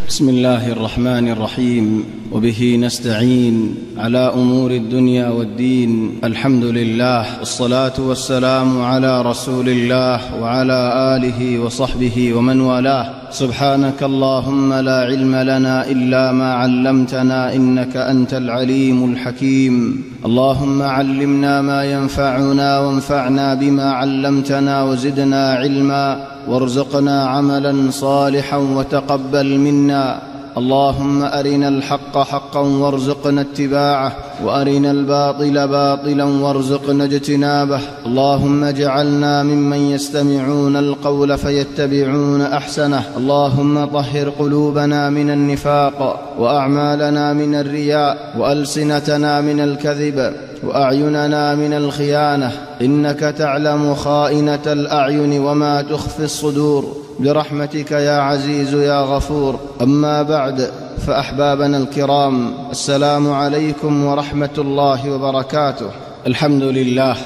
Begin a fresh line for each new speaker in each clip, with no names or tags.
بسم الله الرحمن الرحيم، وبه نستعين على أمور الدنيا والدين. الحمد لله، والصلاة والسلام على رسول الله وعلى آله وصحبه ومن والاه. سبحانك اللهم لا علم لنا إلا ما علمتنا، إنك أنت العليم الحكيم. اللهم علمنا ما ينفعنا وانفعنا بما علمتنا وزدنا علما، وارزقنا عملا صالحا وتقبل منا. اللهم أرنا الحق حقا وارزقنا اتباعه، وأرنا الباطل باطلا وارزقنا اجتنابه. اللهم اجعلنا ممن يستمعون القول فيتبعون أحسنه. اللهم طهر قلوبنا من النفاق، وأعمالنا من الرياء، وألسنتنا من الكذب، وأعيننا من الخيانة. إنك تعلم خائنة الأعين وما تخفي الصدور، برحمتك يا عزيز يا غفور. أما بعد، فأحبابنا الكرام، السلام عليكم ورحمة الله وبركاته. الحمد لله،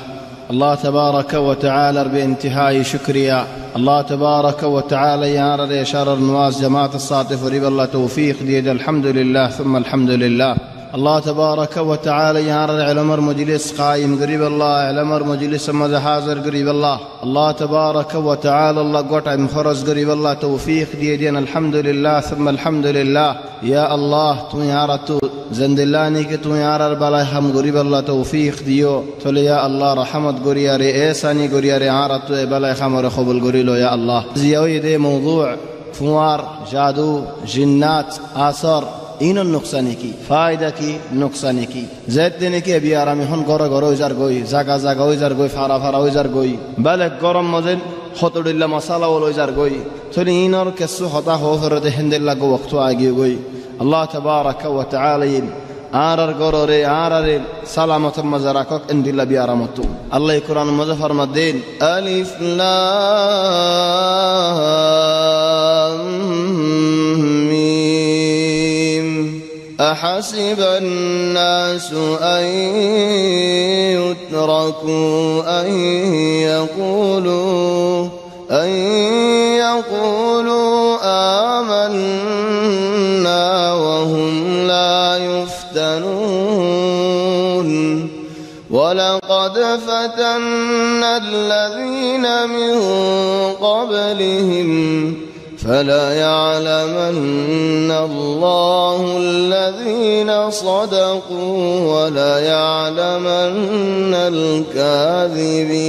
الله تبارك وتعالى بانتهاء شكريا. الله تبارك وتعالى يا شر النواس جماعة الصاطف ورب الله توفيق ديد. الحمد لله ثم الحمد لله. الله تبارك وتعالى يارد علمر مجلس قائم قريب الله، علمر مجلس مذ حاضر قريب الله. الله تبارك وتعالى الله قطع مخرج قريب الله توفيق ديدين. الحمد لله ثم الحمد لله. يا الله تو يارد زند الله نيك تو يارد بلا هم قريب الله توفيق ديو تولي يا الله رحمت قرياري إيساني قرياري عارد تو بلا خمر خبل قريلو يا الله. زيوي دي موضوع فوار جادو جنات آثار این نقصانی کی فایده کی نقصانی کی زد دینے کی ابی آرامی ہن گورا گورا ویزار گوی زاگا زاگا ویزار گوی فارا فارا ویزار گوی بله گرم مزن خطر دل مساله ول ویزار گوی تولی اینار کسو خطا هو فرد هند لگو وقتو آگی گوی. الله تبارك وتعالى آرر گورا آرر سلامت مزراکک اندل بی آرامتو. الله قرآن مظفر مدین الف لام أحسب الناس أن يتركوا أن يقولوا آمنا وهم لا يفتنون. ولقد فتنا الذين من قبلهم فلا يعلمن الله الذين صدقوا ولا يعلمن الكاذبين.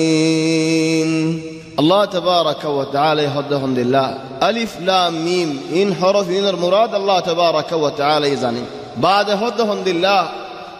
الله تبارك وتعالى يهدهم لله. ألف لام ميم إن حرف من المراد الله تبارك وتعالى يزاني بعد هدهم لله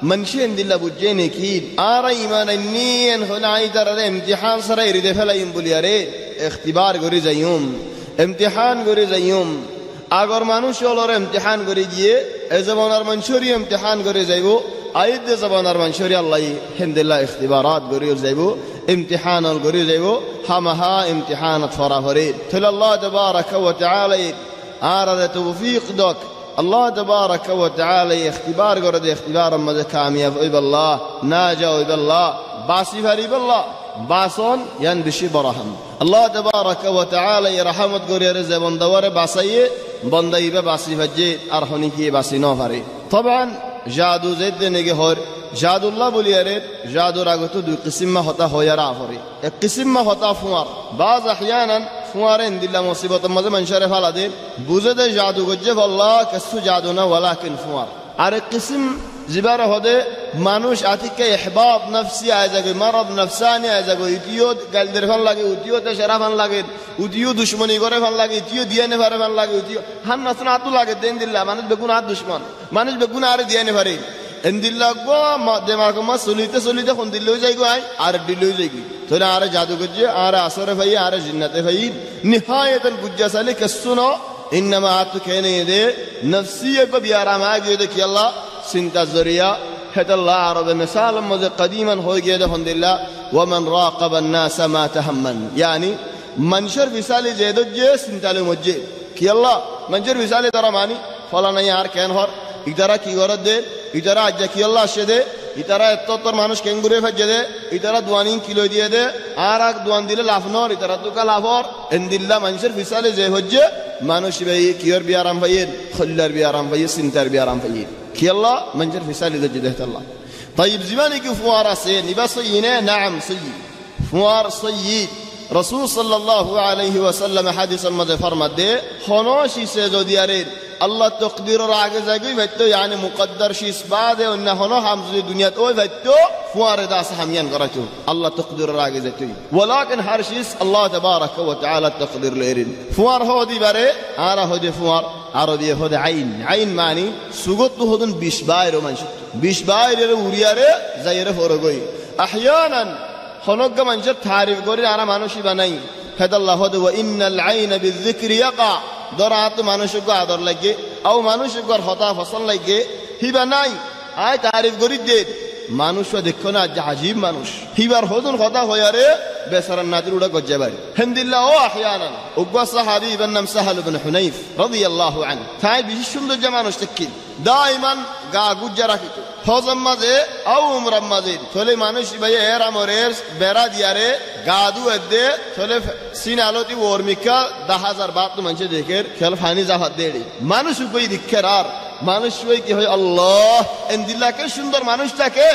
منشين دل بجيني كيد آر إيمان النين هنا عيدر امتحان سرير دفلا ينبولياري اختبار غريز يوم امتحان گریز ایوم. اگر منوش یالار امتحان گریجیه زبانار منشوری امتحان گریز ایبو آید زبانار منشوری الله الحمد لله اختبارات گریز ایبو امتحان الگریز ایبو همها امتحانات فرافرید. تل الله تبارك وتعالى آرد توفیق دک. الله تبارك وتعالى اختبار گرد اختبار مز کامیاب ای بالله ناجا ای بالله باسی فری بالله باسون يندشي برهم. الله تبارك وتعالى رحمت قرير زبان دوار باسي بندي باسي فجي ارحوني كي باسي نوفري. طبعا جادو زد نگه هور جادو الله بوليارد جادو راغتو دو قسم ما ہوتا ہو یا رافري. ایک قسم ما ہوتا فوار. بعض احيانا فوارين دل مصيبه مز منشرف على دين بوزد جادو گجف الله كسو جادونا ولكن فوار. ار قسم زباره هده مانوش آتی که احباب نفسی آیزگوی مرض نفسانی آیزگوی اتیو گلدر فن لگه اتیو تشرف فن لگه اتیو دشمنی گره فن لگه اتیو دیانه فره فن لگه اتیو هم نسن آتو لگه دین دلله منش بگون آت دشمن منش بگون آره دیانه فره اندلله گو دماغ ما سولیته خون دلوی جایگو آی آره دلوی جایگوی تو آره جادو گجه آره اثر فایی آره جنت فایی نهایت الگجه سالی کسونو انما آتو کهنه ده نفسیه کو بیارم آگه ده که الله سنت الزريا هد الله عرب مثال مذ قديما هو جيده هند الله ومن راقب الناس ما تهمن. يعني منشر مثال جيده جيس سنتالو مجي كي الله منشر مثال درماني فلانا يار كان هر إدارة كي ورد ده إدارة أجا كي الله شده
ইতারা এত্তর মানুষ কেঙ্গুরে ফেজে দে ইতারা দুয়ানিন কিলো দিয়ে দে আর এক দুয়ান দিলে লাফনর ইতারা তুকা লাফর এন্দিল্লা মানুষের ফিসালে যে হজ্জে মানুষ ভাই কিয়র বি আরাম ভাইয়ের খল্লার বি আরাম ভাইয়ের চিন্তার বি আরাম ভাইয়ের কি আল্লাহ মানুষের ফিসালে যে দেখতে আল্লাহ طيب زماني كيف فوار سين يبصينا نعم سيد فوار سيد رسول صلى الله عليه وسلم حديث المذ فرمد ده خناشي سيزو ديارين الله تقدير راجع زاوي فتو يعني مقدر شيء بعد وإنه هنا همزة الدنيا توي فتو فوار داس حميان قرأتو الله تقدير راجع زاوي ولكن هرشيس الله تبارك وتعالى تقدير ليرين فوار هو دي بري عرا هو دي فوار عربية هو دي عين معني سقط هودن بيشباير ومنشط بيشباير ورياره زايره فورغوي أحيانا خنوق منجر تعرف قولي أنا مانوشي بناي هذا الله هو وإن العين بالذكر يقع দরাত মানুষকে আদর লাগে আও মানুষকে হতা ফসল লাগে হিবা নাই আয় তারিফ করি দে মানুষ দেখো না যে আজীব মানুষ হিবার হদুন হতা হয়ারে বেসারান নাদির উড়া গজ্জা বাড়ি হামদুলিল্লাহ ও আহয়ানান উগবা সাহাবী ইবনে নাম সাহাল ইবনে হুনাইফ রাদিয়াল্লাহু আনহু তাই বিশেষ সুন্দর যে মানুষ দেখি দাইমান গা গুজ্জা রাখিত হজম মাঝে আও উমরাম মাঝে চলে মানুষ ভাই এর আমরের বেড়া দিয়ারে গাদু এদে চলে সিনালতি ওরমিকা 10000 বাত মানুষ দেখের খেল ফানি জাহাদ দেড়ি মানুষ কই দিক্ষের আর মানুষ কই কি হয় আল্লাহ এন্দিল্লাহকে সুন্দর মানুষটাকে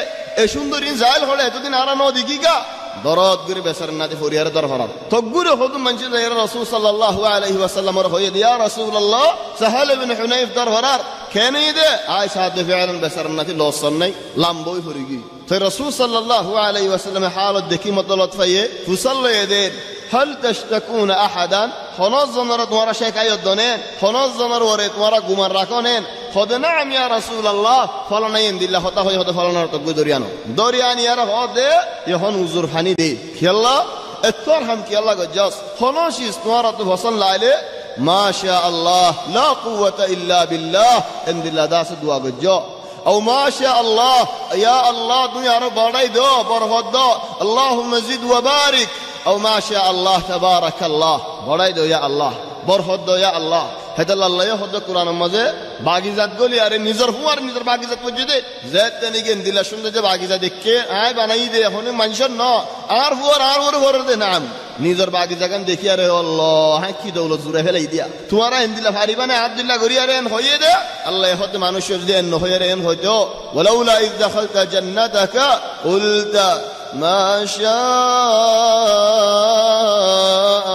এই সুন্দর ইনজাইল হলে এতদিন আর ন দিগিগা দরদ করে বেসারান নাতে ফরিয়ারে দরহরার তকগুরে হদুম মানুষ যাই রাসূল সাল্লাল্লাহু আলাইহি ওয়াসাল্লামের হয়ে দিয়া রাসূলুল্লাহ সাহাল ইবনে হুনাইফ দরহরার কেনে দে আয় সাথে ফিআলান বেসারান নাতে লসন নাই লাম্বই ফরিগি তো রাসূল সাল্লাল্লাহু আলাইহি ওয়াসাল্লামের হালত দেখি মতলত ফাইয়ে ফুসাল্লে দে هل تشتكون احدا خلاص زنر তোমারা শেখায়ত দনেন خلاص زنر ওরে তোমারা গুমান রাখনেন خد نعم يا رسول الله فلنا يندilla হতা হয় হতে ফলনার তো দরিয়ানো দরিয়ানি আর হদে এখন হুজুর ফানি দে খেলা এতর হাম কি আল্লাহ গজাস خلاص তোমারা তো ফসল লাইলে ما شاء الله لا قوه الا بالله اندilla দাস দোয়া গজো او ما شاء الله يا الله দুনিয়ার বড়াই দো বরকত দো اللهم زد وبارك او ما شاء الله تبارك الله বড়াই দো ইয়া আল্লাহ বরকত দো ইয়া আল্লাহ হেদাল আল্লাহ হদ কোরআন মাঝে বাগিজাত গলি আরে নিজর হুয়ার নিজর বাগিজাত পজে জাত তেনি গেন দিলা শুনতে যে বাগিজা দেখকে আয় বানাই দে এখন মানুষের ন আর হুয়ার আর ওর ভরে দে নাম নিজর বাগিজা গান দেখি আরে আল্লাহ হ্যাঁ কি দৌলত জুড়ে ফেলাই দিয়া তোমারা হিন্দিলা ফারিবানে আব্দুল্লাহ গরি আরে এন হইয়ে দে আল্লাহ হদ মানুষ যদি এন হইয়ে রে এন হইতো ওয়ালাউলা ইয দাখালতা জান্নাতাকা কুলতা মা শাআ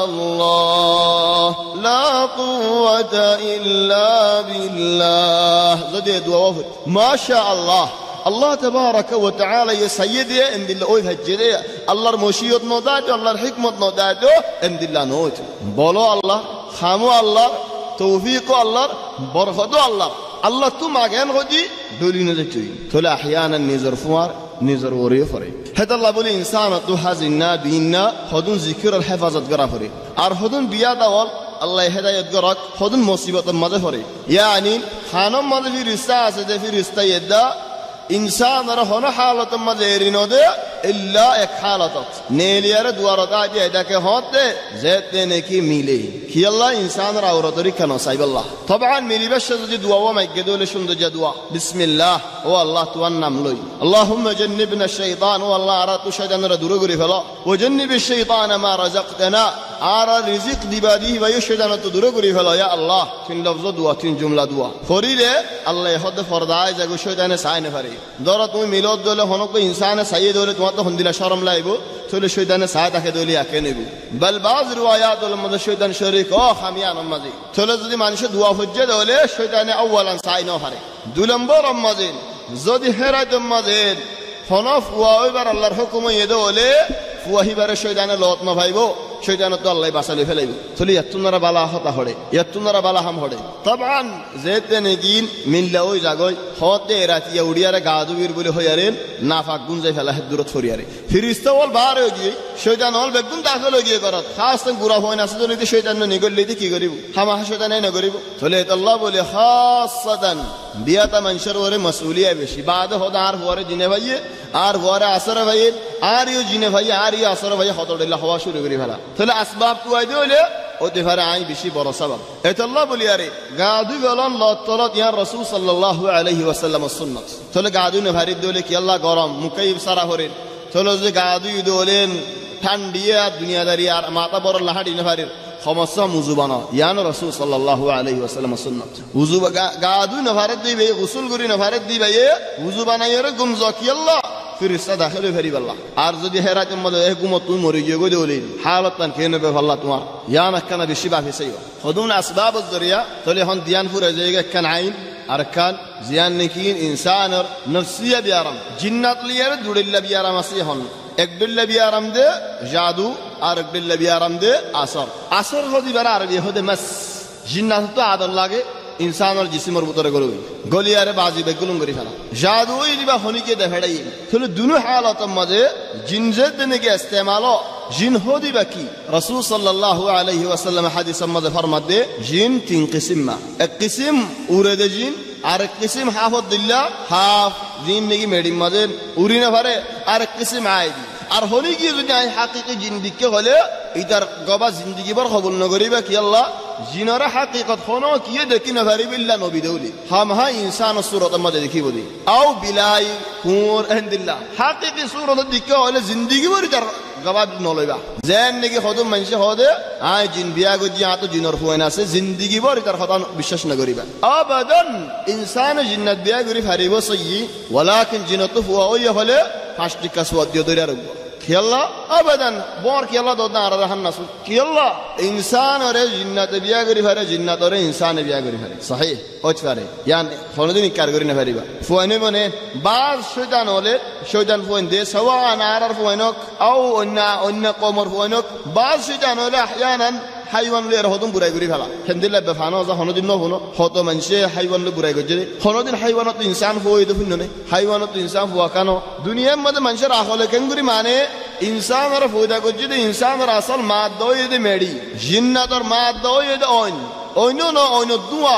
আল্লাহ লা কুওয়াতা ইল্লা বিল্লাহ যদি দোয়া মাশাআল্লাহ আল্লাহ তাবারাকা ওয়া তাআলা ইয়া সাইয়্যিদি ইনদিল্লাহ ওই হাজ্জে আল্লাহর মশিয়ত নদাত আল্লাহর হিকমত নদাত ইনদিল্লাহ নোত বলো আল্লাহ খামু আল্লাহ তৌফিক আল্লাহর বরকত আল্লাহ আল্লাহ তুম আগেন হজি দলিনে যাই তোলে আহয়ানান নিজর ফুয়ার নিজর ওরে ফরে হেদাল্লাহ বলি ইনসান তো হাজিনা দিননা হদুন জিকির আল হেফাজত করা ফরে আর হদুন বিয়া দাওয়াল আল্লাহ হেদায়েত গরক হদুন মুসিবতের মাঝে ফরে ইয়ানি খানম মাঝে ফিরিস্তা আছে যে ফিরিস্তা ইদা ইনসান আর হন হালাতের মাঝে এরিনদে ইল্লা এক হালাতত নেলিয়ার দুয়ারত আজ এটাকে হতে যেতে নাকি মিলে কি আল্লাহ ইনসানের আওরাতরি কেন সাইবাল্লাহ তবান মিলিবেশ যদি দোয়া মাইকে দলে সুন্দর যে দোয়া বিসমিল্লাহ ও আল্লাহ তোমার নাম লই আল্লাহুম্মা জান্নিবনা শাইতান ও আল্লাহ আর তু শয়তানরা দূর করে ফেলো ও জান্নিবিশ শাইতান মা রাযাকতানা আর রিজিক দিবা দি ওই শয়তান তো দূর করে ফেলো ইয়া আল্লাহ তিন লফজ দোয়া তিন জুমলা দোয়া ফরিলে আল্লাহ হদে ফরদায় জাগো শয়তানে সাইনে পারে ধরো তুমি মিলত দলে হনক ইনসানে সাইয়ে দলে তোমার তো হন্দিলা শরম লাইবো চলে শয়তানে সায়াতাকে দলি আকে নেব বল বাজ রিওয়ায়াতুল মধ্যে শয়তান শরীক ও খামিয়ান মাঝে চলে যদি মানুষ দোয়া হজ্জে দলে শয়তানে আউয়ালান সাই ন হারে দুই নম্বর মাঝে যদি হেরাত মাঝে হনফ ওয়া ওইবার আল্লাহর হুকুম ইয়ে দলে ফুয়াহিবারে শয়তানে লত ন ভাইবো শয়তান তো আল্লাহ বাঁচালে ফেলাইব চলি এতুনারা বালা হতা হড়ে এতুনারা বালা হাম হড়ে তবান যেতে নেগিন মিল্লা ওই জাগই হতে রাতিয়া উড়িয়ারে গাদুবির বলে হইয়ারে নাফাক গুঞ্জাই ফেলা হে দূরত ফরিয়ারে ফিরিস্তা ওল বার হয়ে গিয়ে শয়তান হল বেগুন দাখল হয়ে গিয়ে করত খাস তক গুরা হয় না শুধু নিতে শয়তান নিগল কি করিব হামা শয়তান না করিব চলে আল্লাহ বলে খাসাতান বিয়াতা মানুষের ওরে মাসউলিয়া বেশি বাদ হদ আর হরে জিনে ভাইয়ে আর হরে আসর ভাইয়ে আর ইউ জিনে ভাইয়ে আর ইউ আসর ভাইয়ে হতড়িলা হওয়া শুরু করি ফেলা তাহলে আসবাব তুই দিলে ওতে পারে আই বেশি বড় সবাব এতল্লাহ বলি আরে গাদু গলন লতলত ইয়া রাসূল সাল্লাল্লাহু আলাইহি ওয়াসাল্লামের সুন্নাত তাহলে গাদু নে ভারি দলে কি আল্লাহ গরম মুকাইব সারা হরেন তাহলে যে গাদু দলেন ঠান্ডিয়া দুনিয়াদারি আর মাথা বড় লাহাড়ি নে ভারির সমস্যা মুজু বানা ইয়ান রাসূল সাল্লাল্লাহু আলাইহি ওয়াসাল্লামের সুন্নাত উযু গাদু নে ভারত দিবে গোসল করি নে ভারত দিবে উযু বানাইরে গুমজ কি আল্লাহ ফিরিস্তা দাখিল ফেরিব আল্লাহ আর যদি হেরাতের মধ্যে হুকুমত তুই মরে গিয়ে গদে বলি হালত তান কেন বে আল্লাহ তোমার ইয়ান একখানা বেশি বাফে চাইবা হদুন আসবাব জরিয়া তাহলে হন দিয়ান ফুরে জায়গা কান আইন আর কান জিয়ান নেকিন ইনসানের নফসিয়া বিয়ারাম জিন্নাত লিয়ার দুড়িল্লা বিয়ারাম আছে হন একদুল্লা বিয়ারাম দে জাদু আর একদুল্লা বিয়ারাম দে আসর আসর হদি বারা আরবি হদে মাস জিন্নাত তো আদর লাগে ইনসানের জিসিমের ভিতরে গলিয়ারে বাজি বেগুলুম করি ফেলা জাদুই দিবা হনিকে দেখাই তাহলে দুনো হালাতের মাঝে জিনজের দিনকে ইস্তেমাল জিন হদি বা কি রাসূল সাল্লাল্লাহু আলাইহি ওয়াসাল্লাম হাদিসের মাঝে ফরমাত দে জিন তিন কিসিমা এক কিসিম উরেদে জিন আর এক কিসিম হাফদিল্লাহ হাফ জিন নাকি মেডিম মাঝে উরি না পারে আর এক কিসিম আইদি আর হনি কি যদি আই হাকিকি জিন দিকে হলে ইতার গবা জিন্দেগি বর কবুল নগরিবা কি আল্লাহ জিনরা হাকিকত হনো কি দেখি না পারি বিল্লাহ নবী দেউলি হাম হা ইনসান সুরত মধ্যে দেখি বলি আও বিলাই হুর আলহামদুলিল্লাহ হাকিকি সুরত দিকে হলে জিন্দেগি বর ইতার গবা নলইবা যেন নাকি হদম মানুষ হদে আই জিন বিয়া গজি আতো জিনর ফুয়ান আছে জিন্দেগি বর ইতার কথা বিশ্বাস নগরিবা আবাদান ইনসান জিন্নাত বিয়া গরি ফারিব সয়ি ওয়ালাকিন জিনাতু ফুয়া ওই হলে ফাস্টি কাসওয়াদ দিয়ে ধরে রাখব খেলা আবেদন বর খেলা দোদা আর রহান নাসু খেলা ইনসান আরে জিন্নাতে বিয়া করি ফারে জিন্নাত আরে ইনসানে বিয়া করি ফারে সহি হচ পারে ইয়ান কোনদিন ইনকার করি না পারিবা ফুয়ানে মনে বাজ শয়তান হলে শয়তান ফুয়ান দে সওয়া নারার ফুয়ানক আও অন্য কমর ফুয়ানক বাজ শয়তান হলে আহয়ানান হাইওয়ান লে হদম বুড়াই করি ফেলা হেন্দিলে বেফানো যা হনদিন নহনো হত মানুষে হাইওয়ান লে বুড়াই গজে হনদিন হাইওয়ানত ইনসান ফুয়াই তো ফুন্ননে হাইওয়ানত ইনসান ফুয়া কানো দুনিয়ার মধ্যে মানুষের আহলে কেঙ্গুরি মানে ইনসান আর ফুয়দা গজে দে ইনসান আর আসল মাদ দই দে মেডি জিন্নাতর মাদ দই দে অইনো ন অইনো দুয়া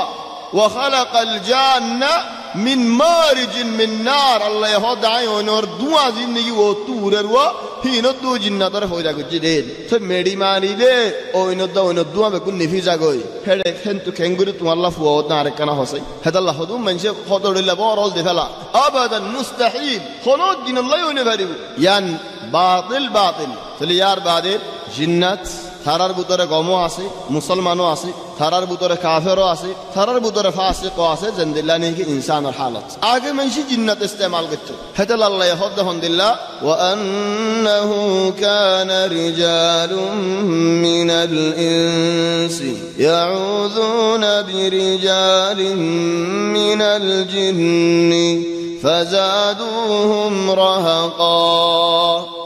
ওয়া খালাকাল জান্না min marijin min nar Allah yahudai onor dua zindagi wo turerwa hino du jinnatar hoja gujide so medi mani de oino dua be kun nifiza goy hele hentu kenguru tu Allah fu odna kana hosai hadallah hodum manche khodorilla borol de fala abadan mustahil khonod din Allah yone baribu yan batil tali yar bade jinnat থারার ভিতরে গমও আছে মুসলমানও আছে থারার ভিতরে কাফেরও আছে থারার ভিতরে ফাসিকও আছে জিন্দিল্লাহ নেকি ইনসানের হালত আগে মানুষ জিন্নাত ইস্তেমাল করতে হেতাল আল্লাহ হদ হন্দিল্লাহ ওয়া আন্নাহু কানা রিজালুম মিনাল ইনসি ইয়াউযুনা বিরিজালিন মিনাল জিন্নি ফাযাদুহুম রাহাকা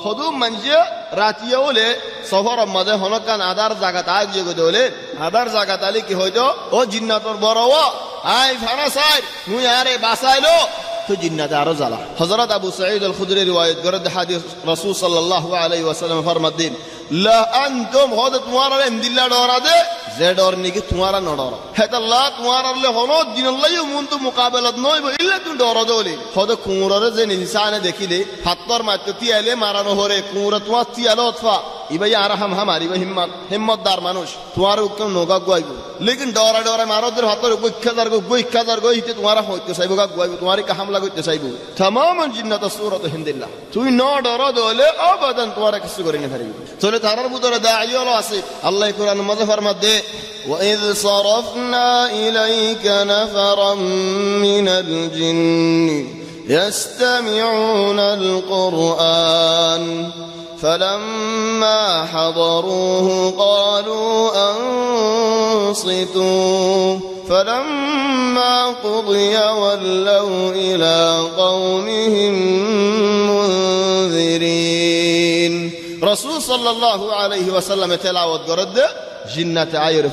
খুদুম মানজে রাতিয়া হলে সফর মধ্যে হনকান আদার জায়গাত আগে গদলে আদার জায়গাত আলি কি হইতো ও জিন্নাতর বড় আই ফানা সাইড মুই আরে বাসাইলো তো জিন্নাত আরো জ্বালা হযরত আবু সাঈদ আল খুদরি riwayat করে হাদিস রাসূল সাল্লাল্লাহু আলাইহি ওয়াসাল্লাম ফরমাতেন লা আনতুম হদত তোমারা ইমদিল্লা ডরা দে যে ডর নিকি তোমারা ন ডর হেতাল্লাহ তোমারা লে হনো দিনাল্লাহ মুনতু মুকাবালাত নয় ইল্লা তুমি ডর দলি হদ কুমরারে যে ইনসানে দেখিলে হাতর মারতে তিয়ালে মারানো হরে কুমরা তোমার তিয়ালো অথবা ইবাই আর হামারি হিম্মতদার মানুষ তোমার উক্কম নৌকা গুয়াইব লেকিন ডরা মারদের হাতর গুইখাদার গো হিতে তোমার হইতে চাইব গা গুয়াইব তোমার কা হামলা করতে চাইব तमाम জিন্নাত সূরাত হিন্দিল্লাহ তুই ন ডর দলে আবাদান তোমার কিছু করে না পারিবি চলে তারার ভিতরে দাইয়ল আছে আল্লাহ কোরআন মধ্যে ফরমাত দে وَإِذْ صَرَفْنَا إِلَيْكَ نَفَرًا مِنَ الْجِنِّ يَسْتَمِعُونَ الْقُرْآنَ فلما حضروه قالوا أنصتوا فلما قضي ولوا إلى قومهم منذرين رسول صلى الله عليه وسلم تلاوت قرد جنة عير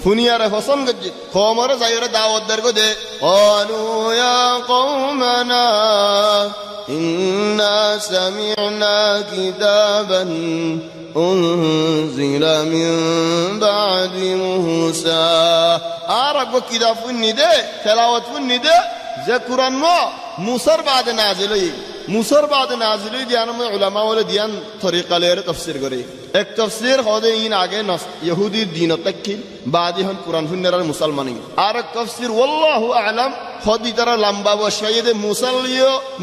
فنيا رفصم قد قومر زير دعوت درقو دي قالوا يا قومنا إنا سمعنا كتابا أنزل من بعد موسى أعرق كتاب فني ده تلاوت فني ده ذكرا ما موسى بعد نازل মুসার বাদ নাজিল দিয়ান উলামা ওলে দিয়ান তরিকা লের তাফসীর করে এক তাফসীর হদে ইন আগে ইহুদি দিন তাকিল বাদি হন কুরআন হুন্নার মুসলমানি আর এক তাফসীর ওয়াল্লাহু আ'লাম হদি তারা লম্বা বসাইয়ে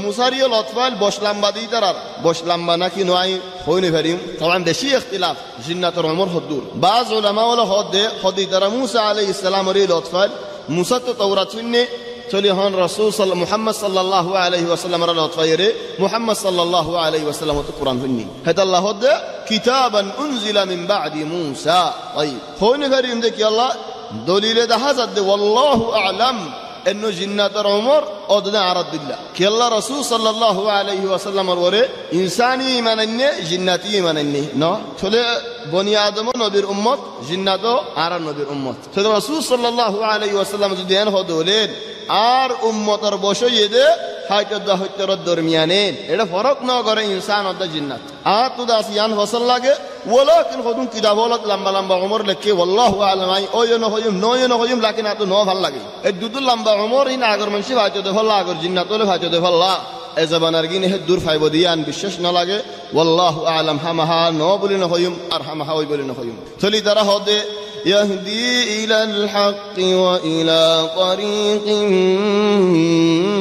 মুসারিও লতফাল বস লম্বা দি তারা বস লম্বা নাকি নয় হইনে ফেরিম তখন বেশি ইখতিলাফ জিন্নাতুর উমর হদ্দুর বাজ উলামা ওলে হদি তারা মুসা আলাইহিস সালামের লতফাল মুসা তো তাওরাত শুননে চলি হন রাসূল মুহাম্মদ সাল্লাল্লাহু আলাইহি ওয়াসাল্লাম এর লতফাইরে মুহাম্মদ সাল্লাল্লাহু আলাইহি ওয়াসাল্লাম তো কুরআন শুননি হেদাল্লাহ হদে কিতাবান উনজিলা মিন বাদি মুসা তাই হইনে ফেরিম দে কি আল্লাহ দলিলে দেখা যাচ্ছে ওয়াল্লাহু আ'লাম انه جنات عمر اودنا عرض الله كي الله رسول صلى الله عليه وسلم ওরে ইনসানি মানন্নে জিন্নাতি মানন্নে না চলে বনি আদম নবীর উম্মত জিন্নাতও আর নবীর উম্মত চলে রাসূল সাল্লাল্লাহু আলাইহি ওয়াসাল্লাম যদি এন হদলেন আর উম্মতর বসইয়ে দে হাইতদা হত্যর দরমিয়ানে এটা ফরক না করে ইনসান ও জিন্নাত আর তো দাসিয়ান ফসল লাগে ওয়ালাকিন খুদুন কিতাবলত লম্বা লম্বা উমর লেখে আল্লাহু আ'লাম ওয়নো হয়ম নয়নো হয়ম লাকিন আতো ন ভাল লাগে এই দুদুল লম্বা উমর ইন আগর মানসি ভাইতো দে ভাল্লা আগর জিন্নাতলে ভাইতো দে ভাল্লা এ জবানার গিনে হে দূর ফাইব দিয়ান বিশ্বাস না লাগে আল্লাহু আ'লাম হামাহা ন বলি না হয়ম আর হামাহা ওই বলি না হয়ম চলি তারা হদে يهدي إلى الحق وإلى طريق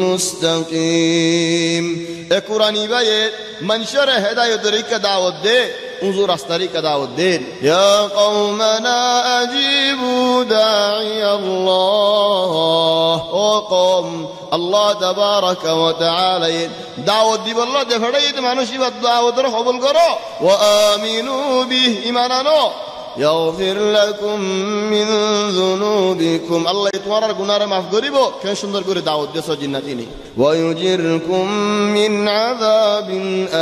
مستقيم القرآن بايت منشر هداية طريق دعوت دي انظر طريق دعوت دي يا قومنا أجيبوا داعي الله وقوم الله تبارك وتعالى دعوت دي بالله دفعيت مانوشي دعوت رو قبول کرو وآمنوا به إيمانانو يغفر لكم من ذنوبكم الله يتوارر গুনাহ মাফ করিব কে সুন্দর করে দাওয়াত দেছো জিন্নাতিনি ويجركم من عذاب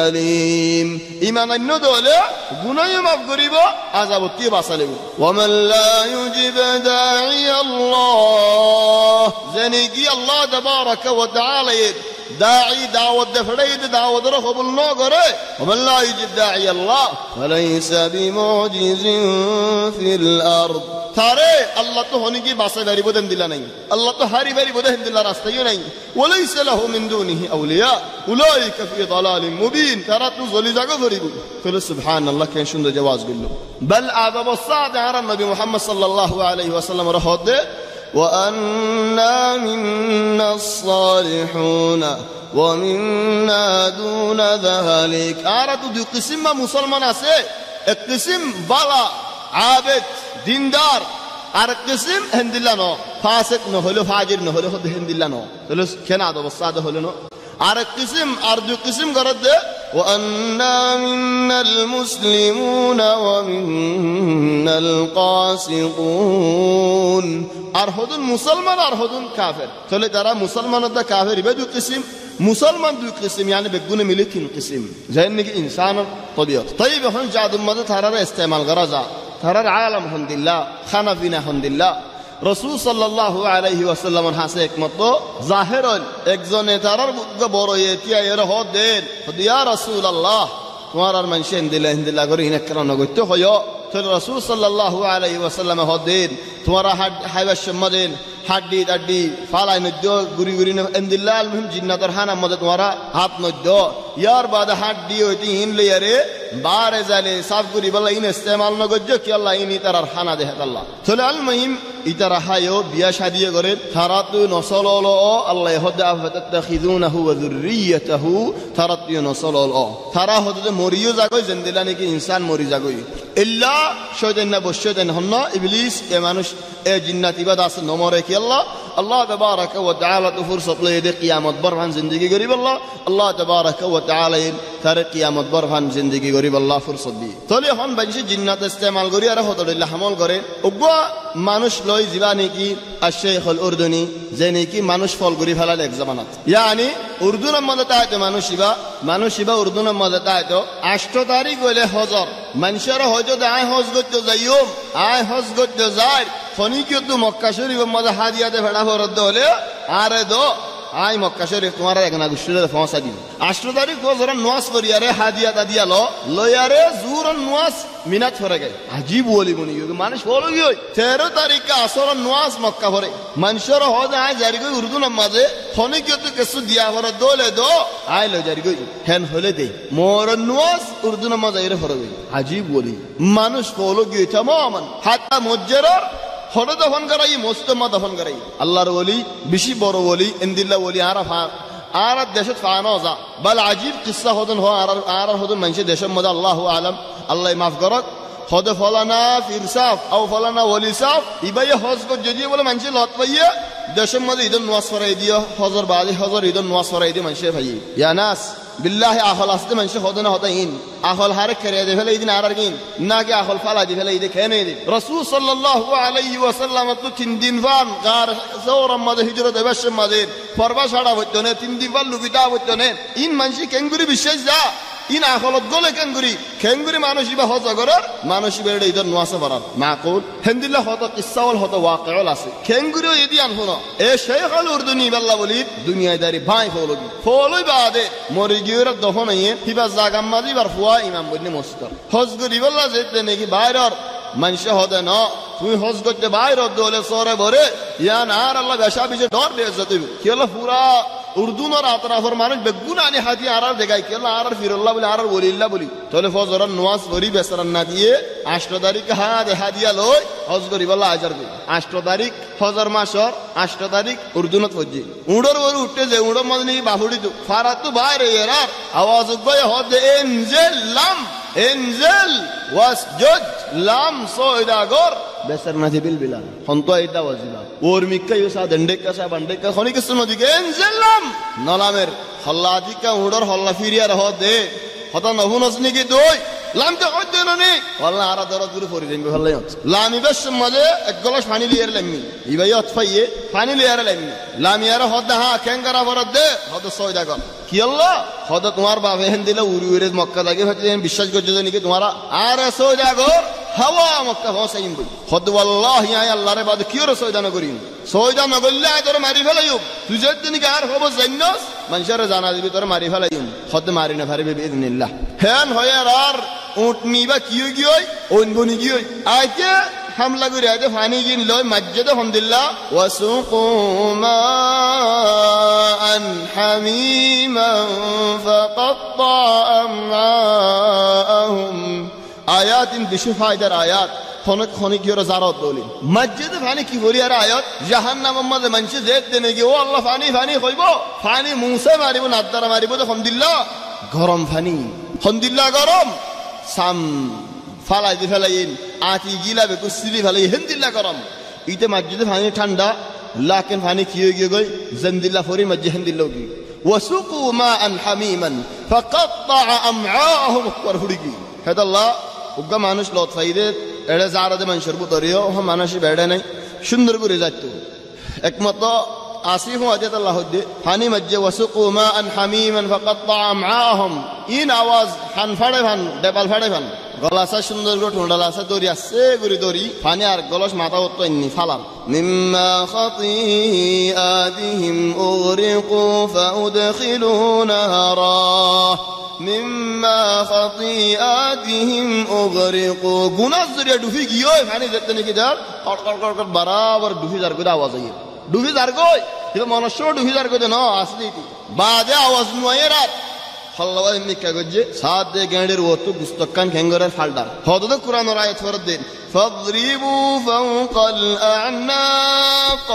أليم ঈমান আন্য দলে গুনাহ মাফ করিব আযাবতি বাঁচালিব ومن لا يجب داعي الله জানি الله تبارك وتعالى داعي دعوت دفريد دعوت رخب الناقرة ومن لا يجب داعي الله فليس بمعجز في الأرض تاري الله تهوني كي باسا باري بودن دلا نين الله تهاري باري بودن دلا راستيو نين وليس له من دونه أولياء أولئك في ضلال مبين ترى تزولي جاكو فريقو قل سبحان الله كان شند جواز قلو بل عذاب الصعد على النبي محمد صلى الله عليه وسلم رخوت وأنا منا الصالحون ومنا دون ذلك أردت دو قسم مسلمان আছে এক قسم بالا عابد দিনদার আর قسم হিন্দিল্লা ন ফাসিক ন হলো ফাজির ন হলো হিন্দিল্লা ন তাহলে কেন আদব সাদ হলো না আর قسم আর দু قسم করদ وأنا منا المسلمون ومنا القاسطون أرهدون مسلمان أرهدون كافر تولي ترى مسلمان ده كافر بدو قسم مسلمان دو قسم يعني بيكون ملكين قسم زي انك انسان طبيعي طيب هون جاد مده ترى استعمال غرضا ترى عالم الحمد لله خنفنا الحمد لله رسول صلى الله عليه وسلم হাসে একমত জাহির একজনে তারার বড় ইতিয়া এর হদেন ইয়া রাসূলুল্লাহ তোমার আর মানুষ হিন্দিলা করে হিনা কেন গইতে হয় তো রাসূল সাল্লাল্লাহু আলাইহি ওয়াসাল্লাম হদেন তোমার হাইবাস সম্মাদেন হাড্ডি দাড্ডি ফালাই নদ্য গুরি গুরি হিন্দিল্লাহ মুহিম জিন্নাতর হানা মদে তোমার হাত নদ্য ইয়ার বাদ হাড্ডি হইতে হিনলে আরে বারে জালে সাফ গুরি বলা ইন ইস্তেমাল ন গজ্জ কি আল্লাহ ইনি তারার খানা দেহ আল্লাহ চলে আল মুহিম ইতারা হায়ো বিয়া শাদিয়ে করে তারাতু নসললো আল্লাহ হদা ফাতাখিযুনাহু ওয়া যুররিয়াতাহু তারাতু নসললো তারা হদে মরিও জাগই জিন্দিলা নাকি ইনসান মরি জাগই ইল্লা শয়তান না বশয়তান হন না ইবলিস এ মানুষ এ জিন্নাত ইবাদ আছে নমরে কি আল্লাহ الله تبارك وتعالى فرصة ليدي قيامة برهن زندگی غريب الله تبارك وتعالى تاري قيامة برهن زندگی غريب الله فرصة دي تولي هون بنشي جنات استعمال غري اره هتر الله حمل غري اوغا মানুষ লয় জীবানি কি الشيخ الاردني زيني কি মানুষ ফল غري ফেলাল এক জামানাত يعني উর্দুর মধ্যে তাইতে মানুষিবা উর্দুর মধ্যে তাইতো 8 তারিখ হইলে হজর মানুষের হজ আয় হজ করতে যাইও আয় হজ করতে যায় ফনি কি তো মক্কা শরীফের মধ্যে হাদিয়াতে ফেড়া ফরদ হলে আরে দো আই মক্কা শরীফ তোমার এক না গুষ্টিলে পৌঁছা দিন 8 তারিখ হজর নওয়াজ করিয়ারে হাদিয়া দাদিয়া লয়ারে জুরন নওয়াজ মিনাত ফরে গে আজীব বলি বনি মানুষ বলো কি 13 তারিখে আসর নওয়াজ মক্কা ফরে মানুষের হজ আই জারি কই উর্দু নামাজে খনি কি তো কিছু দিয়া ফরে দোলে দো আই লো জারি কই হেন হলে দেই মোর নওয়াজ উর্দু নামাজ আইরে ফরে গে আজীব বলি মানুষ বলো কি तमाम হাত্তা মুজ্জরার হলো দফন করাই মুস্তমা দফন করাই আল্লাহর ওলি বেশি বড় ওলি ইনদিল্লাহ ওলি আরাফা আর দেশত ফানোজা বল আজীব কিসসা হদন হ আর হদন মানুষ দেশের মধ্যে আল্লাহু আলাম আল্লাহ মাফ করক হদ ফলানা ফিরসাফ আও ফলানা ওলি সাফ ইবাই হজ কো যদি বলে মানুষ লত পাইয়া দেশের মধ্যে ঈদ নওয়াজ পড়াই দিও হজর বাদে হজর ঈদ নওয়াজ পড়াই দিও মানুষ ভাই ইয়া নাস বিল্লাহি আহল আসতে মানুষ হদনা হতাইন আহল হারে করে দে ফেলে ইদিন আর কিন না কি আহল ফালা দি ফেলে ইদে খেনে দি রাসূল সাল্লাল্লাহু আলাইহি ওয়াসাল্লাম তো 3 দিন ফান গার সওরাম মধ্যে হিজরত বেশম মধ্যে পরবা ছাড়া হইতো না 3 দিন ফান লুকিতা হইতো না ইন মানুষ কেঙ্গুরি বিশ্বাস যা ইন আহলত গলে কেঙ্গুরি মানুষ ইবা হজ করার মানুষ বেড়ে ইদর নোয়াসে পারার মাকুল হেন্দিল্লাহ হত কিসাওয়াল হত ওয়াকিউল আছে কেঙ্গুরি ইদি আনহুনো এ শেখ আল উর্দুনি বাল্লা বলি দুনিয়াদারি ভাই ফলই বাদে মরি গিয়ের দফন আইয়ে হিবা জাগাম মাদি বার ফুয়া ইমাম বনি মুস্তার হজ করি বল্লা যেতে নাকি বাইরের মানুষ হদে ন তুই হজ করতে বাইর দোলে সরে ভরে ইয়া আর আল্লাহ বেশা বিজে ডর বেজত কি হলো পুরা উর্দু নর আতরাফর মানুষ বেগুন আনি হাতি আর দেখাই কি হলো আর ফিরুল্লাহ বলি আর ওলিল্লাহ বলি তাহলে ফজর নওয়াজ পড়ি বেসরান না দিয়ে 8 তারিখ হাদিয়া লই হজ করি বলা আজার করি 8 তারিখ ফজর মাসর 8 তারিখ উর্দুনত ফজি উড়র ওর উঠতে যে উড়র মদনি বাহুড়ি তো ফারাত তো বাইরে এর আওয়াজ গয় হদ এনজেল লাম এনজেল ওয়াসজুদ লাম সয়দাগর বেসর নাজি বিল বিলাল হন্তো এটা ওয়াজিবা ওর মিক্কা ইউসা দন্ডেকা সা বান্ডেকা খনি কিছু নদিকে এনজেল লাম নলামের হল্লাদিকা উড়র হল্লা ফিরিয়ার হদে হতা নহুনসনি কি দই লাম তো হদে ননি ওয়াল্লাহ আর দরদ গুরু ফরি দেন ভালো লামি বেশ মজে এক গলাস পানি লিয়ার লামি ইবাই অতফাইয়ে পানি লিয়ার লামি লামি আর হদা হা কেঙ্গারা বরদ দে হদ সয়দাগর কি আল্লাহ হদ তোমার বাবা হেন দিলে উড়ি উড়ে মক্কা লাগে হচ্ছে বিশ্বাস করছে যে নাকি তোমার আর সয়দাগর হাওয়া মক্কা হোসাইন বই হদ ওয়াল্লাহি আয় আল্লাহর বাদ কি ওর সয়দা না করিন সয়দা না করলে আয় তোর মারি ফেলাইও তুই যদি নাকি আর হবো জান্নাস মানুষের জানা দিবি তোর মারি ফেলাইও হদ মারি না পারবে বিইذنিল্লাহ হেন হয় আর উটনি বা কি গিয়ে ওনবনি গিয়ে আইতে হামলা করে আইতে ফানি গিন লয় মসজিদে হামদুলিল্লাহ ওয়াসুকু মাআন হামিমান ফাকাত্তা আমআহুম আয়াতিন বিশু ফায়দার আয়াত খনক খনিক ইরা জারাত বলি মসজিদে ফানি কি বলি আর আয়াত জাহান্নামের মধ্যে মানুষ যেত দেনে কি ও আল্লাহ ফানি ফানি কইব ফানি মুসা মারিব নাদ্দারা মারিব তো হামদুলিল্লাহ গরম ফানি হামদুলিল্লাহ গরম সাম ফালাই দি ফেলাইন আতি গিলাবে কুসিলি ফেলাই হামদুলিল্লাহ গরম ইতে মসজিদে ফানি ঠান্ডা লাকিন ফানি কি হয়ে গই জানদিল্লাহ ফরি মসজিদ হামদুলিল্লাহ কি ওয়াসুকু মাআন হামিমান ফাকাত্তা আমআহুম করহুড়ি হেদাল্লাহ উগ্গা মানুষ লত ফাইদে এড়ে জারাদে মানুষের বুতরিও হ মানুষ বেড়ে নাই সুন্দর করে যাইতো একমত আসিফ ওয়াজাত আল্লাহ দে ফানি মজ্জে ওয়াসুকু মাআন হামিমান ফাকাত্তা আমআহুম ইন আওয়াজ হান ফাড়ে ফান দেবাল ফাড়ে ফান গলাসা সুন্দর করে ঠোঁডালাসা দড়ি আছে গুরি দড়ি ফানি আর গলস মাথা উত্তো ইন্নি ফালাম মিম্মা খাতিআতিহিম উগরিকু ফাউদখিলু নারা মিম্মা খাতিআতিহিম উগরিকু গুনাহ জরিয়া ডুবি গিয়ে ফানি যেতে নাকি দার কড়কড় কড়কড় বরাবর ডুবি যার করে আওয়াজ আইয়ে ডুবি যার কই কিন্তু মনুষ্য ডুবি যার কই না আসলি বাজে আওয়াজ নয় রাত হল্লাওয়াজ নিকা গজে সাত দে গেঁড়ের ওতো গুস্তকান খেঙ্গরের ফালডার হদদ কুরআনের আয়াত ফরদ দেন ফাদরিবু ফাওকাল আ'নাক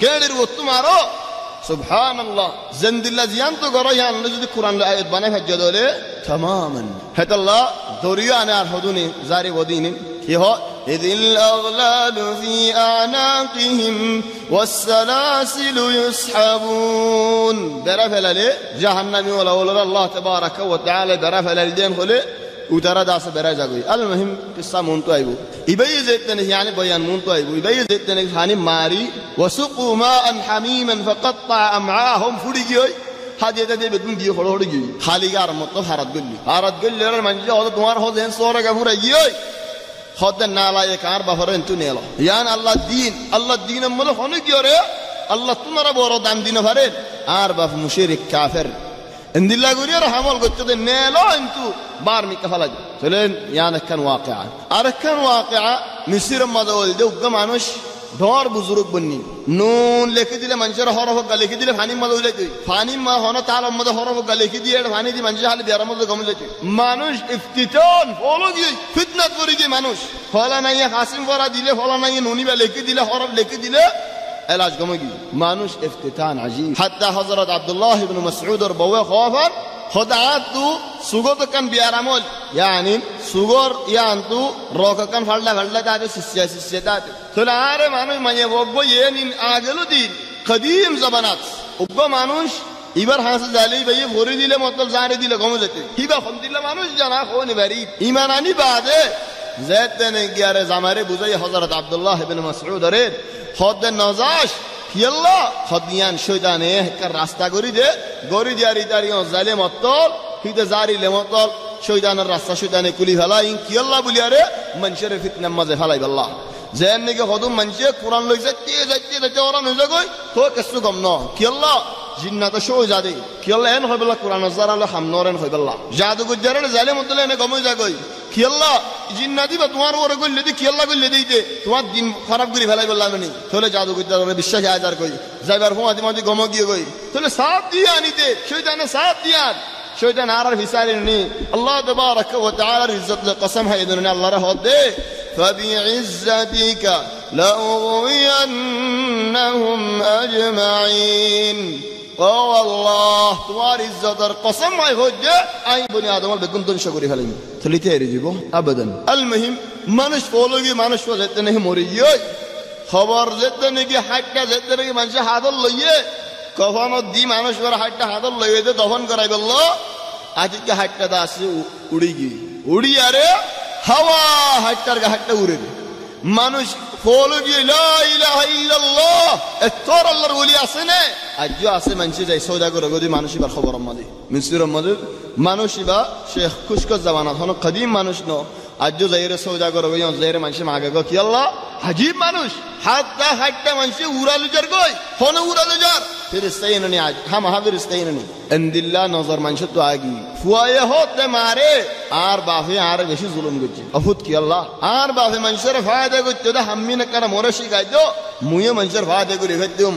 গেঁড়ের ওতো মারো সুবহানাল্লাহ জিন্দিল্লাহ জিয়ান তো গরো ইয়ান যদি কুরআনের আয়াত বানায় হজ্জ দলে तमाम হেতাল্লাহ দরিয়া আনে আর হদুনি জারি বদিনি কি হয় ইদিল আগলালু ফি আনাকিহিম ওয়াসসালাসিলু ইসহাবুন বেরা ফেলালে জাহান্নামী ওলা ওলা আল্লাহ তাবারাকা ওয়া তাআলা বেরা ফেলাল দেন হলে উতারা দাস বেরা যাগই আল মুহিম কিসসা মন তো আইবো ইবাই যেতনে yani বয়ান মন তো আইবো ইবাই যেতনে খানি মারি ওয়াসুকু মাআন হামিমান ফাকাত্তা আমআহুম ফুড়ি গই হাদিয়া দে বেদুন দিয়ে হড় হড় গই খালি গার মতো হারাত গল্লি আর মানজি হদ তোমার হদ হেন সোরে গাফুরা গই হদ নালায়ে কার বাফরে এন্টু নেলো ইয়ান আল্লাহ দিন মল হনে কি রে আল্লাহ তোমারা বড় দাম দিন পারেন আর বাপ মুশরিক কাফের এন্দিল্লা গুরিয়ার হামল করতে নেলো কিন্তু বার মিকা ফেলা চলেন ইয়ান একখান ওয়াকিয়া আর একখান ওয়াকিয়া মিসির মাদাওল দে উগ্গ মানুষ ঢর বুজুর্গ বন্নি নুন লিখে দিলে মানুষের হরফ গা লিখে দিলে ফানি মাদাও লেখে ফানি মা হন তাল মধ্যে হরফ গা লিখে দিয়ে ফানি দি মানুষ হালে বিয়ার মধ্যে গম লেখে মানুষ ইফতিতান ফলো গিয়ে ফিতনাত করে গিয়ে মানুষ ফলা নাই হাসিম ফরা দিলে ফলা নাই নুনি বা লিখে দিলে হরফ লিখে দিলে এলাজ গমগি মানুষ ইফতিতান আজিব হাত্তা হযরত আব্দুল্লাহ ইবনে মাসউদের বউয়ে খওফান খদাতু সুগত কান বিয়ারামল yani সুগর ইয়ান্তু রক কান ফাললা ফাললা তাতে সিসিয়া তাতে তোলারে মানুষ মানে বগবো ইয়েনিন আগেলো দিন কদিম জামানাত উগ্গ মানুষ এবার হাসে জালি ভাই ভরে দিলে মতলব জারে দিলে গমে যেতে কিবা খম দিলে মানুষ জানা কোনি বাড়ি ঈমান আনি বাদে যেতেনে গিয়ারে জামারে বুঝাই হযরত আব্দুল্লাহ ইবনে মাসউদরে খদ নজাশ কিল্লা খদিয়ান শয়তানে কার রাস্তা গরি দে গরি দিয়ারি তারিও জালেম অতল হিতে জারি লেমতল শয়তানের রাস্তা শয়তানে কুলি ফেলা ইন কিল্লা বলিয়ারে মানুষের ফিতনা মাঝে ফেলাই আল্লাহ যেন নাকি হদম মানুষে কোরআন লই যাইতে ওরা নই যাগই তো কিছু গম ন কিল্লা জিন্নাত শো জাদে কিল্লা এন হইবলা কোরআন জারালে হামনরেন হইবলা জাদু গুজারের জালেম অতল এনে গম যাগই কিল্লা জিন্নাতি বা তোমার ওরে গল্লে দি কিল্লা গল্লে দিতে তোমার দিন খারাপ করে ফেলাই বললাম নি তাহলে জাদু গুজারের বিশ্বাস আজার কই যাইবার ফমাদি মাদি গম গিয়ে গই তাহলে সাথ দিয়ে আনিতে শয়তানে সাথ দিয়ান শয়তান আর ফিসারিনি আল্লাহ তাবারাক ওয়া তাআলার ইজ্জত লে কসম হয় ইদনে আল্লাহ রে হদ দে فبعزتك لأغوينهم أجمعين والله তোমার ইজ্জতের কসম হয় হজ্জে আই বনি আদম বেগুন দন শকরি ফেলাইম থলিতে এরি দিব আবেদন আল মুহিম মানুষ ফলগি মানুষ যেতে নেই মরিয়ে খবর যেতে নাকি হাইটটা যেতে নাকি মানুষ হাতল লইয়ে কখনো দি মানুষ করে হাইটটা হাতল লইয়ে দে দফন করাই বলল আজকে হাইটটা দা আসে উড়ি গিয়ে উড়ি আরে হাওয়া হাইটটার গা হাইটটা উড়ে মানুষ ফলো গিয়ে লা ইলাহা ইল্লাল্লাহ এতর আল্লাহর ওলি আছে না আজ আছে মানুষ যাই সওদা করে গদি মানুষ ইবার খবর আমাদে মিসির আমাদে মানুষ ইবা শেখ খুশকত জামানা হন কদিম মানুষ ন আজ যাইরে সওদা করে গই যাইরে মানুষ মাগে গো কি আল্লাহ হাজিব মানুষ হাতটা হাইটটা মানুষ উড়ালু যার গই হন উড়ালু যার ফেরেশতাইনি আজ হাম ফেরেশতাইনি এন্দিল্লাহ নজর মানুষ তো আগি ফুয়ায়ে হতে মারে আর বাফে আর বেশি জুলুম করছে অফুত কি আল্লাহ আর বাফে মানুষের ফায়দা করতে দে হাম্মি না কারা মরে শিখাই দো মুয়ে মানুষের ফায়দা করে ফেলতুম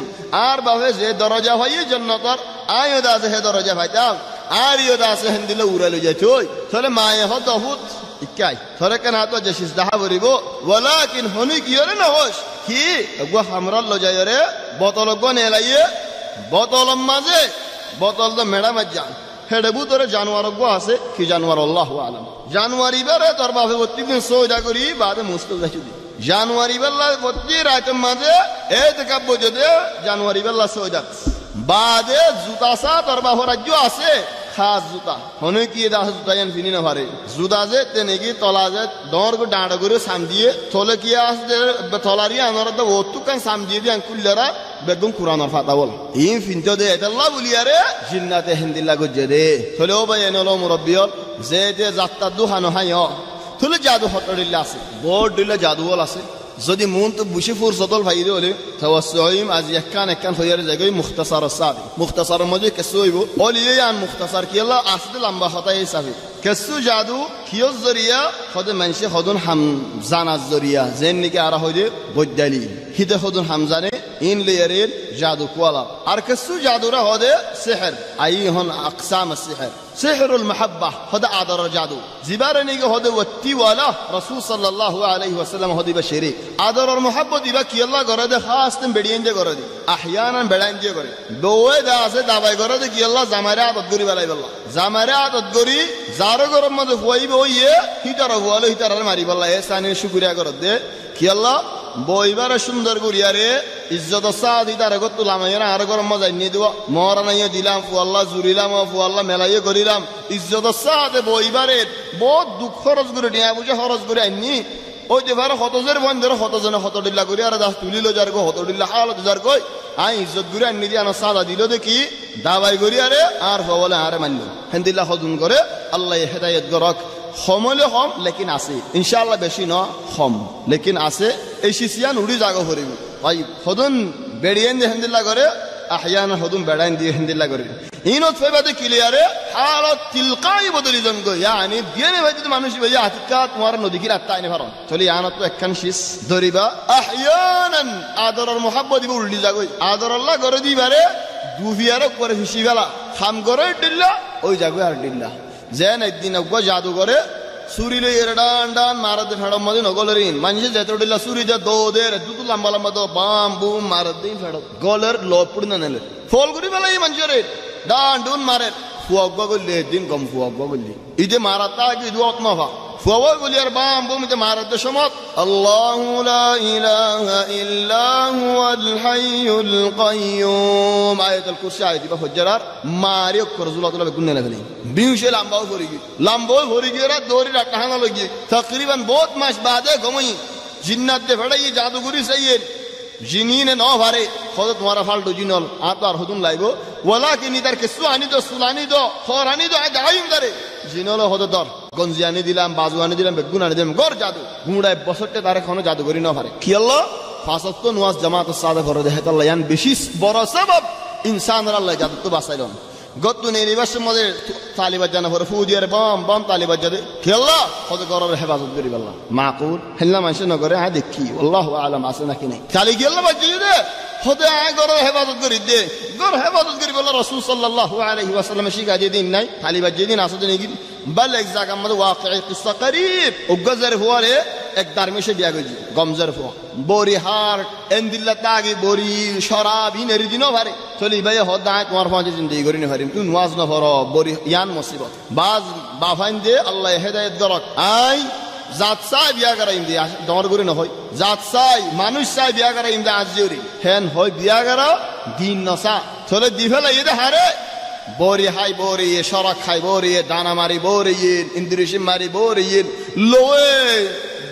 আর বাফে যে দরজা হয় জান্নাতের আয়ো দাসে হে দরজা পাইতাম আর ইয়ো দাসে হেন্দিলে উড়ালু যাইতো তাহলে মায়ে হত অফুত ইকাই থরে কেন তো জেসিস দাহা বরিব ওয়ালাকিন হনি কি রে না হোস কি গো হামরাল লজায়রে বোতল গো নেলাইয়ে বোতল মাঝে বোতল তো মেড়া মাজান হেডে বুতরে জানোয়ার গো আছে কি জানোয়ার আল্লাহু আলাম জানোয়ার ইবারে তোর বাপে প্রতিদিন সওদা করি বাদে মুস্তাল যাইদি জানোয়ার ইবাল্লা প্রতি রাত মাঝে এই দেখাব যদি জানোয়ার ইবাল্লা সওদা বাদে জুতা সা তোর বাপর রাজ্য আছে খাস জুতা হনে কি দাস জুতা জান ফিনি না পারে জুতা যে তেনেকি তলা যে দর গো ডাঁড় করে সাম দিয়ে তলে কি আছে তলারি আনর তো ওতুকান সাম দিয়ে দিয়ে কুল্লারা বেগম কুরআনের ফাতা বল ইন ফিনতো দে আল্লাহ বলিয়ারে জিন্নাতে হিন্দিল্লা গজে দে তলে ও ভাই এনলো মুরব্বিয়ল যে যে যাত্তা দুহানো হাইও তলে জাদু হটড়িল্লা আছে বড় দিলে জাদু বল আছে যদি মন তো বুঝে ফুরসতল ভাইরে হলে তাওয়াসসুইম আজ একখান হইয়ার জায়গায় মুখতাসার সাদি মুখতাসার মধ্যে কেসু হইব ওলিয়ে আন মুখতাসার কি আল্লাহ আসলে লম্বা হতা হিসাবে কেসু জাদু কিয়স জরিয়া খদে মানসে খদন হাম জানাজ জরিয়া যেন নাকি আর হইদে বৈদালি হিতে খদন হাম জানে ইন লেয়ারের জাদু কোয়ালা আর কেসু জাদুরা হদে সিহর আই হন আকসাম সিহর سحر المحبة هذا عذر جادو زبارني هذا وتي ولا رسول صلى الله عليه وسلم هذا بشري عذر المحبة ديبا كي الله غرده خاص تم بدين جه غرده أحيانا بدين جه غرده دوه داسه دعوة غرده كي الله زمرات أدغري بالله بالله زمرات أدغري زارو غرم مده فوي بويه هيتارا فوالو هيتارا ماري بالله إنسان شكريا غرده كي الله বইবার সুন্দর গুরিয়ারে ইজ্জত সাদি তার গত লামাইরা আর গরম মজা নিয়ে দেব মরা নাই দিলাম ফু আল্লাহ জুরিলাম ফু আল্লাহ মেলাইয়ে করিলাম ইজ্জত সাদে বইবারে বহুত দুঃখ খরচ করে নিয়া বুঝে খরচ করে আইনি ওই যে ভার হতজের বন্ধের হতজনে হতডিল্লা করি আর দাস তুলিলো যার গো হতডিল্লা হালত যার কই আই ইজ্জত গুরি আনি দি আনা সাদা দিল দেখি দাবাই গরিয়ারে আর বলে আরে মানলো হেন্দিল্লা হদুন করে আল্লাহ হেদায়েত গরক সমলে হম লেকিন আছে ইনশাআল্লাহ বেশি ন হম লেকিন আছে এই শিশিয়ান উড়ি জাগো হরিব ভাই হদন বেড়িয়েন দিয়ে হেন্দিল্লা করে আহয়ানা হদুম বেড়াইন দিয়ে হেন্দিল্লা করে ইনত ফেবাদে ক্লিয়ারে হালত তিলকাই বদলি জঙ্গ ইয়ানি দিনে ভাই যদি মানুষ ভাই আতিকা তোমার নদী কি রাত আইনে পারন চলি আনত তো একখান শীষ ধরিবা আহয়ানান আদরর মোহাব্বত দিব উল্টি যাগই আদর আল্লাহ করে দিবারে দুফিয়ারে করে হিসি গেলা খাম করে দিল্লা ওই যাগই আর দিল্লা যেন একদিন অজ্ঞ জাদু করে সুরি লই এরডান ডান মারদ ফেড়ম মদি নগলরিন মানুষ যেত দিল্লা সুরি যা দো দের দুতু লম্বা লম্বা দো বাম বুম মারদ দিন ফেড় গলর লপুড় না নেলে ফল করি বেলাই মানুষের ডান ডুন মারে ফুয়াগ্বা গল্লি দিন কম ফুয়াগ্বা গল্লি ইদে মারাতা কি দুয়াত মাফা ফুয়া গলি আর বাম বুম ইদে মারদ সমত আল্লাহু লা ইলাহা ইল্লা হুয়াল হাইয়ুল কাইয়ুম আয়াতুল কুরসি আয়াতি বা ফজরার মারিও করজুল্লাহ তাআলা গুন্নে লাগলি বিউশে লাম্বাও ভরি গিয়ে রাত দৌড়ি রাত টাহানা লगी तकरीबन बहुत मास बादे गमई जिन्नात दे फड़ाई जादूगरी सही जिनी ने न भारे खुद तुम्हारा फाल्टो जिनल आप और हुदुन लाइबो वला कि निदर के सुआनी दो सुलानी दो खौरानी दो दाइम दरे जिनल होद दर गंजियानी दिलाम बाजुआनी दिलाम बेगुनानी दिलाम गौर जादू गुंडाय बसट्टे तारे खनो जादूगरी न भारे कि अल्लाह फासत्तो नुवास जमात सादा फरद है अल्लाह यान बेशिस बड़ा सबब इंसान अल्लाह जादू तो बासाइलन গত নির্বাচন মধ্যে তালিবাত জানা পরে ফুদিয়ার বম তালিবাত যাবে কি আল্লাহ কত গরর হেফাজত করি আল্লাহ মাকুল হেল্লা মানুষ না করে আয় দেখি আল্লাহু আলাম আছে নাকি নাই খালি কি আল্লাহ বাজি দে খোদা আয় গরর হেফাজত করি দে গর হেফাজত করি বলে রাসূল সাল্লাল্লাহু আলাইহি ওয়াসাল্লাম শিখা দিন নাই তালিবাত যেদিন আসতে নেকি বল এক জায়গা মধ্যে ওয়াকিঈ কিসসা করিব উগজর হুয়ারে এক দারমিশে বিয়া গজি গমজর ফুয়া বরি হার এন্দিল্লা তাগি বরি শরাব ইনের দিনো ভারে চলি ভাই হদায় তোমার ফাঁজে জিন্দেগি করি না ভারি তুই নওয়াজ না পড়ো বরি ইয়ান মুসিবত বাজ বাফাইন দে আল্লাহ হেদায়েত দরক আই জাত সাই বিয়া করাইম দে দর করে না হয় জাত সাই মানুষ সাই বিয়া করাইম দে আজিউরি হেন হয় বিয়া করা দিন নসা চলে দিফেলা ইদে হারে বরি হাই বরি শরাক খাই বরি দানা মারি বরি ইন্দ্রিশি মারি বরি লোয়ে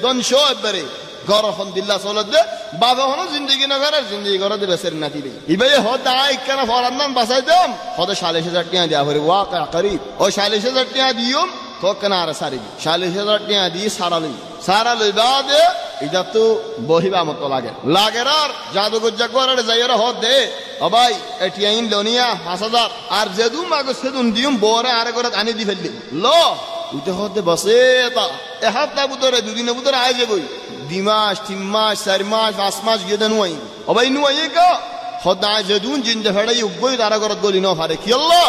দনশো একবারে ঘর হন দিল্লা চলত দে বাবা হনো জিন্দগি না করে জিন্দগি করে দেবে সের নাতি দে ইবে হদ আই কেন ফরান্দান বাসাই দাম হদ 40000 টাকা দেয়া হরে ওয়াকা করিব ও 40000 টাকা দিয়ম তো কেনার সারি 40000 টাকা দি সারা লই বাদে এটা তো বহিবা মত লাগে আর জাদুগর জাগওয়ারে যাইরা হদ দে ও ভাই এটিআইন লোনিয়া 5000 আর যেদু মাগো সেদুন দিয়ম বরে আরে করে আনি দি ফেললি লো উতে হতে বসে তা এ হাতটা বুতরে দুদিনে বুতরে আই যাবই 2 মাস 3 মাস 4 মাস 5 মাস গেদে নুই ও ভাই নুই কা খোদা যেদুন জিন্দে ফেড়াই উগই তারা করে গলি ন পারে কি আল্লাহ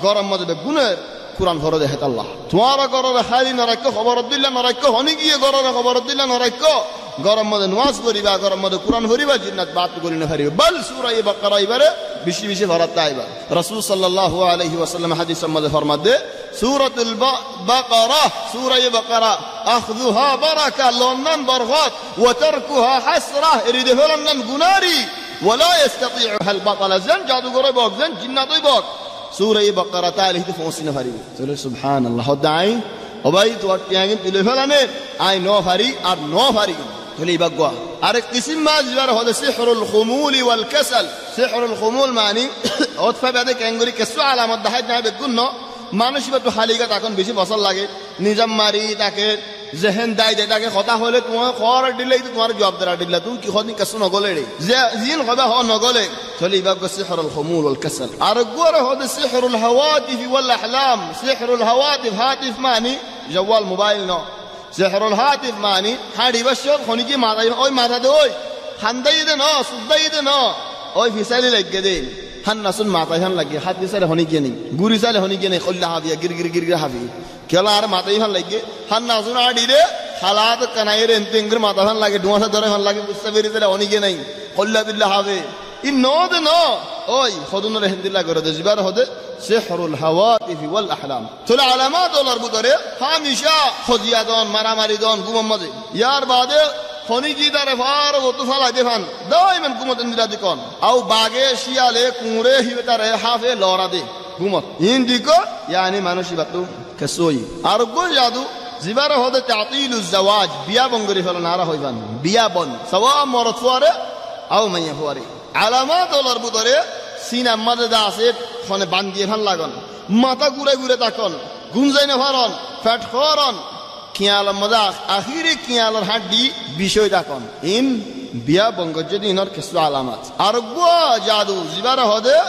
গরম মধ্যে গুনাহ কুরআন ফরদে হেত আল্লাহ তোমার গররে খালি না রাখো খবর দিল্লা না রাখো হনি গিয়ে গররে খবর দিল্লা না রাখো গরম মধ্যে নামাজ পড়িবা গরম মধ্যে কুরআন পড়িবা জিন্নাত বাত করি না পারিবা বল সূরা বাকারা ইবারে বেশি ভরাত আইবা রাসূল সাল্লাল্লাহু আলাইহি ওয়াসাল্লাম হাদিসের মধ্যে ফরমাতে সূরাতুল বাকারা সূরা বাকারা আখযুহা বারাকা লন্নান বরগত ওয়া তারকুহা হাসরা ইরিদে ফলন্নান গুনারি ওয়ালা ইস্তাতিউহা আল বাতাল জান জাদু করে বকজন জিন্নাতই বক সূরা বাকারা তালিহি তে পৌঁছিনা পারিবে চলে সুবহানাল্লাহ দাই ও ভাই তো টিয়াগিন তুলে ফেলানে আই নো ফারি আর নো ফারি তুলি বাগওয়া আরেক কিসিম মাছ যার হদে সিহরুল খুমুল ওয়াল কাসাল সিহরুল খুমুল মানে ওতফা বাদে ক্যাঙ্গুরি কেসু আলামত দেখায় না বেগুন মানুষ তো হালিকা তখন বেশি বছর লাগে নিজাম মারি তাকে জেহেন দাই দে তাকে কথা হলে তোমার খর দিলেই তো তোমার জবাবদার দিলা তুমি কি খনি কেসু নগলে রে জিন কথা হ নগলে চলি বাগ সিহরুল খুমুল ওয়াল কাসাল আর গোরে হদে সিহরুল হাওয়াতিফ ওয়াল আহলাম সিহরুল হাওয়াতিফ হাতিফ মানে জওয়াল মোবাইল ন সিহরুল হাতিফ মানে হাড়ি বছর খনি কি মাথায় ওই মাথা দে ওই হান্দাই দে ন সুদাই দে ন ওই ফিসালি লাগে দে হান্নাসুন মাথায় হান লাগে হাত দিছালে হনি কি নেই গুরি সালে হনি কি নেই কল্লা হাবিয়া গির হাবি কেলা আর মাথায় হান লাগে হান্নাসুন আডি রে হালাত কানাইরে এনতেঙ্গর মাথা হান লাগে দুয়াসা ধরে হান লাগে বুঝতে বেরি সালে হনি কি নেই কল্লা বিল্লাহ হাবে ই নদ ন ওই খদুন রহমতুল্লাহ করে দে জিবার হদে সিহরুল হাওয়াতিফ ওয়াল আহলাম চলে আলামাত ওলার ভিতরে হামিশা খজিয়াদন মারামারি দন গুমম্মদে ইয়ার বাদে খনি কি দারে ফার ও তো ফালা দেফান দাইমান গুমত ইন্দিরা দিকন আও বাগে শিয়ালে কুঁরে হিবে তারে হাফে লরা দে গুমত ইন্দিকো ইয়ানি মানুষই বাতু কেসোই আর গো জাদু জিবার হদে তাতিলুজ জাওয়াজ বিয়া বঙ্গরি ফেল নারা হইবান বিয়া বন সওয়া মরত ফুয়ারে আও মাইয়া ফুয়ারে আলামাত ওলার ভিতরে সিনা মাদে দা আছে ফনে বান্দিয়ে ভাল লাগন মাথা ঘুরে তাকন গুঞ্জাই না ফারন ফ্যাট খরন কিয়াল মজা আখিরে কিয়ালর হাড্ডি বিষয় তাকন ইন بیا بنگجه دینار کسو علامات ارگو جادو زیبار هده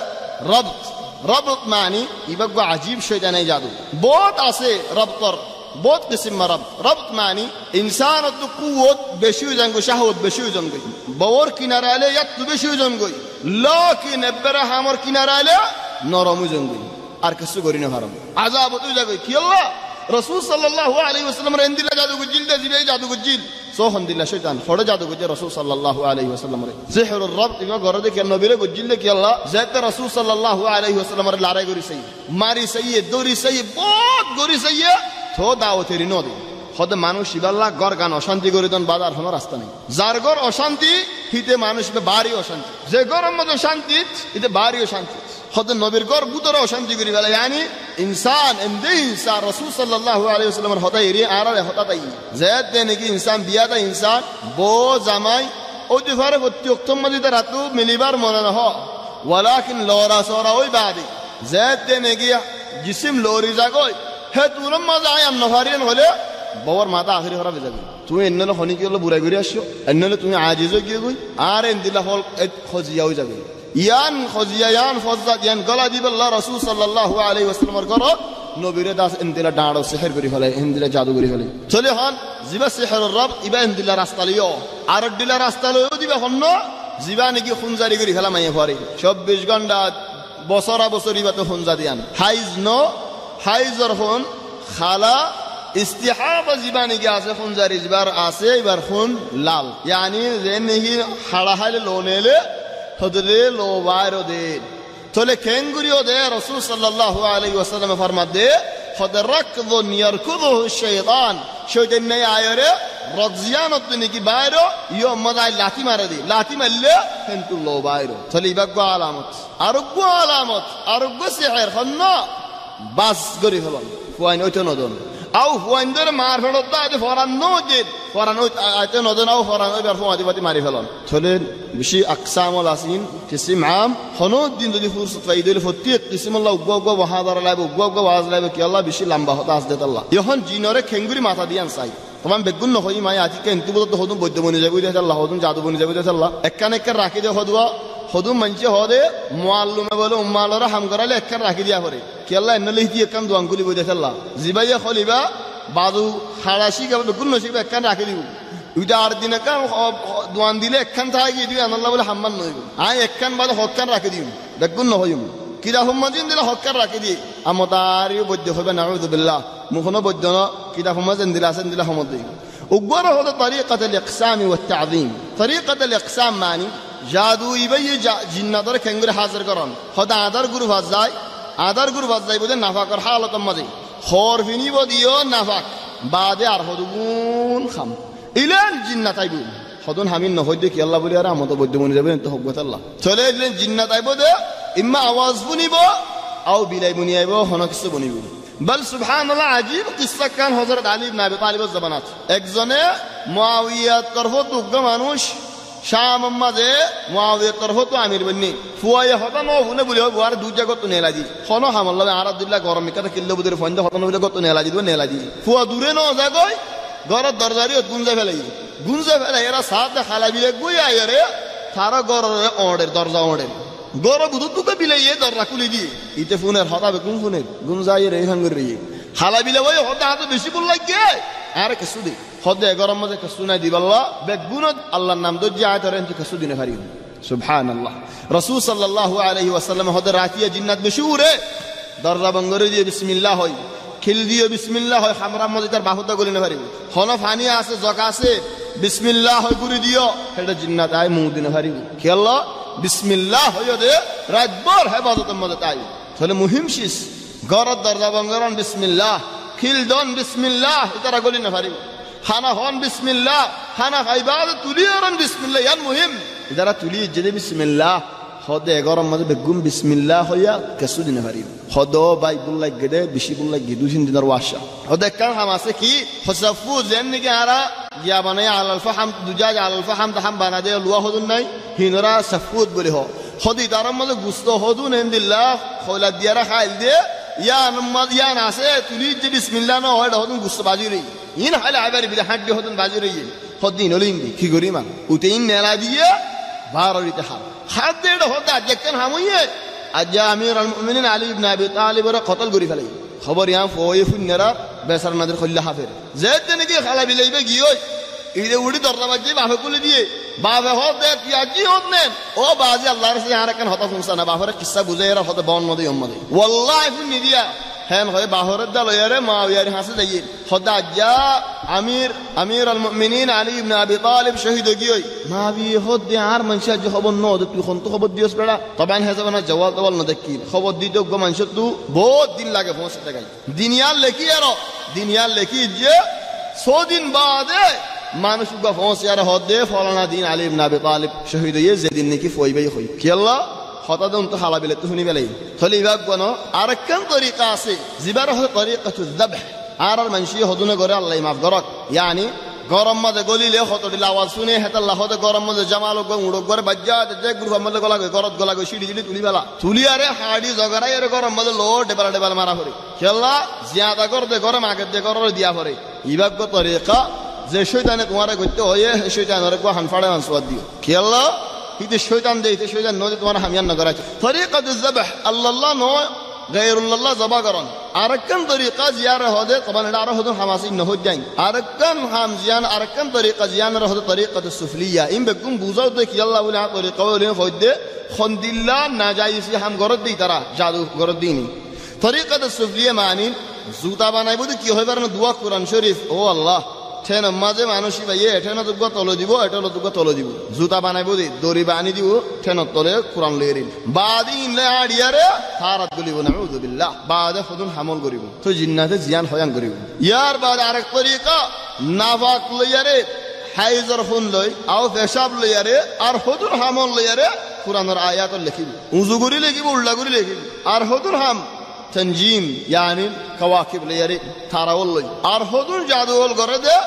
ربط معنی ایبگو عجیب شدنه جادو بود آسه ربطر بود قسم ربط معنی انسان تو قوت بشوزنگو شهوت بشوزنگو باور کناره علی یت تو بشوزنگو لکن ابره همار کناره علی ناراموزنگو ارکسو گرینه حرام عذاب تو جگوی کی الله رسول صلی الله علیه و سلم رندی جادو گجیل دزیبه جادو گجیل سوخن دیلا شیطان فڑ جادو گجی رسول صلی الله علیه و سلم ره سحر الربط اینا گرده که نبی گجیل کی الله زید رسول صلی الله علیه و سلم ره لاره گوری سی ماری سی دوری سی বহুত گوری سی تو দাওয়াতের নদী খোদ মানুষ ইবাল্লা গর গান অশান্তি করে দেন বাজার হলো রাস্তা নেই যার গর অশান্তি হিতে মানুষ বাড়ি অশান্তি যে গরম মধ্যে শান্তি ইতে বাড়ি অশান্তি খোদ নবীর গর বুতর অশান্তি করে ফেলে yani insan এমনি insan রাসূল সাল্লাল্লাহু আলাইহি ওয়াসাল্লামের হতা এরি আরারে হতা তাই জাত দেনে কি insan বিয়াদা insan বো জামাই ওদি ফারে প্রত্যেকতম মধ্যে রাতু মিলিবার মনে না হ ওয়ালাকিন লরা সরা ওই বাদি জাত দেনে কি জিসম লরি জাগয় হে তুরম মজা আয়াম নফারিয়ান হলে বাবার মাথা আখরি খারাপ হয়ে যাবে তুমি এন্নলে খনি কি হলো বুড়াই করে আসছো এন্নলে তুমি আজিজও কি কই আর এন্দিলা হল খজিয়া হয়ে যাবে ইয়ান খজিয়া ইয়ান ফজ্জাত ইয়ান গলা দিবে আল্লাহ রাসূল সাল্লাল্লাহু আলাইহি ওয়াসাল্লামের ঘর নবীরে দাস এন্দিলা ডাড়ো সিহর করে ফেলে এন্দিলা জাদু করে ফেলে চলে হন জিবা সিহর রব ইবা এন্দিলা রাস্তা লিও আর দিলা রাস্তা লইও দিবে হন্ন জিবা নাকি খুনজারি করে ফেলা মাইয়া পড়ে 24 ঘন্টা বছরা বছরই বা তো খুনজা দিয়ান হাইজ নো হাইজর হন খালা ইস্তিহাবা জিবানি কি আছে খুন জারি জিবার আছে এবার খুন লাল yani যেনহি হাড়া হালে লোনেলে হদরে লো বাইরো দে তলে কেঙ্গুরিও দে রাসূল সাল্লাল্লাহু আলাইহি ওয়াসাল্লাম ফরমাত দে খদ রাকদ ইয়ারকুদু শাইতান শয়তান নাই আয়রে রগজিয়ানত নিকি বাইরো ইয়ো মজাই লাতি মারে দি লাতি মারলে কিন্তু লো বাইরো তলে ইবাগো আলামত আরোগ্য সিহর খন্না বাস গরি হলাম ফুয়াইন ওইতো নদন আও ফুয়াইন ধরে মার ফেলত দা ফরান নজেদ ফরান ওই আইতো নদন আও ফরান ওই বেরফো আদিবাতি মারি ফেলন চলে বেশি আকসামুল আসিন কিসিম আম হনুদ দিন যদি ফুরসত ফাইদুল ফতি কিসিম আল্লাহ উগগো ওয়াহাদার লাইব উগগো ওয়াজ লাইব কি আল্লাহ বেশি লম্বা হতা আসদেত আল্লাহ ইহন জিনরে খেঙ্গুরি মাথা দিয়ান চাই তোমার বেগুন নহই মাই আতিকে এন্তি বলতো হদুম বৈদ্য বনি যাবি দে আল্লাহ হদুম জাদু বনি যাবি দে আল্লাহ একখান একখান রাখি দে হদুয়া হদুম মানছে হদে মুআল্লিমে বলে উম্মালরা হাম করালে একখান রাখি দিয়া করে কি আল্লাহ এনলে হিতি একখান দুয়াঙ্গুলি বই দে আল্লাহ জিবাইয়া খলিবা বাদু হাড়াশি কে বেগুন নসিব একখান রাখি দিব উইটা আর দিন একখান দুয়ান দিলে একখান থাকি দিও আল্লাহ বলে হাম্মান নইব আই একখান বাদে হকখান রাখি দিও বেগুন নহইম কিরা হুম্মাজিন দিলে হকখান রাখি দি আমতারিও বৈদ্য হবে নাউযু বিল্লাহ মুখনো বৈদ্য ন কিরা হুম্মাজিন দিলে আসেন দিলে হমদ দি উগবর হলো তরিকাত আল-ইকসাম ওয়া তা'যীম তরিকাত আল-ইকসাম মানে জাদু ইবাই জিন্নাতর খেঙ্গুরে হাজির করন হদা আদার গুরু ভাজ যাই বলে নাফাকর হালত মাঝে খর ফিনিব দিও নাফাক বাদে আর হদুন খাম ইলেন জিন্নাত আইবু হদুন হামিন নহইদে কি আল্লাহ বলি আর আমতো বৈদ্য মনি যাবে তো হকবত আল্লাহ চলে ইলেন জিন্নাত আইবো দে ইম্মা আওয়াজ বুনিব আও বিলাই বুনি আইবো হন কিছু বনিব বল সুবহানাল্লাহ আজীব কিসসা কান হযরত আলী ইবনে আবি তালিবের জবানাত একজনে মুআবিয়ার তরফত উগ্র মানুষ শাম মাঝে মুআবিয়ার তরফত আমির বন্নি ফুয়ায়ে হতা ন হুনে বলি গোয়ার দুই জায়গা তো নেলাজি হন হামল্লাহ আরাদুল্লাহ গরম মিকাতে কিল্লো বুদের ফন্দ হতন বলে গত নেলাজি ফুয়া দূরে ন জাগয় ঘরের দরজারি গুঞ্জা ফেলাই এরা সাথে খালা বিলে গুই আয়রে তারা গরের ওড়ের দরজা ওড়ের গর বুধু তুকে বিলে দরজা খুলি দিয়ে ইতে ফোনের হতাবে কোন ফোনের গুঞ্জাই রে হাঙ্গর রে খালা বিলে ওই হতা হাতে বেশি বল লাগে আর কিছু দি হদে গরম মধ্যে কিছু নাই দিবাল্লাহ বেগুন আল্লাহর নাম দজ্জি আয়তরে এন্তে কিছু দিনে পারি সুবহানাল্লাহ রাসূল সাল্লাল্লাহু আলাইহি ওয়াসাল্লাম হদে রাতিয়া জিন্নাত মশহুরে দরজা বঙ্গরে দিয়ে বিসমিল্লাহ হয় খিল দিয়ে বিসমিল্লাহ হয় খামরার মধ্যে তার বাহুটা গলি না পারি হন ফানি আছে জকা আছে বিসমিল্লাহ হয় গুরি দিও এটা জিন্নাত আয় মুহ দিনে পারি কি আল্লাহ বিসমিল্লাহ হয় দে রাতভর হেফাজতের মধ্যে তাই তাহলে মুহিম শিস গরত দরজা বঙ্গরন বিসমিল্লাহ খিল দন বিসমিল্লাহ এটা গলি না পারি খানা হন বিসমিল্লাহ খানা খাইবাদ তুলিয়রন বিসমিল্লাহ ইয়ান মুহিম ইদারা তুলি জেদে বিসমিল্লাহ হদে গরম মধ্যে বেগুম বিসমিল্লাহ হইয়া কিছু দিনে পারি হদ বাইবুল লাগেদে বেশি বুল লাগে দুই তিন দিনের ওয়াশা হদে কান হাম আছে কি হসাফু জেন নিকে আরা গিয়া বানায় আলাল ফাহাম দুজাজ আলাল ফাহাম তাহাম বানা দে লুয়া হদুন নাই হিনরা সাফুত বলি হ হদি তারার মধ্যে গুস্ত হদুন ইনদিল্লাহ খোলা দিয়ারা খাইল দে ইয়ান আছে তুলি যে বিসমিল্লাহ না হয় হদুন গুস্ত বাজি রই ইন হালে আবার বিলে হাড্ডি হদুন বাজি রই خدين وليندي كي غريمان وتين ميلاديه باروريته حد ده هدا جكن هميه اجا امير المؤمنين علي بن ابي طالب ر قتل غري فلي خبر يان فوي فنرا بسر نادر خلا حفر زيد نجي خلا بيليبه گيوي ايده ودي درباجي بافه كل دي بافه هدا ياجي هدن او بازي الله رسول يان كان هدا فنسنا بافه قصه گزيره هدا بون مدي يمدي والله فن ديا هن هي باهر دل يره معاويه حسن دي خدا جا امير المؤمنين علي بن ابي طالب شهيد گيوي ما بي هد يار منشا جو خبر نود تو خنت خبر ديوس بڑا طبعا هذا جواب اول ندكيل خبر دي تو منشا تو बहुत दिन लगे पहुंचते गए दुनिया लेकी यारो दुनिया लेकी जे 100 दिन बाद मानुष को पहुंच यार हद फलाना दिन अली इब्न अबी तालिब शहीद ये जेदिन ने की फोई बई होई कि अल्लाह خطا دون تخالا بلا تفني بلاي خلي باغونو اركن طريقه سي زبره طريقه الذبح ار المنشي هدونه غره الله معاف غرق يعني গরম মধ্যে গলিলে হতদিল আওয়াজ শুনে হেতা লাহতে গরম মধ্যে জামালো গো উড়ো গরে বাজ্জা যে গ্রুপ মধ্যে গলা গলা সিঁড়ি সিঁড়ি তুলি বেলা তুলি আরে হাড়ি জগরাই আরে গরম মধ্যে লো ডেবালা ডেবালা মারা পড়ে খেলা জিয়াদা করতে গরম আগে দে করে দিয়া পড়ে ইবাগ তরিকা যে শয়তানে তোমারে করতে হয় সেই শয়তানের কো হানফাড়ে আনসওয়াদ দিও খেলা إذا الشيطان ده إذا الشيطان نودي تمارا هم يان نقرأ طريقة الذبح الله نو غير الله ذبح قرن أركن طريقة زيارة هذا طبعا نعرف هذا حماسي إنه جاين أركن هم زيان أركن طريقة زيان هذا طريقة السفلية إن بكون بوزاو ده كي الله ولا طريقة ولا فويد خند الله ناجايسي هم قرد دي ترى جادو قرد ديني طريقة السفلية معني زوتا بناي بود كي هو برنا دعاء قرآن شريف أو الله ঠেন মাঝে মানুষই ভাইয়ে ঠেন দুগ্গ তলো দিব এটা দুগ্গ তলো দিব জুতা বানাইবো দি দড়ি বানি দিব ঠেন তলে কুরআন লইরিন বাদি ইনলে আড়িয়ারে হারাত গলিব নাউযু বিল্লাহ বাদে খুদুন হামল করিব তো জিন্নাতে জিয়ান হয়ান করিব ইয়ার বাদ আরেক তরিকা নাফাক লইয়ারে হাইজর ফুন লই আও পেশাব লইয়ারে আর খুদুন হামল লইয়ারে কুরআনের আয়াত লিখিব উযু করি লিখিব উল্লা করি লিখিব আর খুদুন হাম تنجيم يعني كواكب ليري تاراول لي ارهدون جادول غرده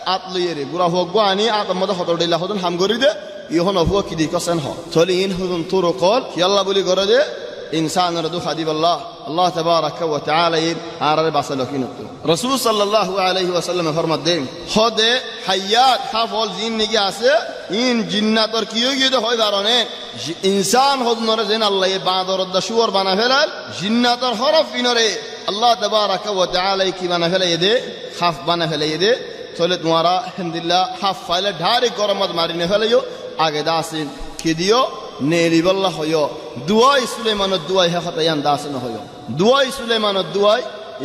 اطليري غرا هوغواني اتمد خطر دي لهدون هم غريده يهون هو كدي كسن هو تولين هدون طرقال يلا بولي غرده انسان ردو حبيب الله تبارك وتعالى ارى باسلوكين رسول صلى الله عليه وسلم فرمت دين خود حيات حفول زين نگی আছে این جنات اور کیو گیده হয় কারণে انسان خود نور زين الله বাঁদর দশুর বানা ফেলাল জিন্নাত আর হরফ ইনরে আল্লাহ تبارك وتعالى কি বানা ফেলাই দে খাফ বানা ফেলাই দে চলে তোমারা আলহামদুলিল্লাহ হাফ ফাইলে ঢারি গরমত মারিনে ফেলাইও আগে দাসিন কি দিও নেলি বল্লা হয়ো দুআ সুলাইমানের দুআ হে খতায়ান দাসন হয়ো দুআ সুলাইমানের দুআ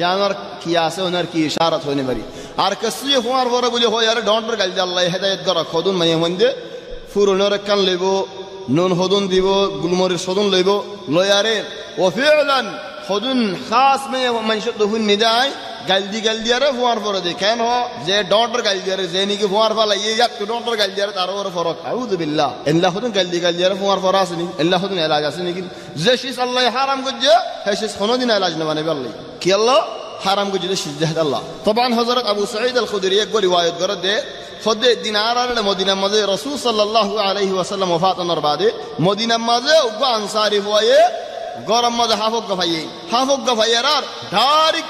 ইয়ানার কি আছে ওনার কি ইশারাত হইনে পারি আর কসি হুমার বড় বলি হয় আর ডন্টর গাল দে আল্লাহ হেদায়েত করা খদুন মাই হন্দে ফুরুনর কান লইব নুন হদুন দিব গুলমরির সদুন লইব লয়ারে ও ফিলান খদুন খাস মে মানশত হুন নিদাই গালদি আরে হুমার পরে দে কেন যে ডন্টর গাল দিয়ে যে নি কি হুমার ফালা এই এক ডন্টর গাল দিয়ে তার ওর ফরক আউযু বিল্লাহ আল্লাহ খুদুন গালদি আরে হুমার ফর আসনি আল্লাহ খুদুন ইলাজ আসনি কি যে শিস আল্লাহ হারাম গজে হে শিস কোনদিন ইলাজ না মানে আল্লাহ কি আল্লাহ হারাম গজে শিস দেহ আল্লাহ طبعا হযরত আবু সাঈদ আল খুদরি এক রিওয়ায়াত করে দে خود دينار على مدينة مزه رسول صلى الله عليه وسلم وفاة نرباده مدينة مزه وقا أنصاري هوايه غرم مزه حافظ غفايرار دارك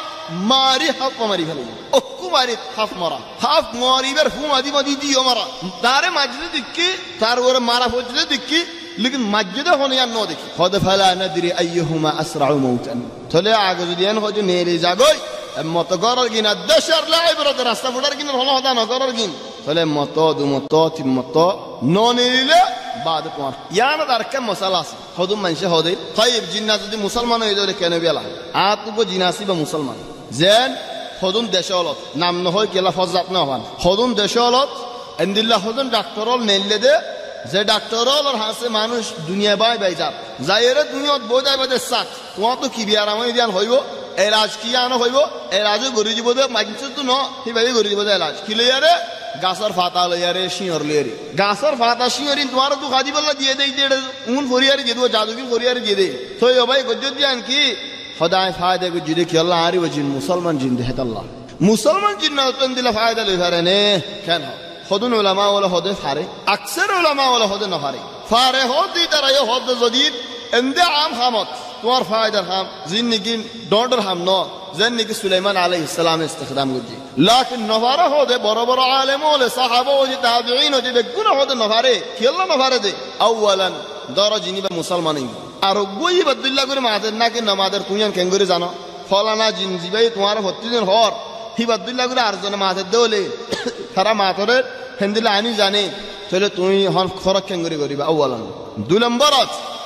ماري حف ماري فلي أكو ماري حف مرا حف ماري بر فو مدي دي يومرا داره مسجد دكي تارور مارا فوجد دكي لكن مسجد هون يان نو دكي خود فلا ندري أيهما أسرع موتا تلي عجز ديان خود نيري زاغوي اما تقرر جين الدشر لا عبرة راستا فدار جين هلا هذا نقرر جين فلا مطا دو مطا تيم مطا نونيله بعد قمر يعني دار كم مسلاس خدوم منشه هذي طيب جناس دي مسلمان يدور كانوا بيلا عاتبو جناسي بمسلمان زين خدوم دشالات نام نهاي كلا فزات نهان خدوم دشالات عند الله خدوم دكتورال نيلده যে ডাক্তারল আর হাসে মানুষ দুনিয়া বাই যাব জায়রে দুনিয়াত বোঝাই বাদে সাক তোমা তো কি বিয়ারামই দিয়ান হইব এলাজ কি আনো হইব এলাজ গরি দিব দে মাগিছ তো ন হি ভাই গরি দিব দে এলাজ কি লইয়ারে গাছর ফাতা লইয়ারে শিওর লইয়ারে গাছর ফাতা শিওরিন তোমার তো খাদি বল্লা দিয়ে দেই দে উন ফরিয়ারে দিয়ে দিব জাদুকি ফরিয়ারে দিয়ে দে তো ও ভাই গজ্জত দিয়ান কি খোদায় ফায়দা গো জিদে কি আল্লাহ আরি ওজিন মুসলমান জিন দে আল্লাহ মুসলমান জিন না তো দিলা ফায়দা লই ফারেনে কেন خودون علماء ولا خود فاره اکثر علماء ولا خود نفاره فاره خود دی در ای خود جدید انده عام خامات তোমার ফায়দার হাম জিন্দিগি ডর হাম ন জিন্দিগি সুলাইমান আলাইহিস সালাম ইস্তেখদাম করজি লাকিন নভারা হদে বড় বড় আলেম ওলে সাহাবা ও তাবিঈন ও বেগুন হদে নভারে কিল্লা নভারে দে আউয়ালান দরজিনি বা মুসলমানই আর গই আব্দুল্লাহ করে মাদের নাকি নামাদের তুইয়ান কেন করে জানো ফলানা জিনজি ভাই তোমার প্রতিদিন হর হি আব্দুল্লাহ করে আরজন মাদের দেওলে তারা মাতরে হেন্দিলা আনি জানে তাহলে তুমি হন খরচ কেন করে করিবা আউয়ালান দুই নম্বর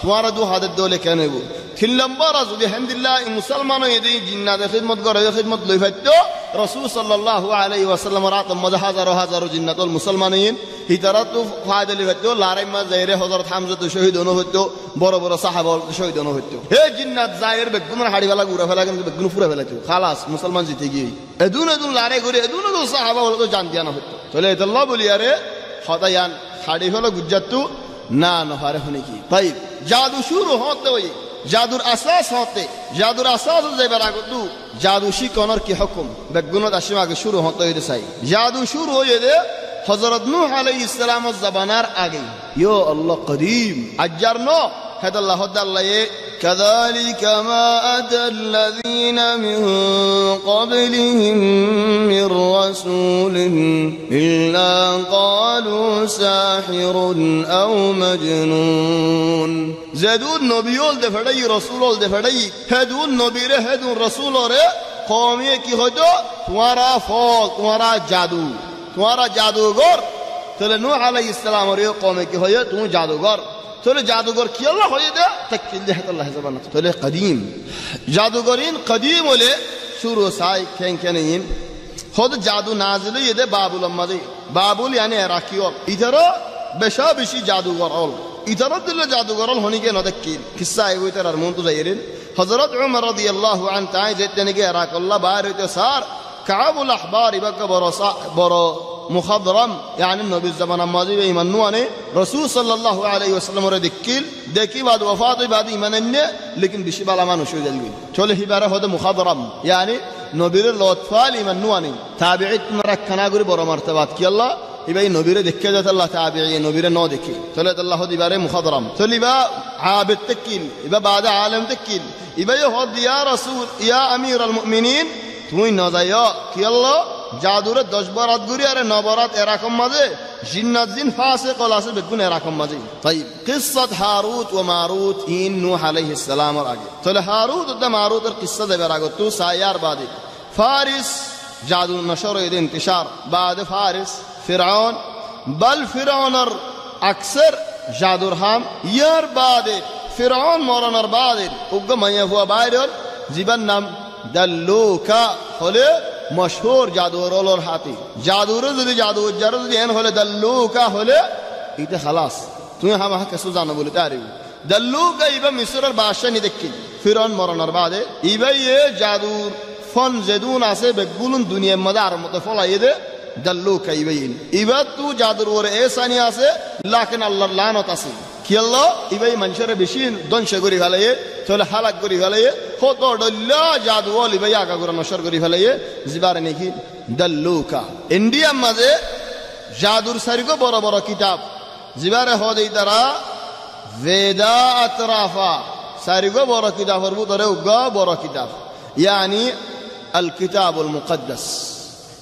তোমার দু হাতের দোলে কেন হইব তিন নম্বর যদি হেন্দিল্লাহ মুসলমান এদি জিন্নাতের খিদমত করে খিদমত লই ফাইতো রাসূল সাল্লাল্লাহু আলাইহি ওয়াসাল্লাম রাত মদ হাজারো হাজারো জিন্নাতুল মুসলমানিন হিতারা তো ফায়দা লই ফাইতো লারাই মা জাইরে হযরত হামজা তো শহীদ হনো হইতো বড় বড় সাহাবা শহীদ হনো হইতো হে জিন্নাত জাইর বেগুনের হাড়ি वाला গুরা ফেলা কিন্তু বেগুন পুরা ফেলাতো খালাস মুসলমান জিতে গিয়ে এদুন লারে করে এদুন সাহাবা বলে তো জান দিয়া না হইতো তাহলে আল্লাহ বলি আরে হদায়ান হাড়ি ফেলা গুজ্জাতু না নহারে হনে কি তাই জাদু শুরু হতে ওই জাদুর আসাস হতে জাদুর আসাস যাইবার আগে তো জাদু শিখনের কি হুকুম বেগুনত আসিম আগে শুরু হতে হইতে চাই জাদু শুরু হয়ে দে হযরত নূহ আলাইহিস সালামের জামানার আগে ইয়ো আল্লাহ করিম আজ্জার নো হেদাল্লাহ দাল্লায়ে كذلك ما أتى الذين من قبلهم من رسول إلا قالوا ساحر أو مجنون زدون نبيول دفعي رسول دفعي هدون نبي ره هدون رسول ره قومي کی ہو جو تمہارا فوق تمہارا جادوگر تلے نوح علیہ السلام اور قومي کی ہو جو تم جادوگر تولي جادوگر کی اللہ ہوئی دے تکفیل دے اللہ زبانہ تولي قدیم جادوگرین قدیم ولے شروع سائی کھین کھینین خود جادو نازل یہ دے بابل امدی بابل یعنی عراقیول ادھر بشا بشی جادوگر اول ادھر دل جادوگر اول ہونے کے ندکیل قصہ ہے وہ تر ارمون تو زیرین حضرت عمر رضی اللہ عنہ تائیں جتنے کے عراق اللہ باہر ہوتے سار كعب الأحبار بك برو مخضرم يعني النبي الزمان الماضي بإيمانه رسول صلى الله عليه وسلم ردكيل دكي بعد وفاته بعد إيمانه لكن بشي بالا ما نشوي دلوي شوله هبارة هذا مخضرم يعني نبير الأطفال إيمانه تابعت مركنا غري برو مرتبات كي الله يبقى نبير دكيدة الله تابعي نبير نو دكي ثلاث الله هذا يبقى مخضرم ثل يبقى عابد تكيل يبقى بعد عالم تكيل يبقى يهود يا رسول يا أمير المؤمنين তুমি নজায়া কি আল্লাহ জাদুরে 10 বারাত গুরি আর 9 বারাত এরকম মাঝে জিন্নাত জিন ফাসিক ওলাসে বেগুন এরকম মাঝে طيب قصه هاروت وماروت ان نوح عليه السلام এর আগে তাহলে হারুত ও মারুত এর কিসসা দেবার আগে তো সায়ার বাদে ফারিস জাদু নশর এর انتشار بعد ফারিস ফিরআউন বল ফিরআউনের আকসর জাদুর হাম ইয়ার বাদে ফিরআউন মরণের বাদে উগমায়া হুয়া বাইরের জীবন নাম دلوكا হলে মশহুর জাদুরর হাতি জাদুর যদি জাদু জাদু যদি এন হলে দল্লুকা হলে এটা خلاص তুমি হামা কিছু জানো বলে তারি দল্লুকা ইবা মিশরের বাদশা নি দেখি ফিরআউন মরণের বাদে ইবা এ জাদুর ফন জেদুন আছে বেগুলুন দুনিয়ার মধ্যে আর মত ফলাই দে দল্লুকা ইবাইন ইবা তু জাদুর ওরে এসানি আছে লাকিন আল্লাহর লানত আছে কি আল্লাহ ইবাই মানুষের বেশি ধ্বংস করি ফেলায়ে চলে হালাক করি ফেলায়ে কত ডল্লা জাদু ওলি ভাই আগা করে নশর করি ফেলায়ে জিবারে নাকি দল্লুকা ইন্ডিয়ার মাঝে জাদুর সারিগো বড় বড় কিতাব জিবারে হদেই তারা ভেদা আতরাফা সারিগো বড় কিতাবের ভিতরে উগা বড় কিতাব يعني الكتاب المقدس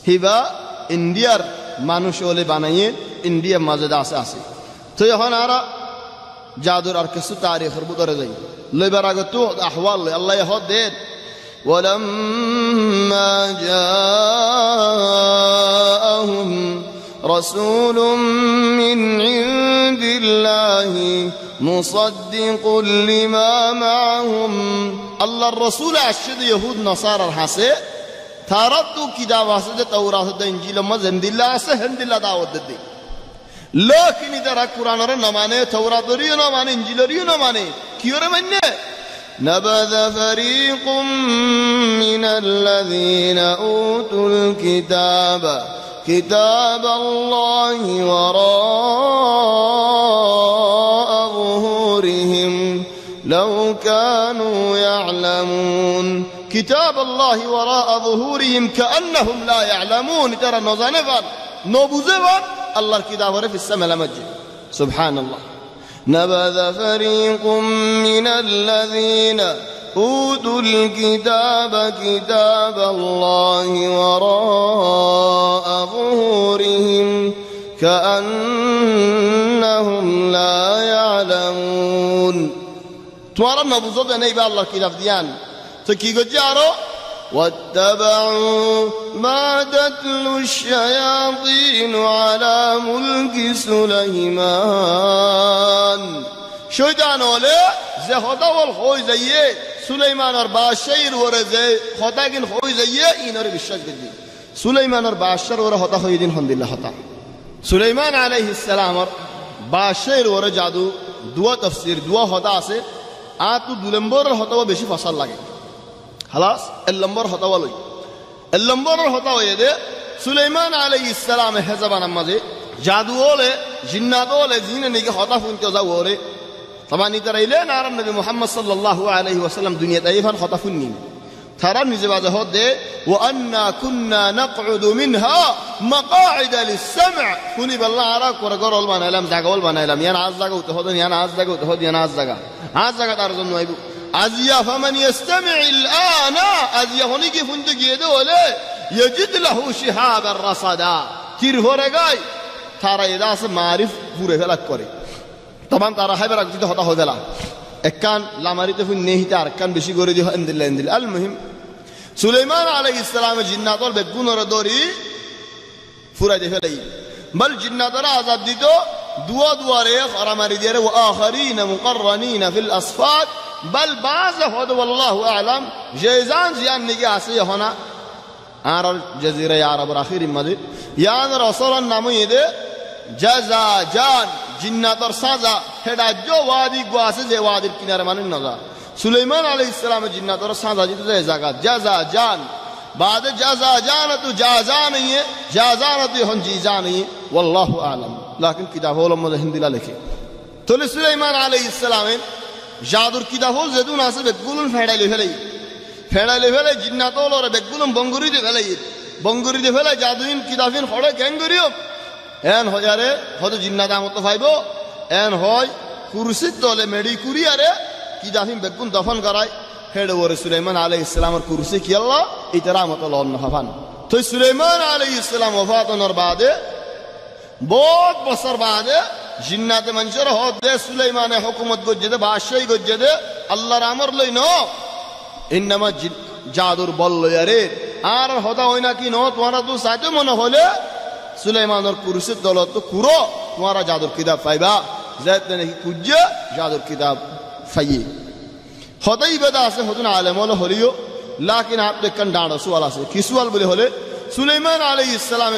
হিবা ইন্ডিয়ার মানুষ ওলে বানাইয়ে ইন্ডিয়ার মাঝে আছে আছে তো এখন আর জাদুর আর কিছু তারিখের ভিতরে যাই লইবার আগে তো আহওয়াল আল্লাহ হদ দেন ولما جاءهم رسول من عند الله مصدق لما معهم الله الرسول اشد يهود نصارى الحسه تارتو كتاب واسد تورات انجيل ما زندilla আছে হেন্দিল্লা দাওয়াত দেই لكن إذا القرآن رنا مانه توراة رينا مانه إنجيل رينا مانه كيوره منه نبذ فريق من الذين أوتوا الكتاب كتاب الله وراء ظهورهم لو كانوا يعلمون كتاب الله وراء ظهورهم كأنهم لا يعلمون ترى نظنفا نبوزفا আল্লাহর কিতাব হরে ফিস সামালা মসজিদ সুবহানাল্লাহ نبذ فريق من الذين أوتوا الكتاب كتاب الله وراء ظهورهم كأنهم لا يعلمون تمہارا نبوزت نہیں با اللہ کی لفظ دیان تو کی گو جارو واتبعوا ما تتلو الشياطين على ملك سليمان شیطان والے زه خدا ول خوی زیه سلیمان اور بادشاہی ور زه خدا گن خوی زیه اینر বিশ্বাস گدی سلیمان اور بادشاہ ور خدا خوی دین الحمدللہ خطا سلیمان علیہ السلام اور بادشاہی ور জাদু দুয়া তাফসীর দুয়া হতা আছে আতু দুলম্বর হতা বেশি ফসল লাগে خلاص اللمبر হতা লই اللمبর হতা হয়ে দে সুলাইমান আলাইহিস সালাম হেজাবান মাঝে জাদু ওলে জিন্নাত ওলে জিনে নিকে হতা ফুনতে যাওরে طبعا يتريله نار النبي محمد صلى الله عليه وسلم دنيا تايفان خطفني ترى نزبا هود وأنا كنا نقعد منها مقاعد للسمع كوني بالله عراك ورقر البان علم زاغول بان علم يانا عزاغ وتهودن يانا عزاغ وتهود يانا عزاغ تارزم نويبو ازيا فمن يستمع الآن ازيا هونيكي فندق يدوله يجد له شهابا رصدا تير هورغاي ترى اذا معرف پورے فلک کرے طبعا তারা হাইবার আকদিতে হতা হয়ে গেল একখান লামারিতে ফুন নেহিতে আরকান বেশি করে দি ইনদিল্লাহ ইনদিল্লাহ আল মুহিম সুলাইমান আলাইহিস সালামের জিন্নাতর বেগুনর দরি ফুরাই দে ফেলাই বল জিন্নাতরা আযাব দিত দুয়া দুয়ারে খরামারি দিয়ে ওয়া আখারিন মুকররানিন ফিল আসফাত বল বাজ হদ والله اعلم জেজান জিয়ান নিকে আসে হনা আর জাজিরা আরব আখির মাদে ইয়ান রাসূলুর নাম ইদে জাযা জান জিন্নাতর সাজা হেডা জো ওয়াদি গোয়াসে যে ওয়াদির কিনারে মানে নজা সুলাইমান আলাইহিস সালামের জিন্নাতর সাজা দিতে যায় জায়গা জাযা জান بعد جزا جانت جازا نہیں ہے جازانت ہن جیزا نہیں ہے واللہ اعلم لیکن کتاب علماء ہندلا لکھے تو سلیمان علیہ السلام জাদুর কিতাব যেদুন আছে বেগুলন ফেড়াইলে ফেলে জিন্নাতল ওর বেগুলন বঙ্গুরিতে ফেলে জাদুইন কিতাবিন হড়ে গ্যাঙ্গুরিও এন হজারে হয়তো জিন্নাত আমত ফাইবো এন হয় কুরসিত দলে মেডি কুরিয়ারে কিতাবিন বেগুন দফন করায় হেড ওরে সুলাইমান আলাইহিস সালামের কুরসি কি আল্লাহ ইতরা মত লন হাফান তো সুলাইমান আলাইহিস সালাম ওফাতনের বাদে বহুত বছর বাদে জিন্নাতে মনসর হদ দে সুলাইমানে হুকুমত গজ্জে বাদশাহী গজ্জে আল্লাহর আমর লই ন ইননামা জাদুর বল লয়ারে আর হদা হই না কি ন তোমরা তো সাথে মনে হলে সুলাইমানের কুরসির দলত তো কুরো তোমরা জাদুর কিতাব পাইবা যাতে নাকি কুজ্জে জাদুর কিতাব ফাইয়ে হদাই বেদা আছে হদুন আলেম হলো হলিও লাকিন আপনি কান ডাঁড় সুয়াল আছে কি সুয়াল বলে হলে সুলাইমান আলাইহিস সালাম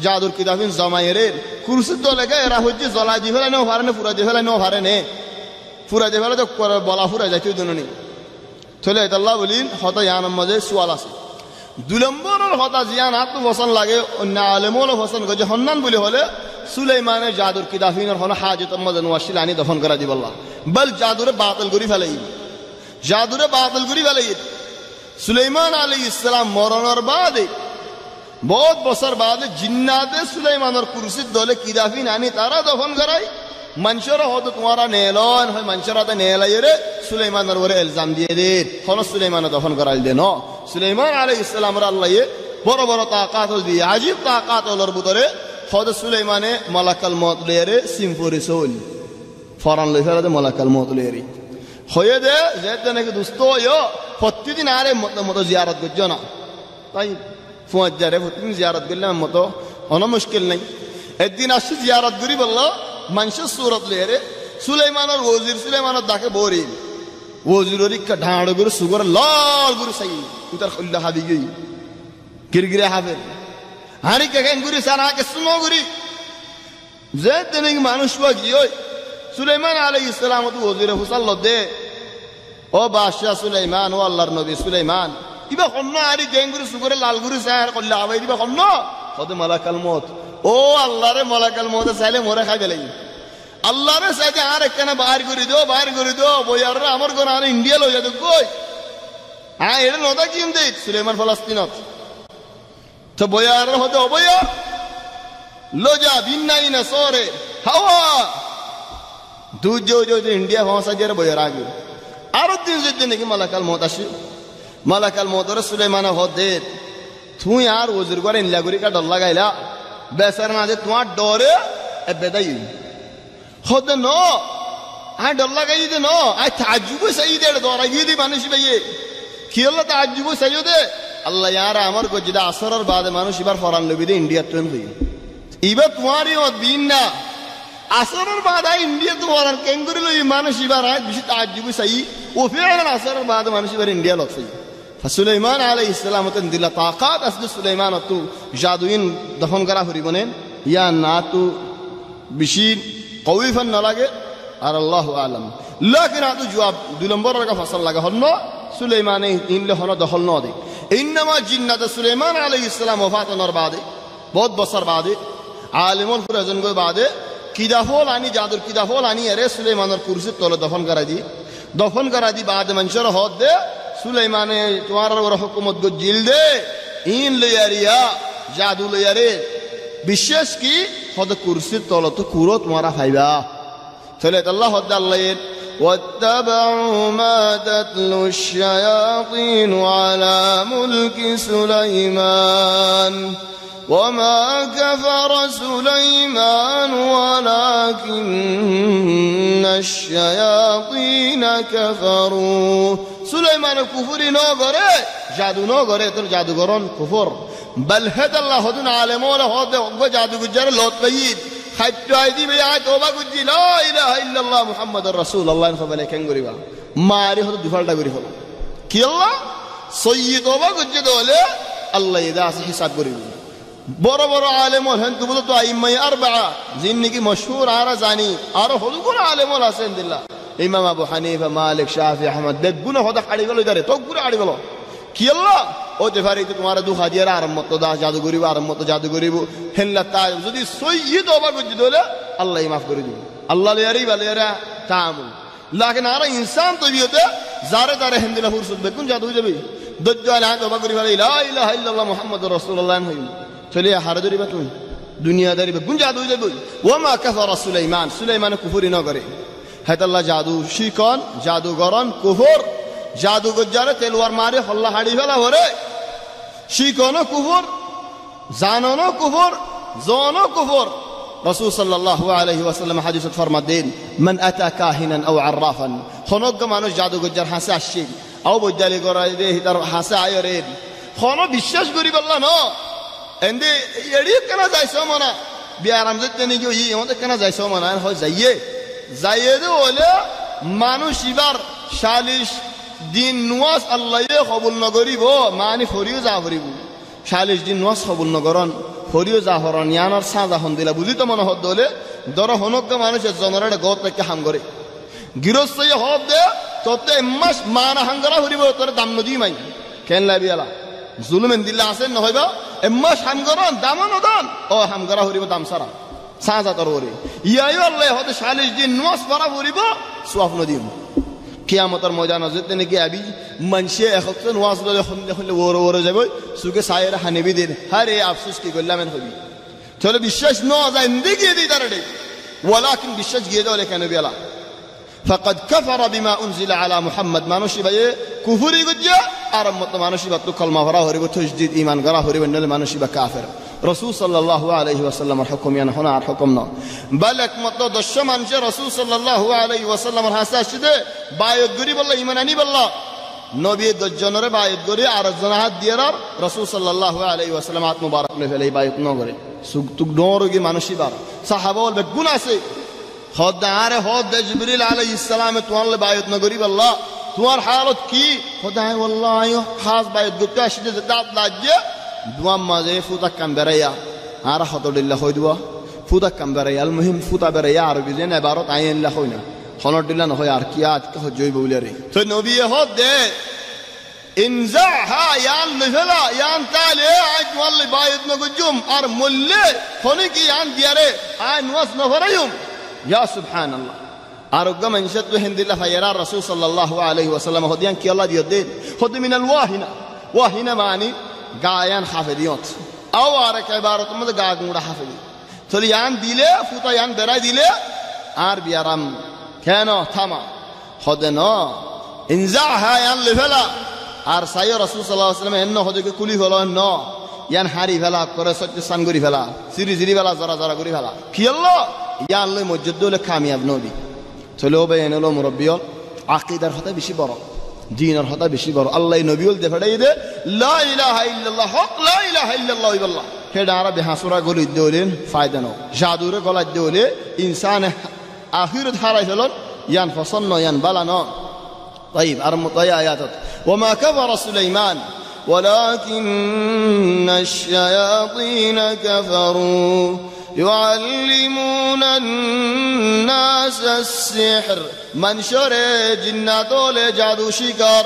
জাদুর কিতাবিন জমায়ের কুরসির দলে গে এরা হচ্ছে জলা দি ফেলে নো পারে না পুরা দি ফেলে নো পারে নে পুরা দি ফেলে তো বলা পুরা যাইতে দুননি থলে আল্লাহ বলিন হতা ইয়ানার মাঝে সুয়াল আছে দুই নম্বরের হতা জিয়ান হাত বসন লাগে অন্য আলেমল হোসেন গজে হন্নান বলে হলে সুলাইমানের জাদুর কিতাবিনের হলো হাজত মদন ওয়াসিল আনি দফন করা দিব আল্লাহ বল জাদুরে বাতিল করি ফেলাই সুলাইমান আলাইহিস সালাম মরণের বাদে বহুত বছর বাদে জিন্নাতে সুলাইমানের কুরসির দলে কিতাবিন আনি তারা দফন করাই মানুষের হয়তো তোমারা নেলন হয় মানুষের হাতে নেলাইরে সুলাইমানের ওরে ইলজাম দিয়ে দে হলো সুলাইমানের দফন করাই দেন সুলাইমান আলাইহিস সালামের আল্লাহ বড় বড় তাকাত দিয়ে আজীব তাকাত ওর ভিতরে হয়তো সুলাইমানে মালাকাল মউত লইরে সিমফরি সোল ফরান লইরে মালাকাল মউত লইরে হয়ে দে যেতে নাকি দুস্থ হইও প্রতিদিন আরে মতো জিয়ারত করছো না তাই ফুয়ারে প্রতিদিন জিয়ারত করলে মতো কোনো মুশকিল নেই একদিন আসছে জিয়ারত করি বললো মানুষের সুরত লেরে সুলাইমানের ওজির সুলাইমানের ডাকে বরি ওজির রিক্কা ঢাঁড় গুরু সুগর লাল গুরু সাই উতার খুল্লা হাবি গই গিরগিরে হাবে হারি কে গুরি সারাকে সুনো গুরি যেতে নাকি মানুষ বা গিয়ে সুলাইমান আলাইহিস সালাম তো ওজিরে হুসাল দে ও বাদশা সুলাইমান ও আল্লাহর নবী সুলাইমান ইবা কন্ন আরি গেঙ্গুরি সুগরে লালগুরি সার কল্লা আবাই দিবা কন্ন কত মালাকাল মউত ও আল্লাহরে মালাকাল মউত চাইলে মরে খাই বেলাই আল্লাহরে সাথে আর একখানা বাইর করে দিও বইয়াররা আমার কোন আর ইন্ডিয়া লই যাবে কই হ্যাঁ এটা নদা কিম দে সুলাইমান ফলস্তিনত তো বইয়ার হতে অবয়া লজা বিন্নাইনা সরে হাওয়া দুধ যে ইন্ডিয়া ভাষা দিয়ে বইয়ের আগে আরো দিন যদি নাকি মালাকাল মত আসি মালাকাল মতরে সুলাইমান হদে তুই আর ওজুর করে ইনলাগুরি কা ডর লাগাইলা বেসার মাঝে তোমার ডরে বেদাই হদে ন আই ডর লাগাই দে ন আই তাজ্জুবু সাইয়্যিদের দরা গিয়ে দি মানুষ ভাইয়ে কি হলো তাজ্জুবু সাইয়্যিদে আল্লাহ ইয়ারা আমার কো যেটা আসরের বাদে মানুষ এবার ফরান লবি দে ইন্ডিয়া ট্রেন হই এবার তোমারই দিন না আসরের বাদে ইন্ডিয়া তো ফরান কেঙ্গুরি লই মানুষ এবার আই বেশি তাজ্জুবু সাইয়্যি ও ফিরান আসরের বাদে মানুষ এবার ইন্ডিয়া লছই সুলাইমান আলাইহিস সালাম তন দিলা তাকাত আসদ সুলাইমান তো জাদুইন দফন করা হরিবনেন ইয়া না তো বেশি কওয়িফান না লাগে আর আল্লাহু আলাম লাকিন আদু জবাব দুই নম্বরের কা ফসল লাগা হন্ন সুলাইমানে ইনলে হন দখল ন দে ইনমা জিন্নাত সুলাইমান আলাইহিস সালাম ওফাতনর বাদে বহুত বছর বাদে আলিমুল ফুরাজন গো বাদে কিদাফল আনি জাদুর কিদাফল আনি আরে সুলাইমানের কুরসি তলে দফন করা দি বাদে মনশর হদ দে সুলাইমানে তোমার ওর হুকুমত গো জিল দে ইন লিয়ারিয়া জাদু লিয়ারে বিশেষ কি হদ কুরসি তলে তো কুরো তোমারা ফাইবা চলে আল্লাহ হদ আল্লাহ واتبعوا ما تتلو الشياطين على ملك سليمان وما كفر سليمان ولكن الشياطين كفروا سليمان كفر نو غره جادو نو غره تو جادوگران كفر بل هد الله هدن عالم ولا هد جادوگر لوت بيد حتى ايدي بيا توبه گجي لا اله الا الله محمد رسول الله خبل كنگريبا ماري هد دفالدا گري হলো কি আল্লাহ সৈয়দ তোবা গজ্জে দলে আল্লাহ ইদাস হিসাব করিব বড় বড় আলেম হন তো বলো তো আইম্মাই আরবা জিন্নি মশহুর আরা জানি আর হলো কোন আলেম আছেন দিল্লাহ ইমাম আবু হানিফা মালিক শাফি আহমদ বেগুনা হদা খাড়ি গেল ইদারে তো গুরে আড়ি গেল কি আল্লাহ ও দেফারি তো তোমার দুঃখ দিয়ার আরম্ভ দা জাদু করিব আরম্ভ জাদু করিব হেল্লা তাই যদি সৈয়দ ওবা গজ্জি দলে আল্লাহ মাফ করে দিব আল্লাহ লিয়ারি বালিয়ারা তাআমুল লাকিন আর ইনসান তবিয়তে জারে জারে হিন্দিলা ফুরসত বেকুন জাদু হয়ে যাবে দজ্জাল আ ওবা করিব লা ইলাহা ইল্লাল্লাহ মুহাম্মাদুর রাসূলুল্লাহ হইল চলে হার ধরিবা তুমি দুনিয়াদারি বেগুন জাদু হয়ে যাবে ওমা কাফারা সুলাইমান সুলাইমান কুফরি ন করে হেতাল্লাহ জাদু শিকন জাদুগরন কুফর জাদু গজ্জারে তেলওয়ার মারে হল্লা হাড়ি ফেলা হরে শিকনো কুফর জাননো কুফর জনো কুফর রাসূল সাল্লাল্লাহু আলাইহি ওয়াসাল্লাম হাদিসে ফরমাতেন মান আতা কাহিনান আও আররাফান খনক মানুষ জাদু গজ্জার হাসে আসছে আও বজ্জালি গরাই দে তার হাসে আয়রে খনো বিশ্বাস করি বললা ন এন্ডে এড়ি কেন যাইছো মনা বিয়ারাম যেতে নি কি আমাদের কেন যাইছো মনা হয় যাইয়ে দে ওলে মানুষ ইবার 40 দিন নওয়াজ আল্লাহ কবুল নগরিব মানে ফরিও যা করিব 40 দিন নওয়াজ কবুল নগরন ফরিও যা হরন ইয়ানর সাজা হন দিলা বুঝি তো মনে হদ দলে দর হনক মানুষের জনরে গত থেকে হাম করে গিরস্ত হব দে তোতে মাস মান হাঙ্গরা হরিব তোর দাম নদি মাই কেন লাবিয়ালা জুলুমেন দিলা আছে নহইবা এমাস হাম করন দাম নদন ও হাম করা হরিব দাম সারা সাজা তোর হরি ইয়াই আল্লাহ হতে 40 দিন নওয়াজ পড়া হরিব সুয়াফ নদিম কিয়ামতের ময়দানে যেতে নাকি আবি মানুষে একত নওয়াজ ললে হলে ওরে যাবে সুকে সায়ের হানিবি দিন আরে আফসোস কি করলাম এন হবি চলে বিশ্বাস ন যায় দিকে দি তারডে ওয়ালাকিন বিশ্বাস গিয়ে দাও কেন বিয়ালা فقد كفر بما انزل على محمد মানুষই ভাই কুফরি গজ্জা আর মত মানুষই বা তো কলমা ভরা হরিব তসদিদ ঈমান করা হরিব নলে মানুষই বা কাফের রাসূল সাল্লাল্লাহু আলাইহি ওয়াসাল্লামের হুকুম ইয়ান হনা আর হুকুম না বল একমত দশ মানুষ রাসূল সাল্লাল্লাহু আলাইহি ওয়াসাল্লামের হাসা আসছে বায়াত গরি বল্লা ঈমান আনি বল্লা নবী 10 জনের বায়াত গরি আর জন হাত দিয়ার রাসূল সাল্লাল্লাহু আলাইহি ওয়াসাল্লাম হাত মুবারক লে ফেলে বায়াত ন করে সুক ডরগি মানুষই বার সাহাবা বল বেগুন আছে খোদারে হদ জিবরিল আলাইহিস সালাম তোমার বায়াত ন গরি বল্লা তোমার হালত কি খোদায় ওয়াল্লাহি খাস বায়াত গতে আসছে দাঁত লাগে দুয়াম মাঝে ফুতা কাম বেরাইয়া আর হতদিল্লাহ হই দুয়া ফুতা কাম বেরাইয়া আল মুহিম ফুতা বেরাইয়া আরবি জেন ইবারত আইন লা হই না হনদিল্লাহ ন হয় আর কি আজ ক জয় বউলারে তো নবী হদ দে ইনজাহা ইয়ান নফলা ইয়ান তালে আজ ওয়াল্লি বায়াত ন গজুম আর মুল্লে হনি কি ইয়ান দিয়ারে আই নওয়াজ ন ফরায়ুম ইয়া সুবহানাল্লাহ আর গম ইনশাত হিন্দিল্লাহ ফায়রা রাসূল সাল্লাল্লাহু আলাইহি ওয়াসাল্লাম হদিয়ান কি আল্লাহ দিয় দে হদ মিনাল ওয়াহিনা মানি গায়ান হাফেদিয়ত আও আর এক ইবারত মধ্যে গা গুড়া হাফেদি চলি ইয়ান দিলে ফুতা ইয়ান বেরাই দিলে আর বিয়ারাম কেন থামা হদে ন ইনজা হ্যাঁ ইয়ান লে ফেলা আর সাইয় রাসূল সাল্লাল্লাহু আলাইহি ওয়াসাল্লাম এন্ন হদে কুলি হলো ন ইয়ান হারি ফেলা করে সত্যি সান করি ফেলা সিরি সিরি ফেলা জরা জরা করি ফেলা কি হলো ইয়ান লই মসজিদ দলে কামিয়াব নবী চলো বে এনেলো মুরব্বিয়ল আকীদার কথা বেশি বড় দ্বীনের কথা বেশি বড় আল্লাহ নবীল দে ফড়াই দে লা ইলাহা ইল্লাল্লাহ হক লা ইলাহা ইল্লাল্লাহ ইবাল্লাহ হেডা আরবে হাসুরা গলি দেওলেন ফায়দা নাও জাদুরে গলা দেওলে ইনসান আখিরত হারাই ফেলন ইয়ান ফসন্ন ইয়ান বালানো طيب ارمطي اياتك وما كفر سليمان ولكن الشياطين كفروا يعلمون الناس السحر من شر جنات لجادو شكر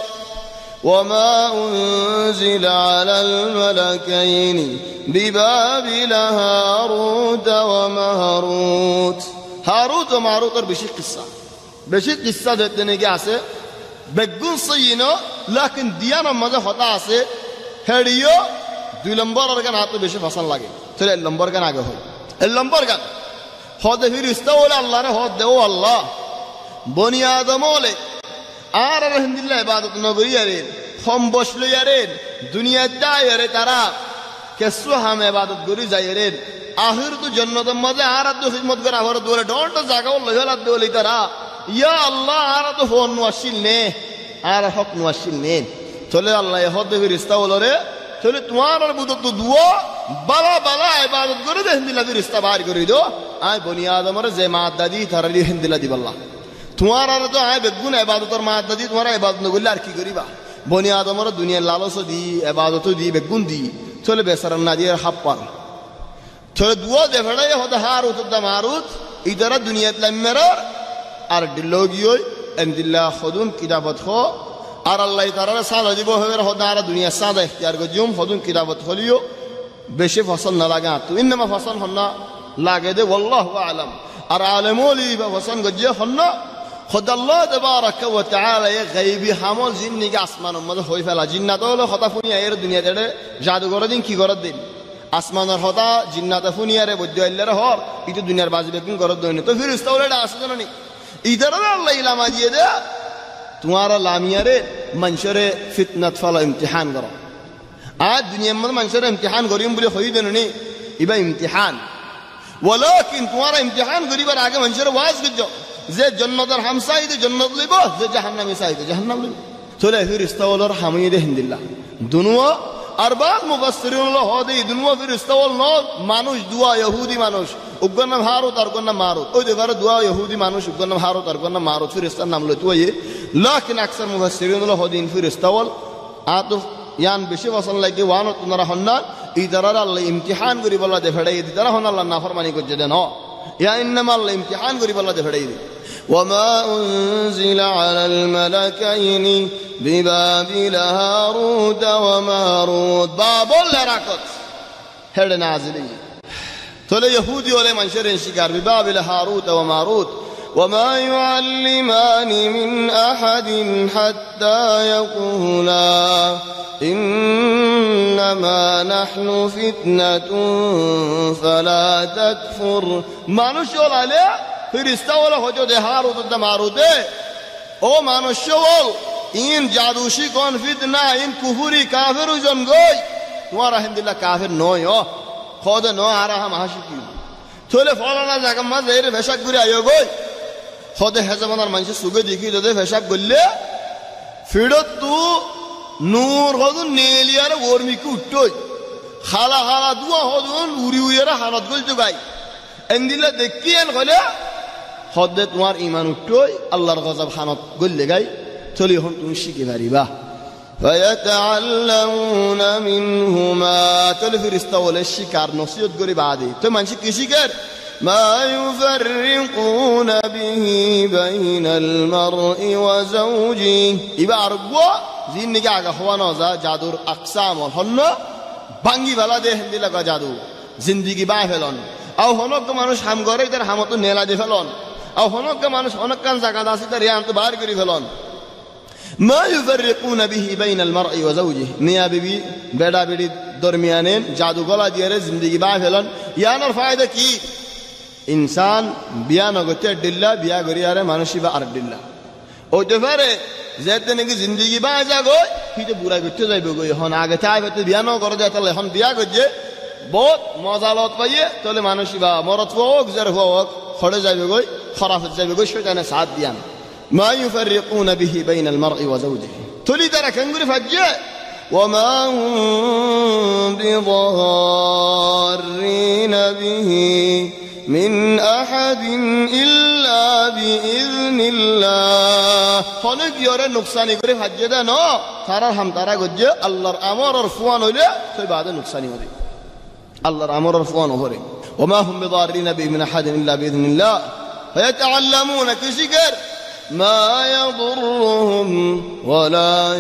وما أنزل على الملكين ببابل هاروت وماروت هاروت وماروت بشي قصة دتني جاسه بقول صينه لكن ديانا ماذا خطأ سه هديو دو لمبر أركان هاتو بشي فصل لگه ترى اللمبر كان آگه هو اللمبر كان هذا في رستاول الله ره هذا هو الله بني آدم وله آر رحمة الله عبادت نگری یارین خم باشلو یارین دنیا دا یاره ترا کسو هم عبادت گری جایرین آخر تو جنت مزه آر تو خدمت کرا آخر دوله دونت زاگا والله هلا دوله ترا یا الله آر تو فون نواشیل نه آر حق نواشیل نه توله الله هذا في رستاول ره توله توار بود تو دعا بالا بالا عبادت گری ده هندی لبی رستا بار گری دو آی بنی آدم ره زماد دادی ترلی هندی لدی بالله तुम्हारा तो आए बेगुन इबादत और मात दी तुम्हारा इबादत नगुल्लार की गरीबा बोनी आदम और दुनिया लालच दी इबादत दी बेगुन दी चले बेसरन ना दिए हप्पन चले दुआ दे फड़ा ये होता हारूत द मारूत इधर दुनिया तलमरर आर दिलोगियो इंदिल्ला खुदुम किताबत खो आर अल्लाह ताला साल अजीबो है होता आर दुनिया सादा इख्तियार को जुम खुदुम किताबत खोलियो बेशे फसल न लगा तो इनमें फसल होना लागे दे वल्लाहु आलम आर आलमोली फसल गजे होना خدا الله تبارك وتعالى غیبی حمل جنی که آسمان اومده خوی فلا جنات اول خدا فونی ایر دنیا داره جادوگر دین کی گرد دین آسمان خدا جنات فونی اره بودی الله ره هر ایت دنیا بازی بکن گرد دین تو فرشته اول داست دنی ایدار الله ایلا ماجیده تمہارا لامیاره منشر فتنه فلا امتحان کرو آج دنیا میں منشر امتحان کریم بولی خوی دنی ایبا امتحان ولكن تمہارا امتحان کری بر آگے منشر واز کجو زي جنة الحمساي ده جنة لبه زي جهنم يساي ده جهنم لبه تلا في رستاول حميده هند الله دنوا أربع مفسرين الله هذه دنوا في رستاول نور مانوش دوا يهودي مانوش أقولنا هاروت أرقنا ماروت أو ده فرد دوا يهودي مانوش أقولنا هاروت أرقنا ماروت في رستان نملة تويه لكن أكثر مفسرين الله هذين في رستاول عطف يان بشي وصل لكي وانو تنرى هنا إدارة الله امتحان قريب الله دفعه إدارة هنا الله نافرماني کو جدن هو يا إنما الله امتحان قريب الله دفعه وما أنزل على الملكين ببابل هاروت وماروت بابل لراكت هذا نازلين تولى يهودي ولا منشر شكار ببابل هاروت وماروت وما يعلمان من أحد حتى يقولا إنما نحن فتنة فلا تكفر ما نشول عليه فرشتہ والا ہو جو دے ہاروت و ماروت دے او مانوشول این جادوشی کون فتنہ این کفری کافر جن گوی تمہارا ہندلہ کافر نوی ہو خود نو آرہا ہم آشکی تولے فولانا جاکم ما زہر فشک گری آئیو گوی خود حضمانار منشی سوگے دیکھی دو دے فشک گلے فیڑت تو نور خودو نیلیار ورمی کو اٹھوئی خالا خالا دوا خودون اوری اویرہ حالت گل جو گئی اندلہ دیکھی ان خلے خودت تمہار ایمان اٹھوئی اللہ رغضب خانت گل لگئی تلی ہم تنشی کی غریبہ فیتعلمون منہما تلی فرشتہ والے شکار نصیت گری بعدی تو منشی کسی کر ما يفرقون به بين المرء وزوجه ইবা আরগো জিন্দেগি আগা হওয়ানো যা জাদুর আকসাম হল ভাঙ্গি ফেলা দে হিন্দি লাগা জাদু জিন্দেগি বাই ফেলন আও হনক মানুষ হাম করে তার হামতো নেলা দে ফেলন আও হনক মানুষ অনেক কান জায়গা আছে তার ইয়ান তো বার করে ফেলন ما يفرقون به بين المرء وزوجه মিয়া বিবি বেড়া বেড়ি দরমিয়ানে জাদু গলা দিয়ে জিন্দেগি বাই ফেলন ইয়ানোর ফায়দা কি ইনসান বিয়া নগতে ডিল্লা বিয়া করি আরে মানুষই বা আর ডিল্লা ওইতে পারে যেতে নাকি জিন্দগি বা যাগো হিতে বুড়া করতে যাইবে গো এখন আগে তাই হয়তো বিয়া ন করে যায় তাহলে এখন বিয়া করছে বহুত মজা লত পাইয়ে তাহলে মানুষই বা মরত হোক যার হোক খড়ে যাইবে গই খরাফ যাইবে গই শয়তানের সাথ দিয়ান মা ইউফারিকুনা বিহি বাইনাল মারই ওয়া যাওজিহি তলি তারা কেঙ্গুরি ফাজ্জে وما هم بضارين به من أحد إلا بإذن الله خلق يورا نقصاني করে ফাজ্জে দেন তারার হাম তারা গজ্জে আল্লাহর আমর আর ফুয়ান হইলে তো বাদে নুকসানি হবে আল্লাহর আমর আর ফুয়ান হবে وما هم بضارين به من أحد إلا بإذن الله فيتعلمون كشكر ما يضرهم ولا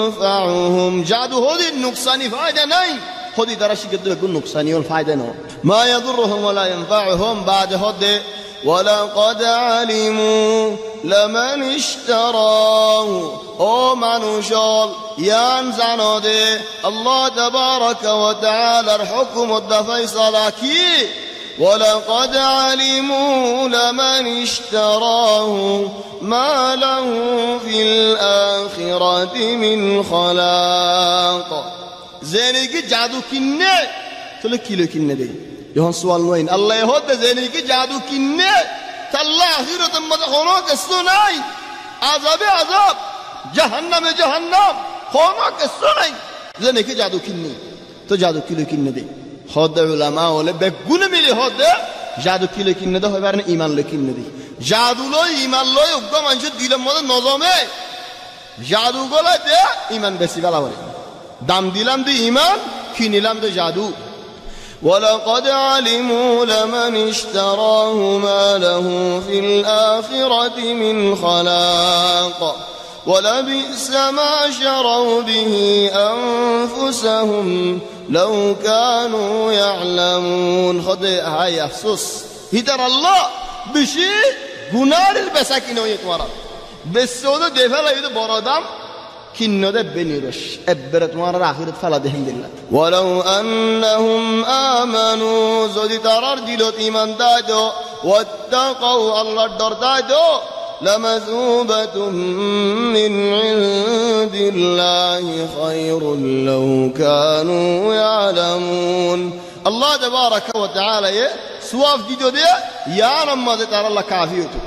ينفعهم جادو هذه النقصاني فائدة ناي هذه دراشي قد يكون نقصاني والفائدة نو ما يضرهم ولا ينفعهم بعد هذه ولقد علموا لمن اشتراه او منوشال ينزعنو ده الله تبارك وتعالى الحكم والفيصل كي ولقد علموا لمن اشتراه ما له في الآخرة من خلاق زيني كي جادو كنه تقول كيلو كنه دي يهون سؤال نوين الله يهود زيني كي جادو كنه تالله آخرة مدخونوك السناي عذاب جهنم خونوك السناي زيني كي جادو كنه تو جادو كيلو كنه دي خود علماء ولی بگونه میلی خود جادو کی لیکن نده های برن ایمان لیکن ندی جادو لوی ایمان لوی اگه منچه دیلم مده نظامه جادو گله ده ایمان بسی بلا وری دم دیلم ده ایمان کی نیلم ده جادو ولقد علموا لمن اشتراه ما له في الآخرة من خلاق ولبئس ما شروا به أنفسهم لو كانوا يعلمون خد هاي أفسوس هتر الله بشي غنار البساكين ويتورا بسودو دفلا يد برادم كنو ده بنيرش ابرت مارا آخرت فلا دهن دلله ولو أنهم آمنوا زودي ترار دلوت إيمان دادو واتقوا الله الدر دادو لمثوبة من عند الله خير لو كانوا يعلمون الله تبارك وتعالى سواف ديدو دي يا رمى ترى الله كافيته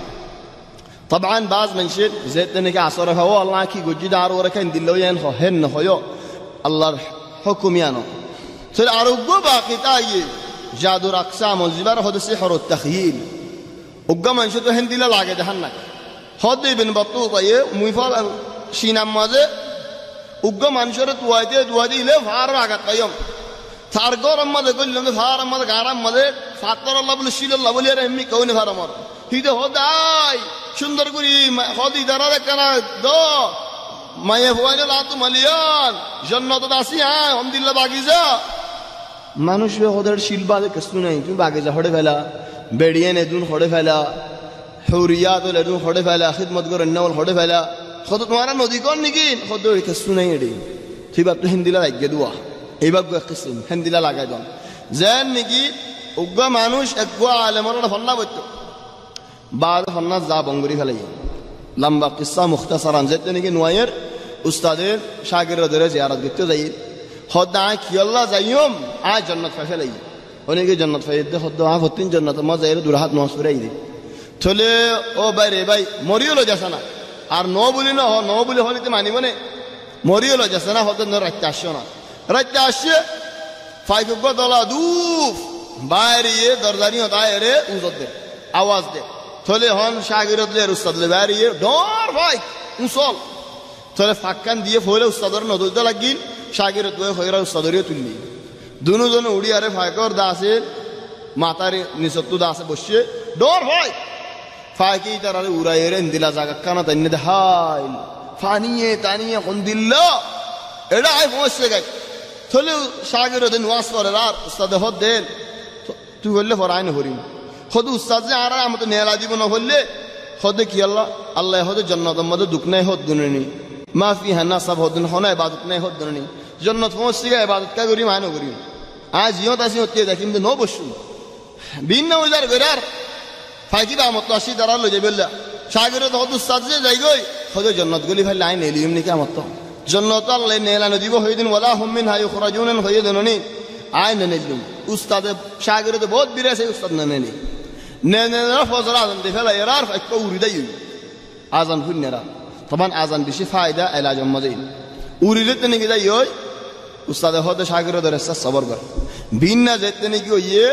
طبعا بعض من شيء زيتني كعصره هو الله كي جد عرورة كان دلوا ينخو هن خيو الله حكم يانو تلعرقوا باقي تاي جادو رقصام والزبار هذا السحر والتخيل وقام من شتو هندي لا لاقي دهنك هذا ابن بطوطة مفعل شينام ماذا وقام من شرط وادي له فارم عقد قيام ثارجور ماذا كل يوم فارم ماذا كارم ماذا فاتر الله بالشيل الله بلي رحمي كوني فارم ماذا هيدا هذا شندر كوري هذا إدارة كنا دو ما يفوان لاتو مليان جنة داسي هم دل باقيزا মানুষ ওদের শিলবাদে কিছু নাই তুমি বাগিজা হড়ে ফেলা বেড়িয়ে নেদুন হড়ে ফেলা হুরিয়াত লেদুন হড়ে ফেলা খিদমত করে নওল হড়ে ফেলা কত তোমার নদী কোন নাকি কত কিছু নাই এডি ঠিক বাপ হিন্দিলা লাগে দুয়া এইবার কিছু হিন্দিলা লাগাই দন যেন নাকি উগ্র মানুষ একগো আলেমর ফন্না বইতো বাদ ফন্না যা বঙ্গরি ফেলাই লম্বা কিসসা মুখতাসারান যেতে নাকি নোয়ের উস্তাদের শাগিরদের জিয়ারত করতে যাই خدا كيالله زيهم جنة فعلي ونيجي جنة فايدة خدا فتين جنة ما زير دورات ناسورة يدي تولي أو باي موريولو جسنا আর নো বলি হলে তো মানিব না মরিও লজা সানা হতে ন রাখতে আসছো না রাখতে আসছে ফাইক দলা দুফ বাইরে দরদারি হতা রে উজত দে আওয়াজ দে থলে হন শাগিরত লে উস্তাদ লে বাইরে ডর ভাই উসল থলে ফাক্কান দিয়ে ফলে উস্তাদর নদুলতে লাগিন শাগিরত বই হইরা উস্তাদরিও তুললি দুজন উড়ি আরে ফাইকর দাসে মাতারে নিসত্তু দাসে বসে ডর ভাই ফাইকি তারারে উড়াইরে ইন্দিলা জায়গা কানা তাইনে দে হাই ফানিয়ে তানিয়ে কন্দিল্লা এডা আই পৌঁছে গাই থলে শাগিরত নওয়াজ করে আর উস্তাদ হদ দেন তুই বললে ফরাইন হরিম খোদ উস্তাদ যে আর আমত নেলা দিব না বললে খোদ কি আল্লাহ হদ জান্নাত মধ্যে দুঃখ নাই হদ দুননি মা ফিহা নাসাব হদন হনা ইবাদত নাই হদ দুননি জান্নাত পৌঁছে গায় ইবাদত কা করি মানো করি আজ ইয়ত আসি হতে দা কিন্তু ন বসু ভিন্ন উজার গরার ফাইকি বা মত আসি দাঁড়া লই যাইবল্লা সাগরে তো উস্তাদ যে যাই গই হয়তো জন্নত গলি ফাইলে আইন এলিয়ম নাকি আমার তো জন্নত আল্লাহ নেলানো দিব হইদিন ওয়ালা হুম মিন হায়ু খুরাজুন হইদিননি আইন নেলিম উস্তাদে সাগরে তো বহুত বিরাছে উস্তাদ নেনি নেনেরা ফজর আজান দে ফেলা এরার একটা উড়ি দেই আজান হুন্নেরা তখন আজান বেশি ফায়দা এলাজ মজাই উড়িলে তেনে কি যাই ওই উস্তাদে হতে সাগরে ধরে সবর কর ভিন্ন যেতে নাকি ওইয়ে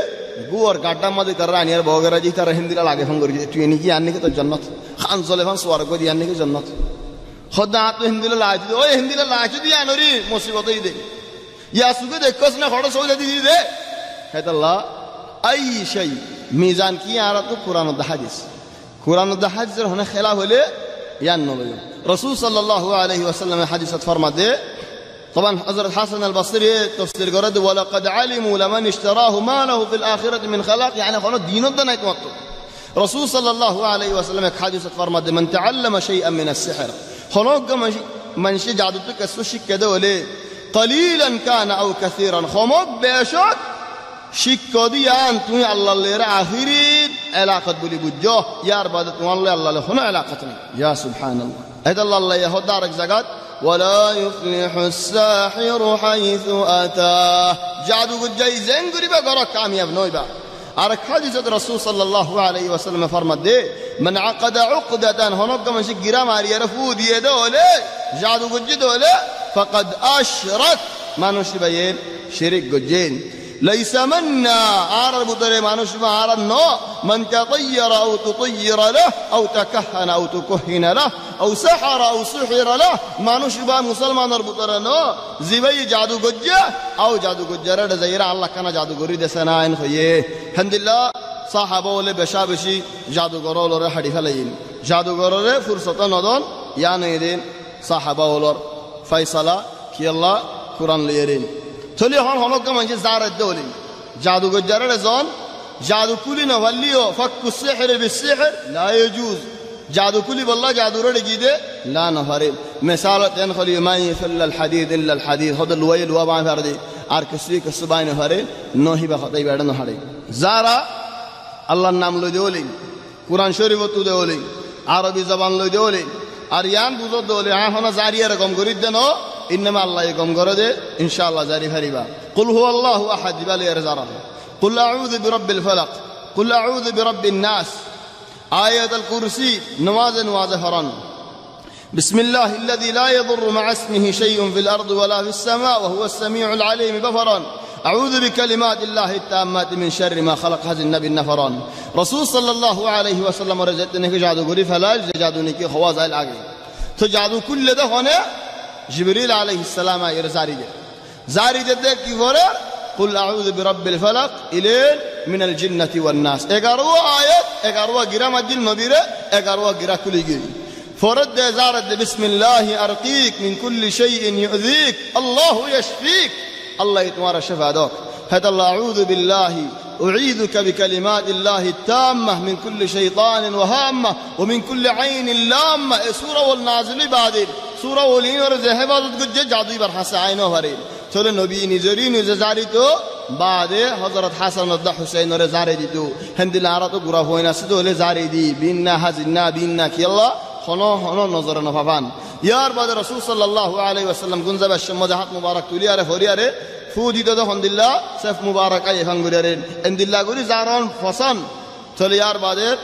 গুয়ার গাড্ডা মাঝে তারা আনিয়ার বগেরা যে তারা হিন্দিরা লাগে ফোন করি তুই নাকি আন নাকি তোর জন্নত খান চলে ফান সোয়ার করি আন নাকি জন্নত হদ্দা হাত তো হিন্দিরা লাইছি ওই হিন্দিরা লাইছি দিয়ে আনরি মুসিবতই দে ইয়া সুকে দেখছ না খড় সৌদা দিয়ে দে হেতাল্লাহ আই সেই মিজান কি আর তো কোরআন ও হাদিস কোরআন ও হাদিসের হনে খেলা হলে ইয়ান নবী রাসূল সাল্লাল্লাহু আলাইহি ওয়াসাল্লাম হাদিসত ফরমাতে طبعا حضرت حسن البصري تفسير قرد ولقد علموا لمن اشتراه ما له في الآخرة من خلاق يعني خلاص دين الدنيا يتوقف رسول صلى الله عليه وسلم حديث فرمى من تعلم شيئا من السحر خلاص من شيء جادتك السوشي كده وليه قليلا كان أو كثيرا خمق بيشك শিক্ষদিয়ান তুমি আল্লাহ লের আখিরিত এলাকাত বলি বুঝো ইয়ার বাদে তোমার আল্লাহ লে কোনো এলাকাত নেই ইয়া সুবহানাল্লাহ আল্লাহ ইয়াহুদার এক জায়গা ولا يفلح الساحر حيث أتاه জাদুঘর যাই জেন করিবা গরা কামিয়াব নইবা আর হাদিসত রাসূল সাল্লাল্লাহু আলাইহি ওয়াসাল্লাম ফরমাতে মান আকাদা উকদাতান হনক মাসি গিরা মারিয়া ফু দিয়ে দলে জাদুঘর জি দলে ফাকাদ আশরাক মানুষ বাইন শিরক গজেন ليس منا عرب ترى مانوش ما عرنا من تطير أو تطير له أو تكهن أو تكهن له أو سحر أو سحر له مانوش با مسلمان رب ترى نو زبي جادو گجا أو جادو گجرا زيرا الله كنا جادو گري دسنا إن خيه الحمد لله صحابة ولا بشابشي جادو گرا ولا حدي فلين جادو گرا له فرصة ندون يعني يدين صحابة ولا فيصلة كي الله قرآن ليرين تولي هون هنوك من جزارة دولي جادو گجرا زون جادو كلي نوليو فك السحر بالسحر لا يجوز جادو كلي والله جادو رجي ده لا نهارين مثال تنخلي ما يفل الحديد إلا الحديد هذا الويل وبعض فردي أركسوي كسبان نهارين نهي بخطي بعد نهارين زارا الله نام له دولي قرآن شريف تو دولي عربي زبان له دولي أريان بوزود دولي هنا زارية رقم قريد دنو إنما الله يقوم قرده إن شاء الله زاري فريبا قل هو الله أحد بالي رزاره قل أعوذ برب الفلق قل أعوذ برب الناس آية الكرسي نواز فرن بسم الله الذي لا يضر مع اسمه شيء في الأرض ولا في السماء وهو السميع العليم بفرا أعوذ بكلمات الله التامات من شر ما خلق هذا النبي النفران رسول صلى الله عليه وسلم رجعتني جادو قولي فلا جادوني كي خواز العقل تجادو كل ده هنا جبريل عليه السلام يرزاري زاري ده كي فرر قل أعوذ برب الفلق إلين من الجنة والناس اقروا آيات اقروا قرام الدين نبيره اقروا قرا كل جري فرد زارد بسم الله أرقيك من كل شيء يؤذيك الله يشفيك الله يتوارى شفادك هذا الله أعوذ بالله أعيذك بكلمات الله التامة من كل شيطان وهامة ومن كل عين لامة سورة والنازل بعدين سورة ولين ورزه حفاظت قد جادوي برحس عينه هرين تولى نبي نزرين وزاري تو بعد حضرت حسن الضح حسين ورزاري دي تو هند العرط وقرا هوينا سدو لزاري دي بينا هزنا بينا كي الله خنو نظر نفافان يار بعد رسول صلى الله عليه وسلم كنزب الشمدحات مبارك تولي عرف ورياره فودي ده الحمد لله سيف مبارك أي فنقولين عند الله قولي زارون فصن تولي يار بعد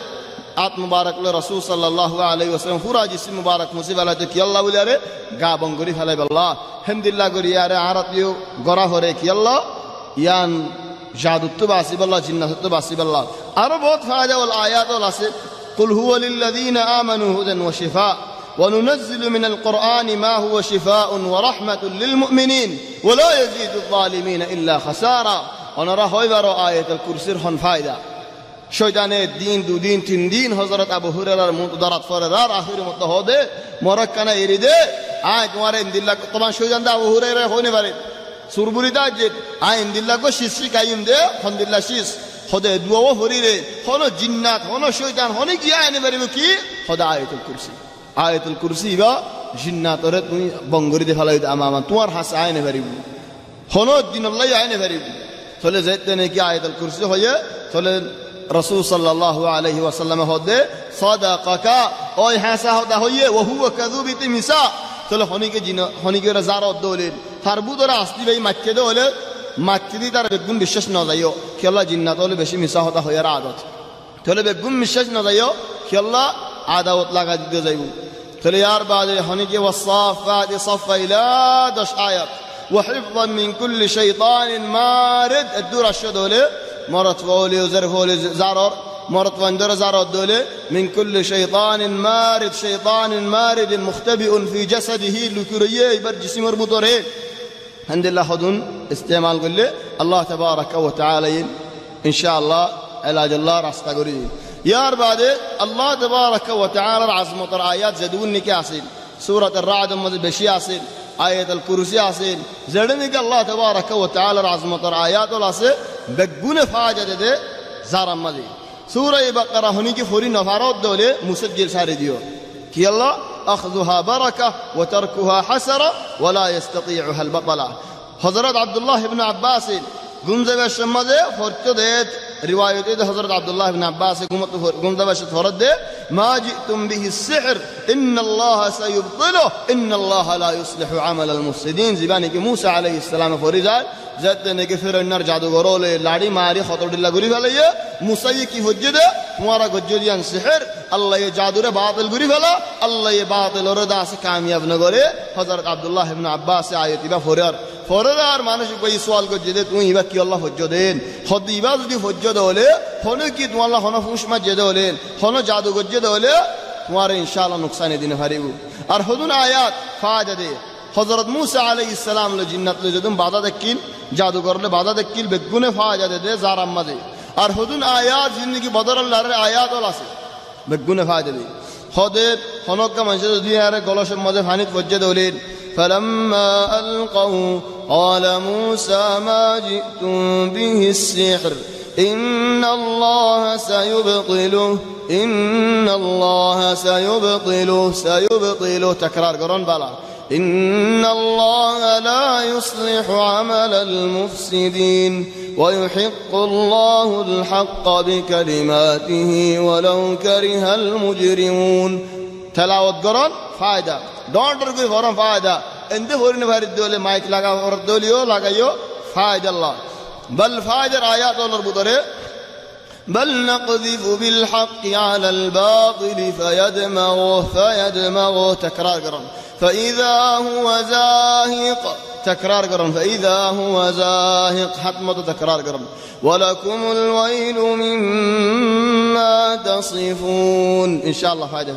آت مبارك لرسول صلى الله عليه وسلم فراج اسم مبارك مصيب على تك يلا ولياره قابن قولي فلا بالله الحمد لله قولي ياره عرط يو قرا هريك يلا يان جادو تباسي بالله جنة تباسي بالله أربط فاجا والآيات والأسف قل هو للذين آمنوا هدى وشفاء وننزل من القرآن ما هو شفاء ورحمة للمؤمنين ولا يزيد الظالمين إلا خسارا ونرى هاي آية الكرسي هن فايدة شيطان الدين دو دين تين دين حضرت أبو هريرة متضرط فرار آخر متهوده مركنا يريده آية مارين دلّا طبعا شيطان دا أبو هريرة هوني فريد سوربوري داجت آية دلّا كو شيسي كايم ده هن دلّا شيس خدا دعوة فريده هنو جنات هنو شيطان هنو كي آية فريد كي خدا آية الكرسي آية الكرسي با جنات رت بانغري ده فلايد أمام توار حس عين فريد هنو دين الله عين فريد থলে যেতে নাকি আয়াতুল কুরসি হয়ে থলে রাসূল সাল্লাল্লাহু আলাইহি ওয়াসাল্লাম হদে সাদাকাকা ওই হাসা হদা হয়ে ওয়া হুয়া কাযুবিতি মিসা থলে হনিকে জারত দলেন ফারবুদরা আসলি ভাই মাক্কে দলে মাক্কি তার বেগুন বিশ্বাস না যাইও খেলা জিন্নাত হলে বেশি মিসা হতা হয়ে আদত থলে বেগুন বিশ্বাস না যাইও খেলা আদাওত লাগা দিতে যাইব থলে ইয়ার বাদে হনিকে ওয়াসাফাতি সাফা ইলা 10 আয়াত وحفظا من كل شيطان مارد الدور الشدولة مرت فولي وزر فولي زارر مرت واندر زارر الدولة من كل شيطان مارد مختبئ في جسده لكريه يبر جسم مربوطه عند الله خذون استعمال قل الله تبارك وتعالى إن شاء الله علاج الله راستغري يا بعد الله تبارك وتعالى عظمة الآيات زدون نكاسين سورة الرعد بشي عسين آية الكرسي عسين زدنك الله تبارك وتعالى عظمة الآيات والعسين بقون فاجة ده زارم مدي سورة بقرة هنيك فوري نفارات دولة مسجل ساري ديو كي الله أخذها بركة وتركها حسرة ولا يستطيعها البطلة حضرت عبد الله بن عباس قمت بشمده فرتدت رواية حضرت عبد الله بن عباس قمت بشمده ما جئتم به السحر إن الله سيبطله إن الله لا يصلح عمل المفسدين زبانك موسى عليه السلام فرزال زدت نكفر النار جادو غرولي لاري ماري خطر الله غريب عليه موسى کی حجت تمہارا گجریان سحر اللہ یہ جادو رے باطل غريب على اللہ یہ باطل اور دا سے کامیاب نہ کرے حضرت عبد الله بن عباس آیتی با ফরের মানুষ কই সওয়াল করছে যে তুমি ইবা কি আল্লাহ হজ্জ দেন হদ ইবা যদি হজ্জ দলে হন কি তুমি আল্লাহ হন ফুসমা জেদ হলেন হন জাদু গজ্জে দলে তোমার ইনশাআল্লাহ নুকসানে দিনে হারিব আর হদুন আয়াত ফায়দা দে হযরত মুসা আলাইহিস সালাম লে জিন্নাত লে যদুম বাধা দেখিল জাদু করলে বাধা দেখিল বেগুনে ফায়দা দে জারাম মাঝে আর হদুন আয়াত জিন্দেগি বদর আল্লাহর আয়াত ওল আছে বেগুনে ফায়দা দে হদে হনকা মানুষ যদি আর গলসের মধ্যে ফানিত গজ্জে দলেন فلما ألقوا قال موسى ما جئتم به السحر إن الله سيبطله تكرار قرن بلا إن الله لا يصلح عمل المفسدين ويحق الله الحق بكلماته ولو كره المجرمون تلاوت قرن فائدة دونر کوئی فورم فائدہ اندے فورن بھر دولے مائک لگا اور دولیو لگایو فائدہ اللہ بل فائدہ آیات اور بدرے بل نقذف بالحق على الباطل فيدمغه تكرار قرن فإذا هو زاهق تكرار قرن فإذا هو زاهق حتمة تكرار قرن ولكم الويل مما تصفون إن شاء الله فائدة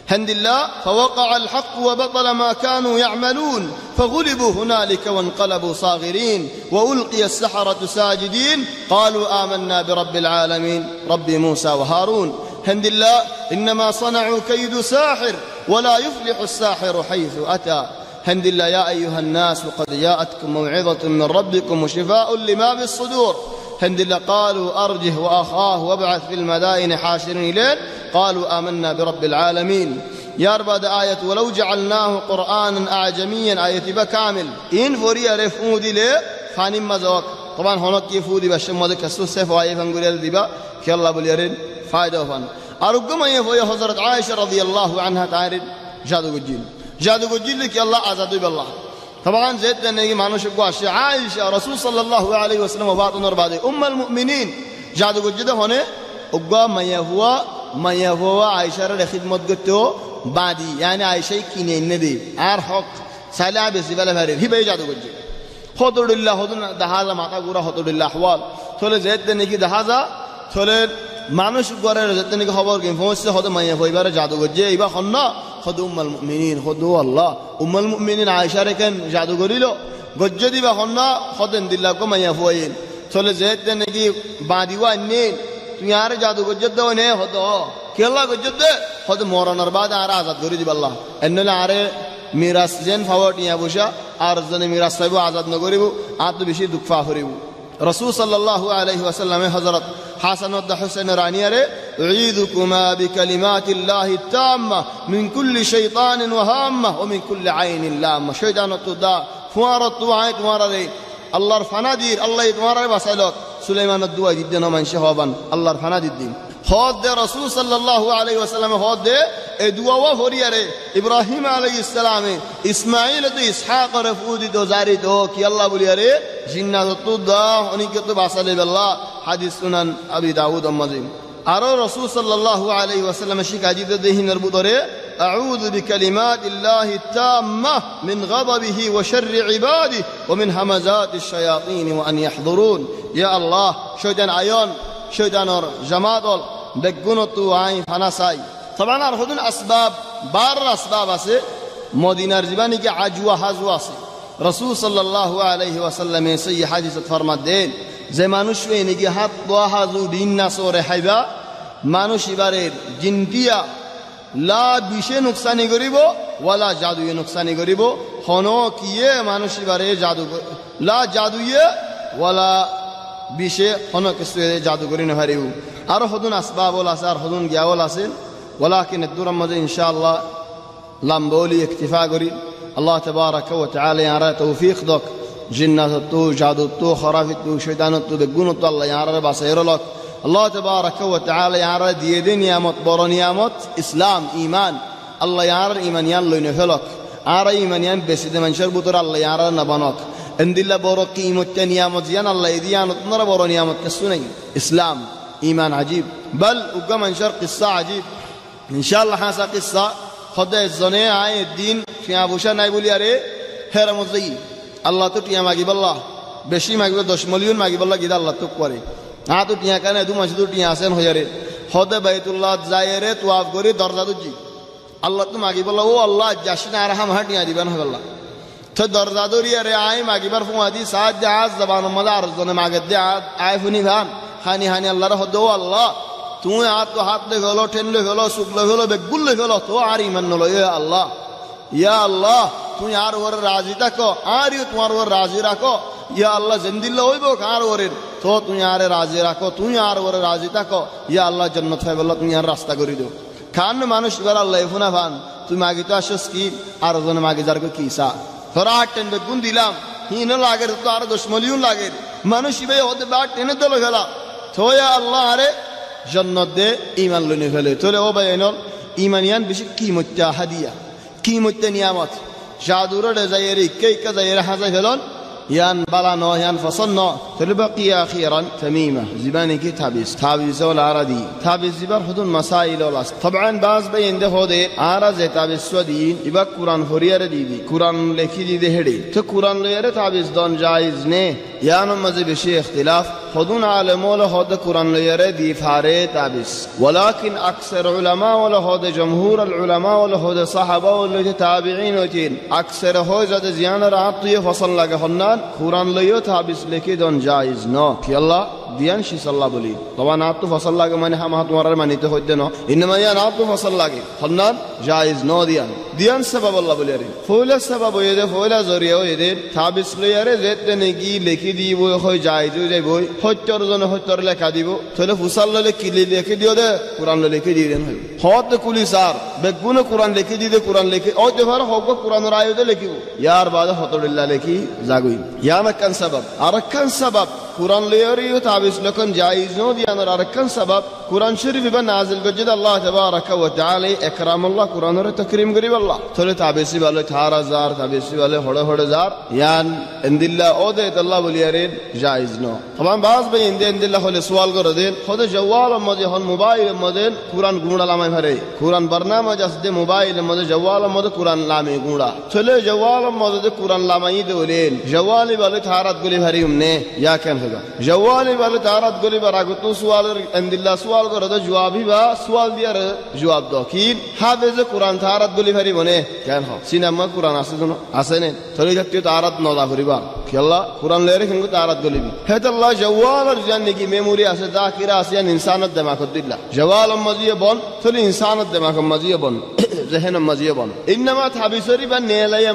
الحمد لله فوقع الحق وبطل ما كانوا يعملون فغلبوا هنالك وانقلبوا صاغرين وألقي السحرة ساجدين قالوا آمنا برب العالمين رب موسى وهارون الحمد لله إنما صنعوا كيد ساحر ولا يفلح الساحر حيث أتى الحمد لله يا أيها الناس قد جاءتكم موعظة من ربكم وشفاء لما في الصدور الحمد لله قالوا أرجه وأخاه وابعث في المدائن حاشرين إليه قالوا آمنا برب العالمين يا رب آية ولو جعلناه قرآنا أعجميا آية بكامل إن فريا رفودي له خانم مزوك طبعا هناك يفودي بشم مدك السوسف وآية فنقول ديبا كي الله بليرين فائدة وفن أرقم يفوي حضرت عائشة رضي الله عنها تعرض جادو قجيل لك الله أعزادي بالله طبعا زيد أنه معنوش قواش عائشة رسول صلى الله عليه وسلم وبعض بعده المؤمنين جادو قجيده هنا أقوى ما يهوى عائشة لخدمة قلته بعدي يعني عائشة كينين ندي عرحق سالع بسيبالة فريد هي بيجادو قجيل خطر الله خطر دهازا معتا قورا خطر الله أحوال ثولي زيد أنه دهازا ثولي মানুষ করে যেতেনিকে খবর কি ফোনসে হতে মাইয়া হইবারে জাদুগর যে ইবা খন্না খদ উম্মুল মুমিনিন খদ আল্লাহ উম্মুল মুমিনিন আয়েশা রেকেন জাদু করিল গজ্জ দিবা খন্না খদেন দিল্লাহ কো মাইয়া হইন চলে যেতেনিকে বাদিওয়া নে তুই আর জাদু গজ্জ দাও নে হদ কেলা গজ্জ দে হদ মরনার বাদ আর আজাদ করি দিবা আল্লাহ এন্নলে আরে মিরাস জেন ফাওয়াট ইয়া বসা আর জনে মিরাস সাইবো আজাদ ন করিব আত বেশি দুঃখা হরিব رسول صلى الله عليه وسلم حضرت حسن والحسين رانيره أعيذكما بكلمات الله التامة من كل شيطان وهامة ومن كل عين لامة شيطان التداء فوارت وعيت وارد আল্লাহর ফানা দির আল্লাহ তোমার বাঁচাইলক সুলাইমানের দুয়া দিদ্দেন মানুষে হবান আল্লাহর ফানা দিদ্দিন হদ দে রসুল সাল্লাল্লাহু আলাইহি ওয়াসাল্লাম হদ দে এই দুয়া হরিয়ারে ইব্রাহিম আলাইহিস সালামে ইসমাইল তো ইসহাক রে ফুদি তো জারি তো কি আল্লাহ বলিয়ারে জিন্নাত তো দা অনিকে তো বাসালে আল্লাহ হাদিস সুনান আবি দাউদ মাজিম আরো রসুল সাল্লাল্লাহু আলাইহি ওয়াসাল্লাম শিকাজিত দেহিনের বুদরে আউযু বিকালিমাতিল্লাহি তাম্মাহ মিন গাদাবিহি ওয়া শাররি ইবাদিহি ওয়া মিন হামাজাতিশ শায়াতিন ওয়া আন ইয়াহদুরুন ইয়া আল্লাহ শয়তান আয়ন শয়তানর জামাতল বেগুনতু আই ফানাসাই তবান আর হদুন আসবাব বার আসবাব আছে মদিনার জীবানী কি আজওয়া হাজওয়া আছে রাসূল সাল্লাল্লাহু আলাইহি ওয়াসাল্লামে সহি হাদিসত ফরমাত দেন যে মানুষ নাকি হাত দোয়া হাজু দিন না সরে হাইবা মানুষ এবারের জিনতিয়া লা বিশে নুকসানি করিব ওয়ালা জাদুয়ে নুকসানি করিব হন কিয়ে মানুষ এবারে জাদু লা জাদুয়ে ওয়ালা বিশে হন কিছু জাদু করি না হারিব আর হদুন আসবাবল আছে আর হদুন গিয়াওল আছে ওয়ালাকিন দুরাম মাঝে ইনশাআল্লাহ লাম্বলি ইকতিফা করি আল্লাহ তাবারাকা ওয়া তাআলা ইয়ারা তৌফিক দক জিন্নাত তো জাদু তো খরাফিত তো শয়তানত তো বেগুনত আল্লাহ ইয়ারা বাসাইরলক আল্লাহ তাবারাকা ওয়া তাআলা ইয়ারা দিয়ে দেন নিয়ামত বড় নিয়ামত ইসলাম ঈমান আল্লাহ ইয়ারা ঈমানিয়ান লইনে ফেলক আর ঈমানিয়ান বেশি দে মানুষের ভিতর আল্লাহ ইয়ারা না বানক এন্দিল্লা বড় কিমত নিয়ামত জিয়ান আল্লাহ ইদিয়ানত নরা বড় নিয়ামত কিছু নাই ইসলাম ঈমান আজীব বল উগা মানুষের কিসসা আজীব ইনশাআল্লাহ হাসা কিসসা খোদায়ে জনে আয়ে দিন ফিয়া বুশা নাই বলি আরে হেরা মজই আল্লাহ তো টিয়া মাগিব আল্লাহ বেশি মাগিব 10 মিলিয়ন মাগিব আল্লাহ গিদা আল্লাহ তো করে তো টিয়া কানে দু মাস তো টিয়া আছেন হইয়ারে খোদে বাইতুল্লাহ যায়রে তোয়াফ করি দরজা দুজি আল্লাহ তো মাগিব আল্লাহ ও আল্লাহ জাসিনা আরহাম হাটিয়া দিবেন হবে আল্লাহ তো দরজা দরিয়ারে আই মাগিবার ফুমাদি সাজ জাহাজ জবান মদার জনে মাগে দে আই ফুনি ভান হানি হানি আল্লাহর হদ ও আল্লাহ তুই আর তো হাত লে গেলো ঠেনলে গেলো শুকলে গেলো বেগুল্লে গেলো তো আর ইমান নলো আল্লাহ ইয়া আল্লাহ তুই আর ওর রাজি থাকো আর তোমার ওর রাজি রাখো ইয়া আল্লাহ জিন্দিল্লা হইব কার ওরের তো তুই আর রাজি রাখো তুই আর ওর রাজি থাকো ইয়া আল্লাহ জান্নাত হয় বললা তুমি আর রাস্তা করে দিও খান মানুষ এবার আল্লাহ ফুনা ভান তুই মাগি তো আসস কি আর ওজন মাগি যার কি সা তোরা হাট টেন বেগুন দিলাম হিন লাগে তো আর 10 মিলিয়ন লাগে মানুষ ইবে ওদের বাট টেনে দিল গেলা তো ইয়া আল্লাহ আরে জান্নাত দে ঈমান লইনে ফেলে তোলে ও ভাই এনল ঈমানিয়ান বেশি কিমত্তা হাদিয়া কিমত্তা নিয়ামত জাদুর যাইরে ইক্কা যাইরে হাজাই ফেলন ইয়ান বালা ন ইয়ান ফসল ন তোলে বাকি আখিরান তামিমা জিবানি কি তাবিজ ওয়াল আরাদি তাবিজ জিবার হুদুন মাসাইল ওয়াল طبعا বাজ বাইন্দে হদে আরাজ তাবিজ সদিন ইবা কুরআন হরিয়ারে দিদি কুরআন লেখি দিদে হেডে তো কুরআন লয়ারে তাবিজ দন জায়েজ নে ইয়ান মাঝে বেশি ইখতিলাফ خذون عالمول هذا القرآن ليردي فاري تابس ولكن أكثر علماء ولا هذا جمهور العلماء ولا هذا صحابة ولا تابعين وتين أكثر هو زاد زيانة رعطية فصل لك خنان قرآن ليو تابس لكي دون جائز نو في الله ديان شي صلى الله بلي طبعا نعطو فصل لك مني هم هتمرر مني تهدنا إنما يا نعطو فصل لك خنان جائز نو ديان سبب الله بلي فولا سبب يده فولا زوريا يده تابس ليره زيت نجي لكي دي بو خوي جائز وجاي بو হত্যর জন্য হত্যর লেখা দিব তাহলে ফুসাল ললে কি লিখে দিও দে কোরআন লিখে দিয়ে দেন হত কুলিসার বেগুন কোরআন লিখে দিতে কোরআন লিখে ও দেভার হক কোরআনের আয়াতে লিখিব ইয়ার বাদে হতরিল্লাহ লিখি জাগুই ইয়া মাকান সবাব আরকান সবাব কোরআন লিয়ারিও তাবিজ লকন জায়েজ নো দিয়ানোর আরকান সবাব কোরআন শরীফ বা নাজিল গজদ আল্লাহ তাবারাকা ওয়া তাআলা ইকরামুল্লাহ কোরআনের তাকরীম করিব আল্লাহ তাহলে তাবিজি বলে 18000 তাবিজি বলে হড় হড় জার ইয়ান ইনদিল্লাহ ও দে আল্লাহ বলিয়ারে জায়েজ নো তমাম বাজ ভাই ইনদিল্লাহ হলে সওয়াল করে দেন খোদ জওয়াল মধ্যে হন মোবাইল মধ্যে কোরআন গুণা লামাই ভরে কোরআন বর্নামা জাসদে মোবাইল মধ্যে জওয়াল মধ্যে কোরআন লামে গুণা চলে জওয়াল মধ্যে কোরআন লামাই দেলেন জওয়ালি বলে তারাত গুলি ভরি উমনে ইয়া কেন होगा जवाली वाले तारत गोली बरागो तो सवाल अंदिल्ला सवाल करो तो जवाब ही बा सवाल दिया रे जवाब दो कि हाफिज कुरान तारत गोली भरी बने क्या हो सिनेमा कुरान आसे दोनों आसे ने थोड़ी जब तारत नौदा भरी बा कि अल्लाह कुरान ले रहे हैं तारत गोली भी है तो अल्लाह जवाल और जानने की मेमोरी आसे दाखिरा आसे इंसानत दिमाग को दिल्ला जवाल मज़ीय बन थोड़ी इंसानत दिमाग मज़ीय बन ذهن مزيه بن انما تحبيسري بن نيلا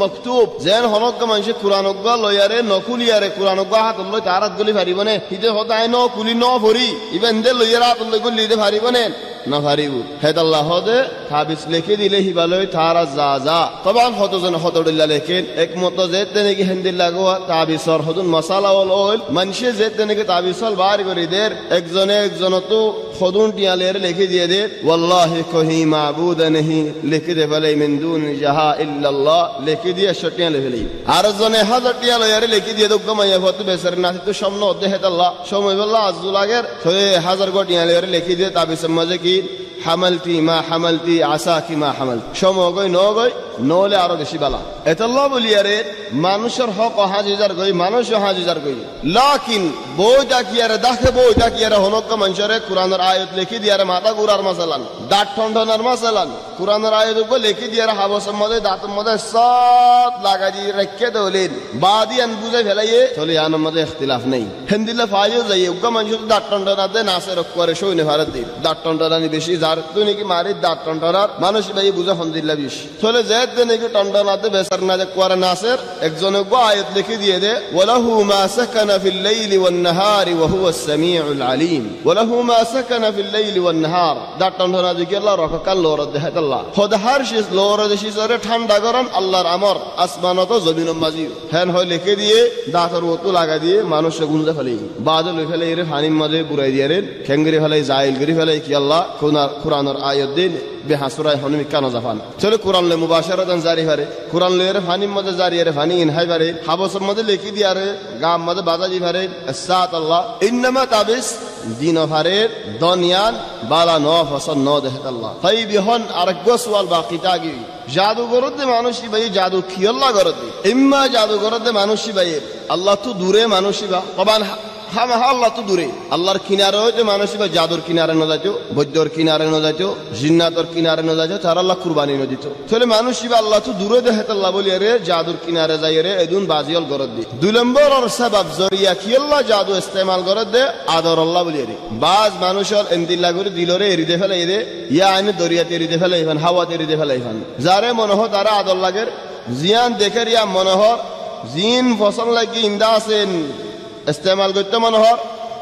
مكتوب ذهن هنوك كمان شيء قران وقال لو ياره نقول ياره قران وقال هات الله تعالى قولي فري بنه هيده هدا نو كولي نو فري يبن دل يرات الله قولي ده فري بنه নাফারিব হেদাল্লাহ হদে তাবিজ লিখে দিলে হিবালয় তারা যা যা তবান হতজন হতডুল্লাহ লেখেন একমত যেতে নাকি হেন্দিল্লা গোয়া তাবিজর হদুন মশালা ওল মানুষে যেতে নাকি তাবিজল বার করে দের একজনে একজনতো হদুন টিয়ালের লিখে দিয়ে দে ওয়াল্লাহি কহি মাবুদ নেহি লিখে দে ফেলে মিন দুন জাহা ইল্লাল্লাহ লিখে দিয়ে শটিয়া লেভেলি আর জনে হাজার টিয়ালের লিখে দিয়ে দুগ্গ মাইয়া ফত বেসর না তো সামনে অধ্যে হেদাল্লাহ সময় বল্লাহ আজুল আগের হাজার গো টিয়ালের লিখে দিয়ে তাবিজের মাঝে কি হামালতি মা হামালতি আসাকি মা হামাল সমগই নগই নলে আরো বেশি বালা এতাল্লাহ বলিয়ারে মানুষের হক হাজিজার গই মানুষ হাজিজার গই লাকিন বইটা কি আরে দেখে বইটা কি আরে হনক মানুষরে কোরআনের আয়াত লিখে দিয়ারে মাথা গুরার মাসালান দাঁত ঠনঠনার মাসালান কোরআনের আয়াত উপর লিখে দিয়ারে হাবসের মধ্যে দাঁতের মধ্যে সব লাগাই দিয়ে রেখে দেলেন বাদি আন বুঝে ফেলাইয়ে চলে আনার মধ্যে ইখতিলাফ নেই হেন্দিল্লা ফাইও যাই উগ্গা মানুষ দাঁত ঠনঠনাতে নাচে রক করে সইনে ভারত দিন দাঁত ঠনঠনানি বেশি যার তুই নাকি মারি দাঁত ঠনঠনার মানুষ ভাই বুঝে হন্দিল্লা বেশি চলে যে নাকি টন্ডনাতে বেসার না করে নাসের একজন আয়াত লিখে দিয়ে দে ওয়ালাহু মা সাকানা ফিল লাইলি ওয়ান নাহারি ওয়া হুয়া সামিউল আলিম ওয়ালাহু মা সাকানা ফিল লাইলি ওয়ান নাহার দা টন্ডনা দিকে আল্লাহ রাখাল লোর দেহাত আল্লাহ খোদ হার শেষ লোর দেশি সরে ঠান্ডা গরম আল্লাহর আমর আসমানত জমিন মাঝি হেন হয় লিখে দিয়ে দাঁতর ওতু লাগা দিয়ে মানুষ গুনজে ফেলে বাদল ফেলে এর পানির মাঝে বুড়াই দিয়ে রেন খেঙ্গরি ফেলে জাইল গরি ফেলে কি আল্লাহ কোরআনের আয়াত দিন বেহাসুরাই হনমি কানা জাফান চলে কোরআন লে মুবাশারাতান জারি হারে কোরআন লে এর ফানির মধ্যে জারি আরে ফানি ইনহাই পারে হাবসের মধ্যে লিখি দিয়ে আরে গাম মধ্যে বাজাজি পারে সাত আল্লাহ ইন্নামা তাবিস দিন হারে দুনিয়ান বালা ন ফসল ন দেহত আল্লাহ তাই বিহন আরেক গোসওয়াল বাকি তাগি জাদুঘরত দে মানুষই ভাই জাদু খিয়াল্লাহ করত দে ইম্মা জাদুঘরত দে মানুষই ভাই আল্লাহ তো দূরে মানুষই বা তবান হাম আল্লাহ তো দূরে আল্লাহর কিনারে হইতে মানুষ বা জাদুর কিনারে ন যাইতো বৈদ্যর কিনারে ন যাইতো জিন্নাতর কিনারে ন যাইতো তার আল্লাহ কুরবানি ন দিত তাহলে মানুষ বা আল্লাহ তো দূরে দেখাত আল্লাহ বলি রে জাদুর কিনারে যাই রে এদুন বাজিয়াল গরদ দি 2 নম্বর আর সবাব জরিয়া কি আল্লাহ জাদু ইস্তেমাল গরদ দে আদর আল্লাহ বলি রে বাজ মানুষের ইন্দিল্লা করে দিলরে এরিদে ফেলে রে ইয়া আইনে দরিয়াতে এরিদে ফেলে ইফান হাওয়াতে এরিদে ফেলে ইফান যারে মনোহ তারা আদর লাগের জিয়ান দেখে রিয়া মনোহর জিন ফসল লাগি ইন্দা আছেন ইস্তেমাল করতে মনোহর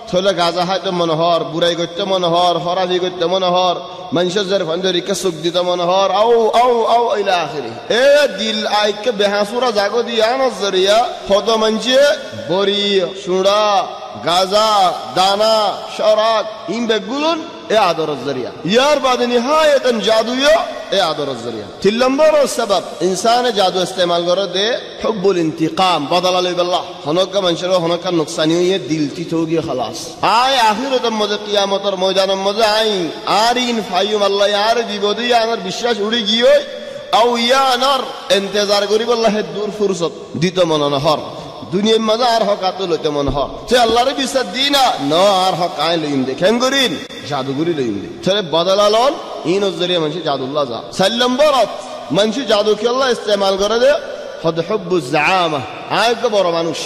থলে গাজা হাইতে মনোহর বুড়াই করতে মনোহর হরাবি করতে মনোহর মানুষের ফন্দরিকে সুখ দিতে মনোহর আও আও আও ইলা আখিরি এ দিল আইকে বেহাসুরা জাগো দিয়া নজরিয়া ফদ মঞ্চে বড়ি সুড়া গাজা দানা শরাক ইন বেগুলুন এ আদরের জরিয়া ইয়ার বাদে নিহায়াতান জাদুয়া এ আদরের জরিয়া 3 নম্বর সবব ইনসান জাদু ইস্তেমাল করে দে হুব্বুল ইন্তিকাম বদলা লইবাল্লাহ হনক মানুষের হনক নুকসানি হইয়ে দিল তিতোগি খালাস আয় আখিরাতের মধ্যে কিয়ামতের ময়দানের মধ্যে আই আরিন ফাইম আল্লাহ আর বিপদে আমার বিশ্বাস উড়ে গিয়ে আও ইয়ানার ইন্তজার করিব আল্লাহ দূর ফুরসত দিত মননহর দুনিয়ার মাঝে আর হক আত লইতে মন হ সে আল্লাহর বিশ্বাস দিনা ন আর হক আয় লইম দে কেন করিন জাদুগুরি লইম দে তাহলে বদলালন ইন জরিয়া মানুষ জাদুল্লাহ যা 4 নম্বরত মানুষ জাদু কি আল্লাহ ইস্তেমাল করে দে হদ হুব্বুজ জামা আয় গো বড় মানুষ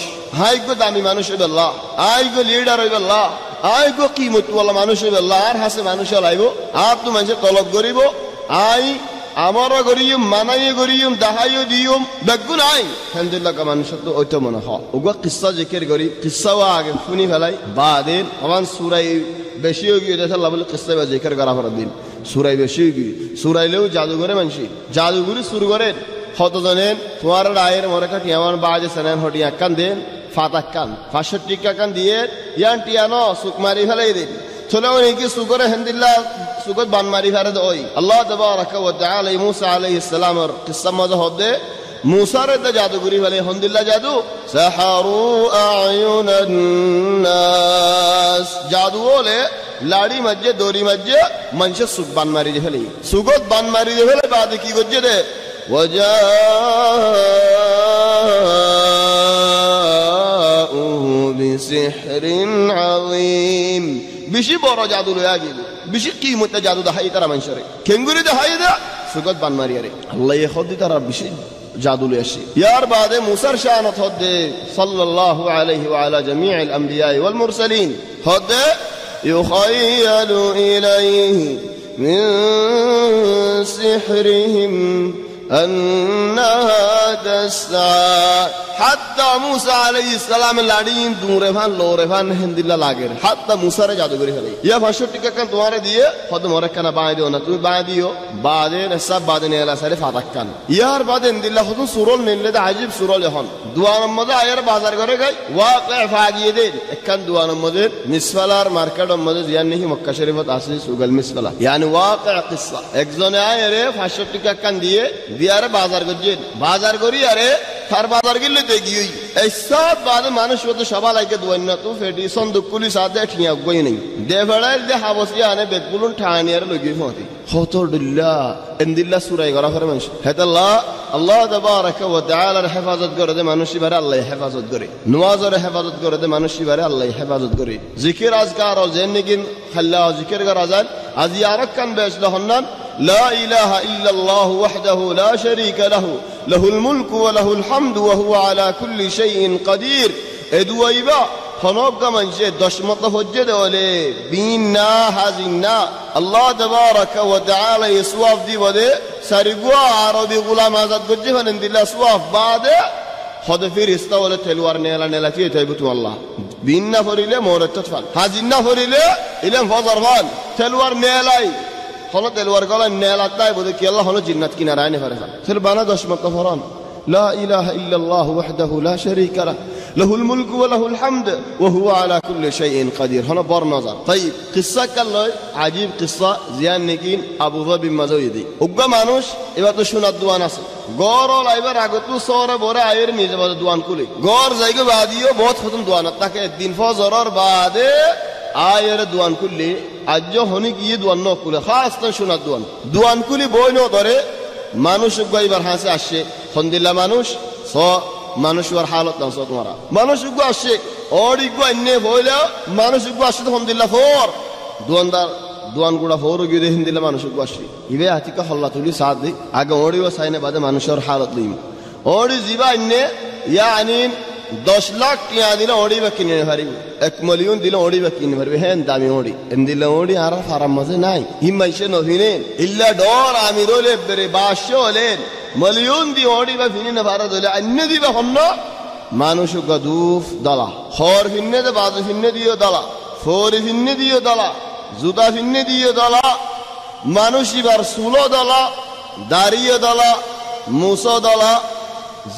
আয় গো দামি মানুষ হইবে আল্লাহ আয় গো লিডার হইবে আল্লাহ আয় গো কিমত ওয়ালা মানুষ হইবে আল্লাহ আর হাসে মানুষ লাইব আর তো মানুষ তলব করিব আই আমারও গরিয়ম মানাইয়ে গরিয়ম দাহাইও দিয়ম বেগুন আই আলহামদুলিল্লাহ কা মানুষ তো ওইতো মনে হয় ওগা কিসসা জিকির করি কিসসাও আগে শুনি ফেলাই বাদেন আমান সূরা বেশি হয়ে গিয়ে আল্লাহ বলে কিসসা বা জিকির করা ফর দিন সূরা বেশি হয়ে গিয়ে সূরাইলেও জাদুঘরে মানসি জাদুঘরি শুরু করে কত জানেন তোমার রায়ের মরে কাটি আমার বাজে সানান হটি আকান দেন ফাতাক কান 65 টাকা কান দিয়ে ইয়ান টিয়ানো সুকমারি ফেলাই দেন চলে ওইকি সুগরে আলহামদুলিল্লাহ সুগত বান মারি ফেরে ওই আল্লাহ তাবারাকা ওয়া তাআলা মুসা আলাইহিস সালামের কিসসা মজা হদে মুসার তে জাদুগরি ফেলে আলহামদুলিল্লাহ জাদু সাহারু আয়ুনান নাস জাদু বলে লাড়ি মধ্যে দড়ি মধ্যে মানুষের সুখ বান মারি ফেলে সুগত বান মারি ফেলে বাদে কি করছে রে ওয়াজা বিসিহরিন আযীম বেশি বড় জাদু লয়া গেল বেশি কিমতে জাদু দেখাই তারা মানুষের কেঙ্গুরি দেখাই দে সুগত বান মারি আরে আল্লাহ এ খদি তারা বেশি জাদু লয়ে আসে ইয়ার বাদে মুসার শানত হদে সাল্লাল্লাহু আলাইহি ওয়া আলা জামিউল আমবিয়া ওয়াল মুরসালিন হদে ইউখায়ালু ইলাইহি মিন সিহরিহিম أنها تسعى حتى موسى عليه السلام লাড়িন দূরে ভান লোরে ভান হিন্দিল্লা লাগের হাত্তা মুসারে জাদুগরি ফেলে ইয়া 65 টাকা তোমারে দিয়ে হদ মরে কানা বাঁধ দিও না তুমি বাঁধ দিও বাদে সব বাদে নেলা সারে ফাতাক্কান ইয়ার বাদে হিন্দিল্লা হদ সুরল নিলে আজিব সুরল হন দুয়ার মধ্যে আয়ার বাজার করে গায় ওয়াকা ফাগিয়ে দেন একখান দুয়ার মধ্যে মিসফালার মার্কেট মধ্যে জিয়ান নেহি মক্কা শরীফত আসি সুগল মিসফালা ইয়ানি ওয়াকা কিসসা একজনে আয়ারে 65 টাকা কান দিয়ে দিয়ারে বাজার করছেন বাজার করি আরে তার বাজার গেলে দেখিই এই সব বাদে মানুষ মতো সবাই লাগে দুয়ান না তো ফেটি সন্দুক পুলিশ আদে ঠিয়া গই নেই দেফড়াল দে হাবসি আনে বেগুলুন ঠানিয়ার লগি ফতি হতরুল্লাহ ইনদিল্লাহ সূরা গরা ফরে মানুষ হেতাল্লাহ আল্লাহ তাবারাকা ওয়া তাআলার হেফাজত করে দে মানুষ বারে আল্লাহ হেফাজত করে নামাজের হেফাজত করে দে মানুষ বারে আল্লাহ হেফাজত করে জিকির আজকার ও জেনগিন খাল্লা জিকির গরাজান আজি আরকান বেশলা হন্নান لا إله إلا الله وحده لا شريك له له الملك وله الحمد وهو على كل شيء قدير ادويبا خنوق من شيء دشمط فجد ولي بينا حزنا الله تبارك وتعالى يسواف دي ودي سرقوا عربي غلام آزاد قجفن اند الله سواف بعد خد في رسطة ولا تلوار نيلا نيلا تيه تيبتو الله بينا فريلي مورد تطفال حزنا فريلي إلين فضرفان تلوار نيلاي হলো তেলওয়ার গলা নেলাতায় বলে কি আল্লাহ হলো জিন্নাত কিনারায় নে ফারফা ফির বানা 10 মত ফরান লা ইলাহা ইল্লাল্লাহ ওয়াহদাহু লা শারীকা লাহু লাহুল মুলকু ওয়া লাহুল হামদ ওয়া হুয়া আলা কুল্লি শাইইন কাদির হলো বড় নজর طيب কিসসা কাল্লয় আজীব কিসসা জিয়ান নেকিন আবু যাবি মাজাউদি উগ্গা মানুষ এবার তো শোনার দোয়ান আছে গড় লাইবার আগতু সরে বরে আয়ের মিজে বাদ দোয়ান কুলি গড় জায়গা বাদিও বহুত খতম দোয়ান তাকে দিন ফজরর বাদে আয়ের দোয়ান কুলি আজ হনি গিয়ে দোয়ান ন কুলে খাস তো শোনা দোয়ান কুলি বই ন ধরে মানুষ গাইবার হাসে আসে হন্দিল্লা মানুষ স মানুষের হালত না তোমারা মানুষ আসে অড়ি গো এনে হইলা মানুষ আসে হন্দিল্লা ফোর দোয়ানদার দোয়ান গুড়া ফোর গিয়ে হিন্দিল্লা মানুষ আসে ইবে আতিকা হল্লা তুলি সাথ দি আগে অড়িও সাইনে বাদে মানুষের হালত লইম অড়ি জিবা এনে ইয়ানি 10 লাখ টিয়া দিলে ওড়ি বা কিনে পারিব 1 মিলিয়ন দিলে ওড়ি বা কিনে পারিব হেন দামি ওড়ি এন্দিলে ওড়ি আর ফারাম মজে নাই হিমাইছে নহিনে ইল্লা ডর আমি রলে বেরে বাশো হলেন মিলিয়ন দি ওড়ি বা ফিনে না ভারত হলে অন্য দিবা হন্ন মানুষ গদুফ দলা খর ফিন্নে দে বাজু ফিন্নে দিও দলা ফোর ফিন্নে দিও দলা জুতা ফিন্নে দিও দলা মানুষ ইবার সুলো দলা দাড়িও দলা মুসো দলা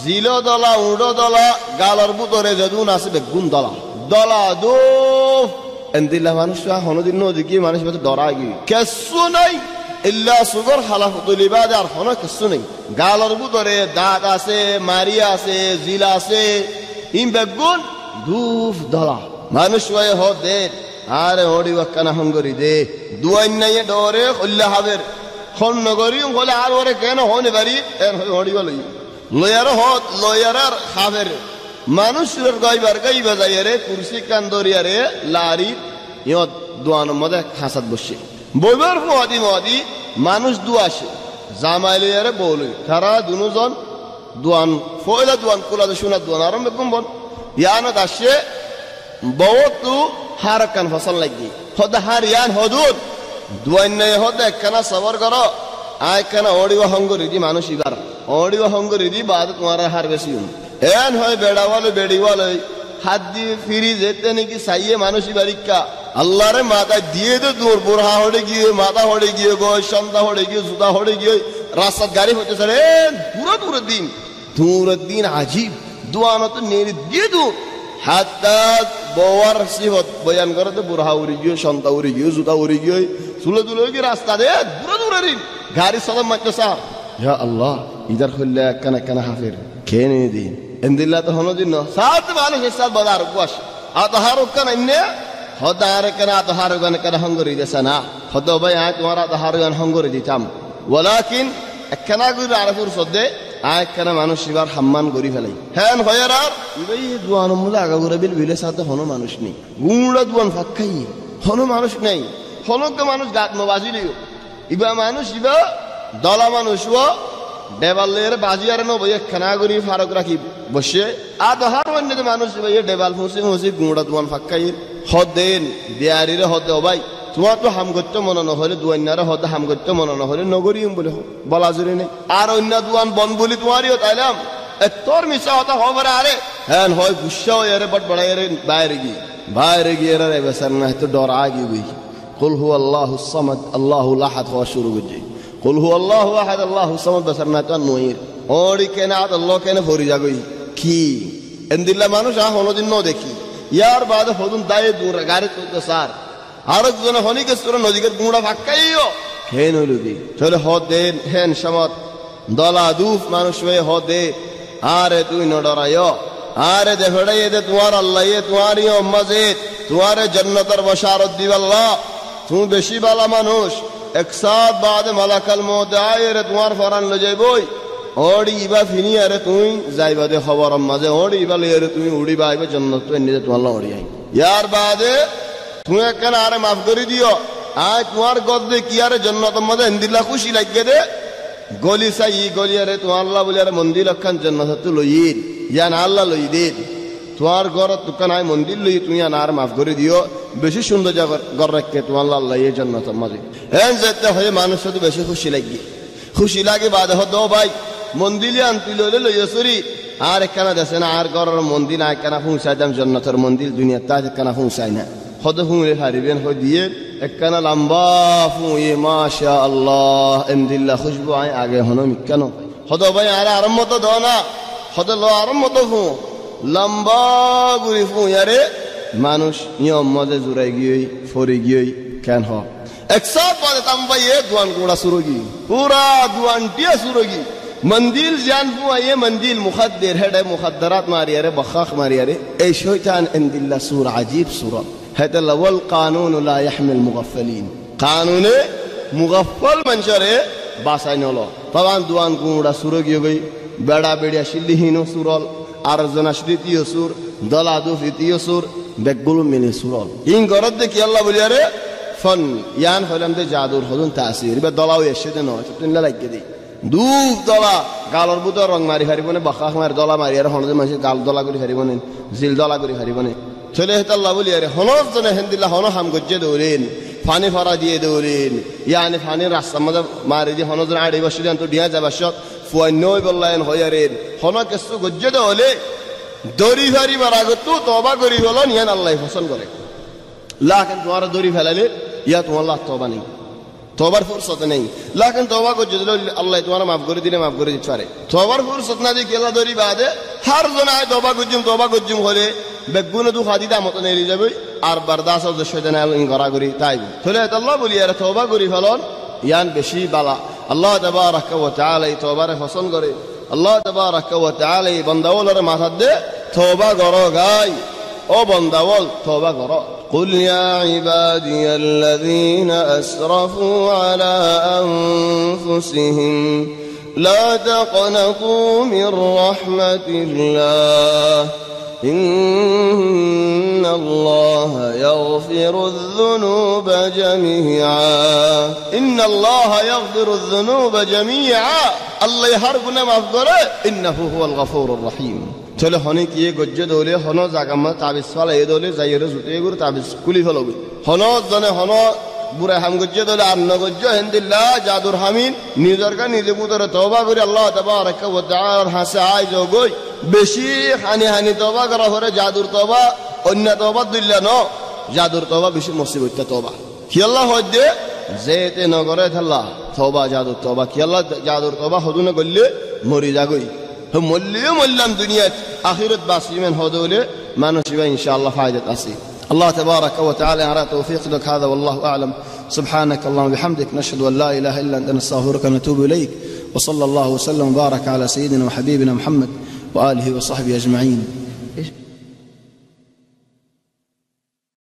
জিলো দলা উড়ো দলা গালর বুতরে যদুন আছে বেগুন দলা দলা দো এন্দিল্লা মানুষ হনদিন নদী মানুষ ডরা গিয়ে কেসু নাই ইল্লা সুগর হালাফতুল ইবাদ আর হন কেসু নাই গালর বুতরে দাঁত আছে মারি আছে জিলা আছে ইম বেগুন দুফ দলা মানুষ ওয়ে হ দে আরে ওড়ি ওয়াক্কানা হঙ্গরি দে দুয়াই নাই ডরে কল্লা হাবের খন নগরি বলে আর ওরে কেন হনে বাড়ি এর ওড়ি বলি লয়ারার খাবের মানুষের গাইবা যাইয়ারে কুরসি কান্দরিয়ারে লারি ইয়ত দোয়ান মধ্যে হাসাত বসে বইবার মহাদি মানুষ দুয়াসে জামাইলিয়ারে বলে তারা দুজন দোয়ান ফয়লা দোয়ান কোলা শোনা দোয়ান আরম্ভ কুম্বন ইয়ানত আসে বহুত হারকান ফসল লাগি হদ হার ইয়ান হদুদ দোয়ান নাই হদ একখানা সবর করো আয়খানা ওড়িবা হঙ্গরি দি মানুষ ইবার ওড়িবা হঙ্গরি দি বাদ তোমার হার বেশি এন হয় বেড়াওয়ালে বেড়িওয়ালে হাত দিয়ে ফিরি যেতে নাকি সাইয়ে মানুষ ইবারিকা আল্লাহরে মাথা দিয়ে দে দূর বুড়া হড়ে গিয়ে মাথা হড়ে গিয়ে গো সন্ধ্যা হড়ে গিয়ে জুতা হড়ে গিয়ে রাস্তার গাড়ি হতে চলে দূর দিন আজিব দোয়ানো তো নেড়ে দিয়ে দূর হাত্তা বওয়ার সিহত বয়ান করে তো বুড়া উড়ে গিয়ে সন্ধ্যা উড়ে গিয়ে জুতা উড়ে গিয়ে চুলে তুলে গিয়ে রাস্তা দে দূরে দিন গাড়ি সদম মাত্র সার ইয়া আল্লাহ ইদার খুললে কানা কানা হাফের খেয়ে নিয়ে দিন এন্দিল্লা তো হনো দিন সাত মানুষ সাত বাজার কুয়াশ আতহার কান এনে হদার কানা আতহার গান কানা হঙ্গরি দেশা না হদ ভাই আয় তোমার আতহার গান হঙ্গরি দিতাম ওয়ালাকিন একখানা গুলো আরফুর সদ্দে আয় কানা মানুষ এবার হাম্মান গরি ফেলাই হ্যান হয়ার আর ইবাই দুয়ান মুলা আগাগুরা বিল বিলে সাথে হনো মানুষ নেই গুঁড়া দুয়ান ফাঁকাই হনো মানুষ নেই হনক মানুষ গাত নবাজি দিও ইবা মানুষ ইবা দলা মানুষ ও দেবালের বাজিয়ার নো বই খানা গরি ফারক রাখি বসে আদহার অন্যতে মানুষ ইবা দেবাল ফুসি গুঁড়া দুয়ান ফাঁকাই হদেন দেয়ারিরে হদে ও ভাই তোমার তো হামগত্য মনে নহলে দুয়ান্নারে হদে হামগত্য মনে নহলে নগরিম বলে বলা জুড়ে নেই আর অন্য দুয়ান বন বলি তোমারই তাইলাম ettор misata hovarare han hoy gushsha yare bad bada yare bayre gi yare besarna to dor agi bi qul huwa allah as-samad allah al-ahad khashuru bi qul huwa allah ahad allah as-samad besarna to noir ori kenat allah kene fori jagoi ki endilla manush a hono din no dekhi yar baad hodun daye dur gare to sar arok jona honi ke sura nodiger guda fakkaiyo kenolubi chole hoden hen shamat dala duf manush we hode are tu nodarayo are defade ye tumhar allah ye tumhari ummazet tumhare jannatar basharat divallah tu beshi bala manush ek saat baad malakal maut aayre tumhar faran le jayboy odi iba fini are tuই যাইবাদে খবর মাঝে odi iba le তুই উড়ি বাইবে জান্নাত তো এনে তো আল্লাহ ওড়ি I ইয়ার বাদে তুই একখান আরে মাফ করে দিও আজ তোমার গদ্দে কি আরে জান্নাত মাঝে ইন্দিল্লাহ খুশি লাগে দে গলি সাই গলি আরে তো আল্লাহ বলি আরে মন্দির একখান জান্নাত তো লইন ইয়া না আল্লাহ লই দে তোমার ঘর তুকান আই মন্দির লই তুই আর মাফ করে দিও বেশি সুন্দর জায়গা ঘর রাখকে তো আল্লাহ আল্লাহ এই জান্নাত মাঝে এন যেতে হয় মানুষ তো বেশি খুশি লাগে বাদে হতো ভাই মন্দিরে আনতিল লইসরি আর একখানা দেশে না আর ঘরের মন্দির না একখানা পৌঁছাই দাম জান্নাতের মন্দির দুনিয়া তা একখানা পৌঁছাই না হদ হুঁড়ে হারিবেন হয়ে দিয়ে একখানা লম্বা ফুঁয়ে মাশা আল্লাহ এমদিল্লা খুশবু আয় আগে হনো মিক্কানো হদ ভাই আর আরম্ভ তো দ না হদ ল আরম্ভ তো ফুঁ লম্বা গুড়ি ফুঁয়ারে মানুষ নিয়ম মজে জুড়াই গিয়ে ফরি গিয়ে কেন হ একসাথ বাদে তাম ভাই এ দুয়ান গোড়া সুরগি পুরা দুয়ানটিয়া সুরগি मंदिल जान हुआ ये मंदिल मुखद्दर है मुखद्दरात मारी अरे बखाख मारी अरे ए शैतान इंदिल्ला सूर अजीब सूरा है तो लवल कानून ला यहमिल मुगफ्फलिन कानून मुगफ्फल मंशरे बासाइनलो तवान दुआन गुड़ा सुरगी गई बेड़ा बेड़िया शिल्लिहिनो सुरल आरजना श्रीतियो सुर दलादु फितियो सुर बेगुल मिनी सुरल इन गरद दे कि अल्लाह बोली अरे फन यान फलम दे जादुर हदुन तासीर बे दलाव यशदे नो तुन लागे दे দুধ দলা গালর বুতর রং মারি হারিবনে বাখাখ মারি দলা মারি আর হনজে মাসে গাল দলা করি হারিবনে জিল দলা করি হারিবনে চলে হেতাল্লাহ বলি আরে হনজ জনে হেন্দিল্লা হন হাম গজ্জে দৌড়েন পানি ফরা দিয়ে দৌড়েন ইয়ানি পানি রাস্তা মাঝে মারি দিয়ে হনজন আড়ি বসে দেন তো ডিয়া যাবার সব ফুয়ান্নই বললেন হইয়ারেন হন কেসু গজ্জে দৌড়লে দড়ি ফারি মারা গতু তবা করি হলো ইয়ান আল্লাহ পছন্দ করে লাকিন তোমার দড়ি ফেলালে ইয়া তোমার আল্লাহ তবা নেই तोबार फुर्सत नहीं लेकिन तौबा को जदलो अल्लाह तुम्हारा माफ कर दिले माफ कर दी छारे तौबार फुर्सत ना दी केला दोरी बादे हर जना है तौबा गुज्जुम होले बेगुन दु खादिदा मत नहीं ली जाबे আর বরদাস ও শয়তান ইন গরা করি তাই তাহলে আল্লাহ বলি আর তওবা করি ফলন ইয়ান বেশি বালা আল্লাহ তাবারাক ওয়া তাআলা এই তওবারে পছন্দ করে আল্লাহ তাবারাক ওয়া তাআলা এই বান্দাওয়ালের মাথাতে তওবা করো গাই ও বান্দাওয়াল তওবা করো قل يا عبادي الذين أسرفوا على أنفسهم لا تقنطوا من رحمة الله إن الله يغفر الذنوب جميعا إن الله يغفر الذنوب جميعا الله يحرقنا مغفرة إنه هو الغفور الرحيم চলে হনে কি গজ্জে দলে হন জাগামা তাবিজ ফলা এ দলে যাইরে জুতে গুর তাবিজ কুলি ফলবে হন জনে হন বুড়া হাম গজ্জে দলে আর নগজ্জে হিন্দিল্লাহ জাদুর হামিন নিজের কা নিজে বুতরে তওবা করে আল্লাহ তাবারাক ওয়া তাআলার হাসে আই জগই বেশি হানি তওবা করা পরে জাদুর তওবা অন্য তওবা দিল্লা ন জাদুর তওবা বেশি মুসিবত তওবা কি আল্লাহ হদে যেতে নগরে আল্লাহ তওবা জাদুর তওবা কি আল্লাহ জাদুর তওবা হদুনে গল্লে মরি যাগই هم ملّم دنيا آخرت باسي من هذول ما نشبه إن شاء الله فائدة أصيل الله تبارك وتعالى أرى توفيق لك هذا والله أعلم سبحانك اللهم وبحمدك نشهد أن لا إله إلا أنت نستغفرك ونتوب إليك وصلى الله وسلم وبارك على سيدنا وحبيبنا محمد وآله وصحبه أجمعين